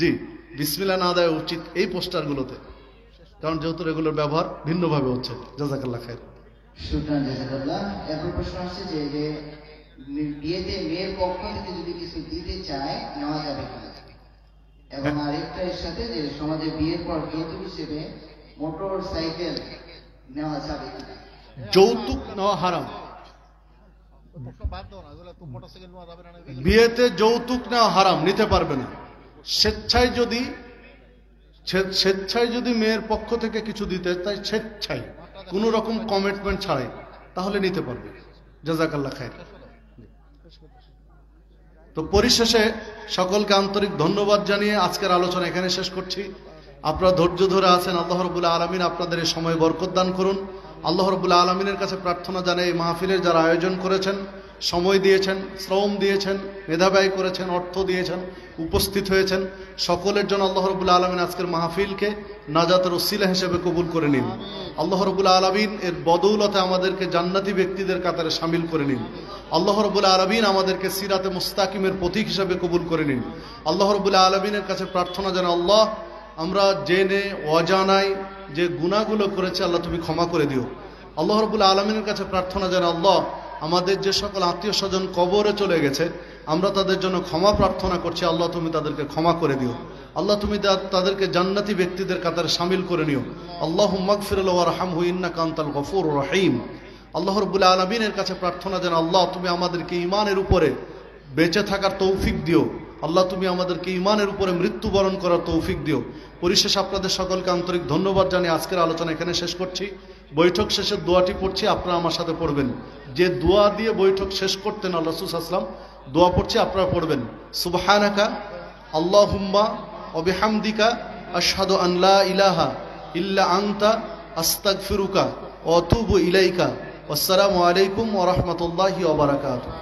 জি, বিসমিল্লাহ না দেওয়া উচিত এই পোস্টারগুলোতে, কারণ যেহেতু এগুলোর ব্যবহার ভিন্নভাবে হচ্ছে। জাযাকাল্লাহ খায়র। শুকরান, জাযাকাল্লাহ। এরপর প্রশ্ন আসছে যে বিয়েতে মেয়ের পক্ষ থেকে যদি কিছু দিতে চায় নেওয়া যাবে কিনা, এবং আরেকটা এর সাথে যে সমাজে বিয়ের পর যৌতুক হিসেবে মোটর সাইকেল নেওয়া যাবে কিনা। যৌতুক নেওয়া হারাম, বিয়েতে যৌতুক নেওয়া হারাম, নিতে পারবে না। স্বেচ্ছায় যদি মেয়ের পক্ষ থেকে কিছু দিতে চাই, স্বেচ্ছায় কোন রকম কমিটমেন্ট ছাড়াই, তাহলে নিতে পারবে। জাযাকাল্লাহ খায়র। তো পরিশেষে সকলকে আন্তরিক ধন্যবাদ জানিয়ে আজকের আলোচনা এখানে শেষ করছি। আপনারা ধৈর্য ধরে আছেন, আল্লাহ রাব্বুল আলামিন আপনাদের এই সময় বরকত দান করুন। আল্লাহ রাব্বুল আলামিনের কাছে প্রার্থনা জানাই এই মাহফিলের যারা আয়োজন করেছেন, সময় দিয়েছেন, শ্রম দিয়েছেন, মেধা ব্যয় করেছেন, অর্থ দিয়েছেন, উপস্থিত হয়েছেন, সকলের জন্য আল্লাহ রাব্বুল আলামিন আজকের মাহফিলকে নাজাতের ওসিলা হিসেবে কবুল করে নিন। আল্লাহ রাব্বুল আলামিন এর বদৌলতে আমাদেরকে জান্নাতি ব্যক্তিদের কাতারে শামিল করে নিন। আল্লাহ রাব্বুল আলামিন আমাদেরকে সিরাতে মুস্তাকিমের প্রতীক হিসেবে কবুল করে নিন। আল্লাহ রাব্বুল আলামিনের কাছে প্রার্থনা জানাই, আল্লাহ আমরা জেনে অজানায় যে গুনাহগুলো করেছি আল্লাহ তুমি ক্ষমা করে দিও। আল্লাহ রাব্বুল আলামিনের কাছে প্রার্থনা জানাই, আল্লাহ আমাদের যে সকল আত্মীয় স্বজন কবরে চলে গেছে আমরা তাদের জন্য ক্ষমা প্রার্থনা করছি, আল্লাহ তুমি তাদেরকে ক্ষমা করে দিও। আল্লাহ তুমি তাদেরকে জান্নাতি ব্যক্তিদের কাতারে শামিল করে নিও। আল্লাহুম্মা গফির লাহু ওয়ারহামহু ইন্নাকা আনতাল গফুরুর রহিম। আল্লাহ রাব্বুল আলামিনের কাছে প্রার্থনা জানাই, আল্লাহ তুমি আমাদেরকে ঈমানের উপরে বেঁচে থাকার তৌফিক দিও। আল্লাহ তুমি আমাদেরকে ঈমানের উপরে মৃত্যুবরণ করার তৌফিক দিও। পরিশেষে আপনাদের সকলকে আন্তরিক ধন্যবাদ জানিয়ে আজকের আলোচনা এখানে শেষ করছি। বৈঠক শেষে দোয়াটি পড়ছি, আপনারা আমার সাথে পড়বেন। যে দোয়া দিয়ে বৈঠক শেষ করতেন আল্লাহ রাসূল সাল্লাল্লাহু আলাইহি ওয়াসাল্লাম, দোয়া পড়ছি, আপনারা পড়বেন। সুবহানাকা আল্লাহুম্মা ওয়া বিহামদিকা আশহাদু আন লা ইলাহা ইল্লা আনতা আস্তাগফিরুকা ওয়া আতুবু ইলাইকা। আসসালামু আলাইকুম ওয়া রাহমাতুল্লাহি ওয়া বারাকাতুহু।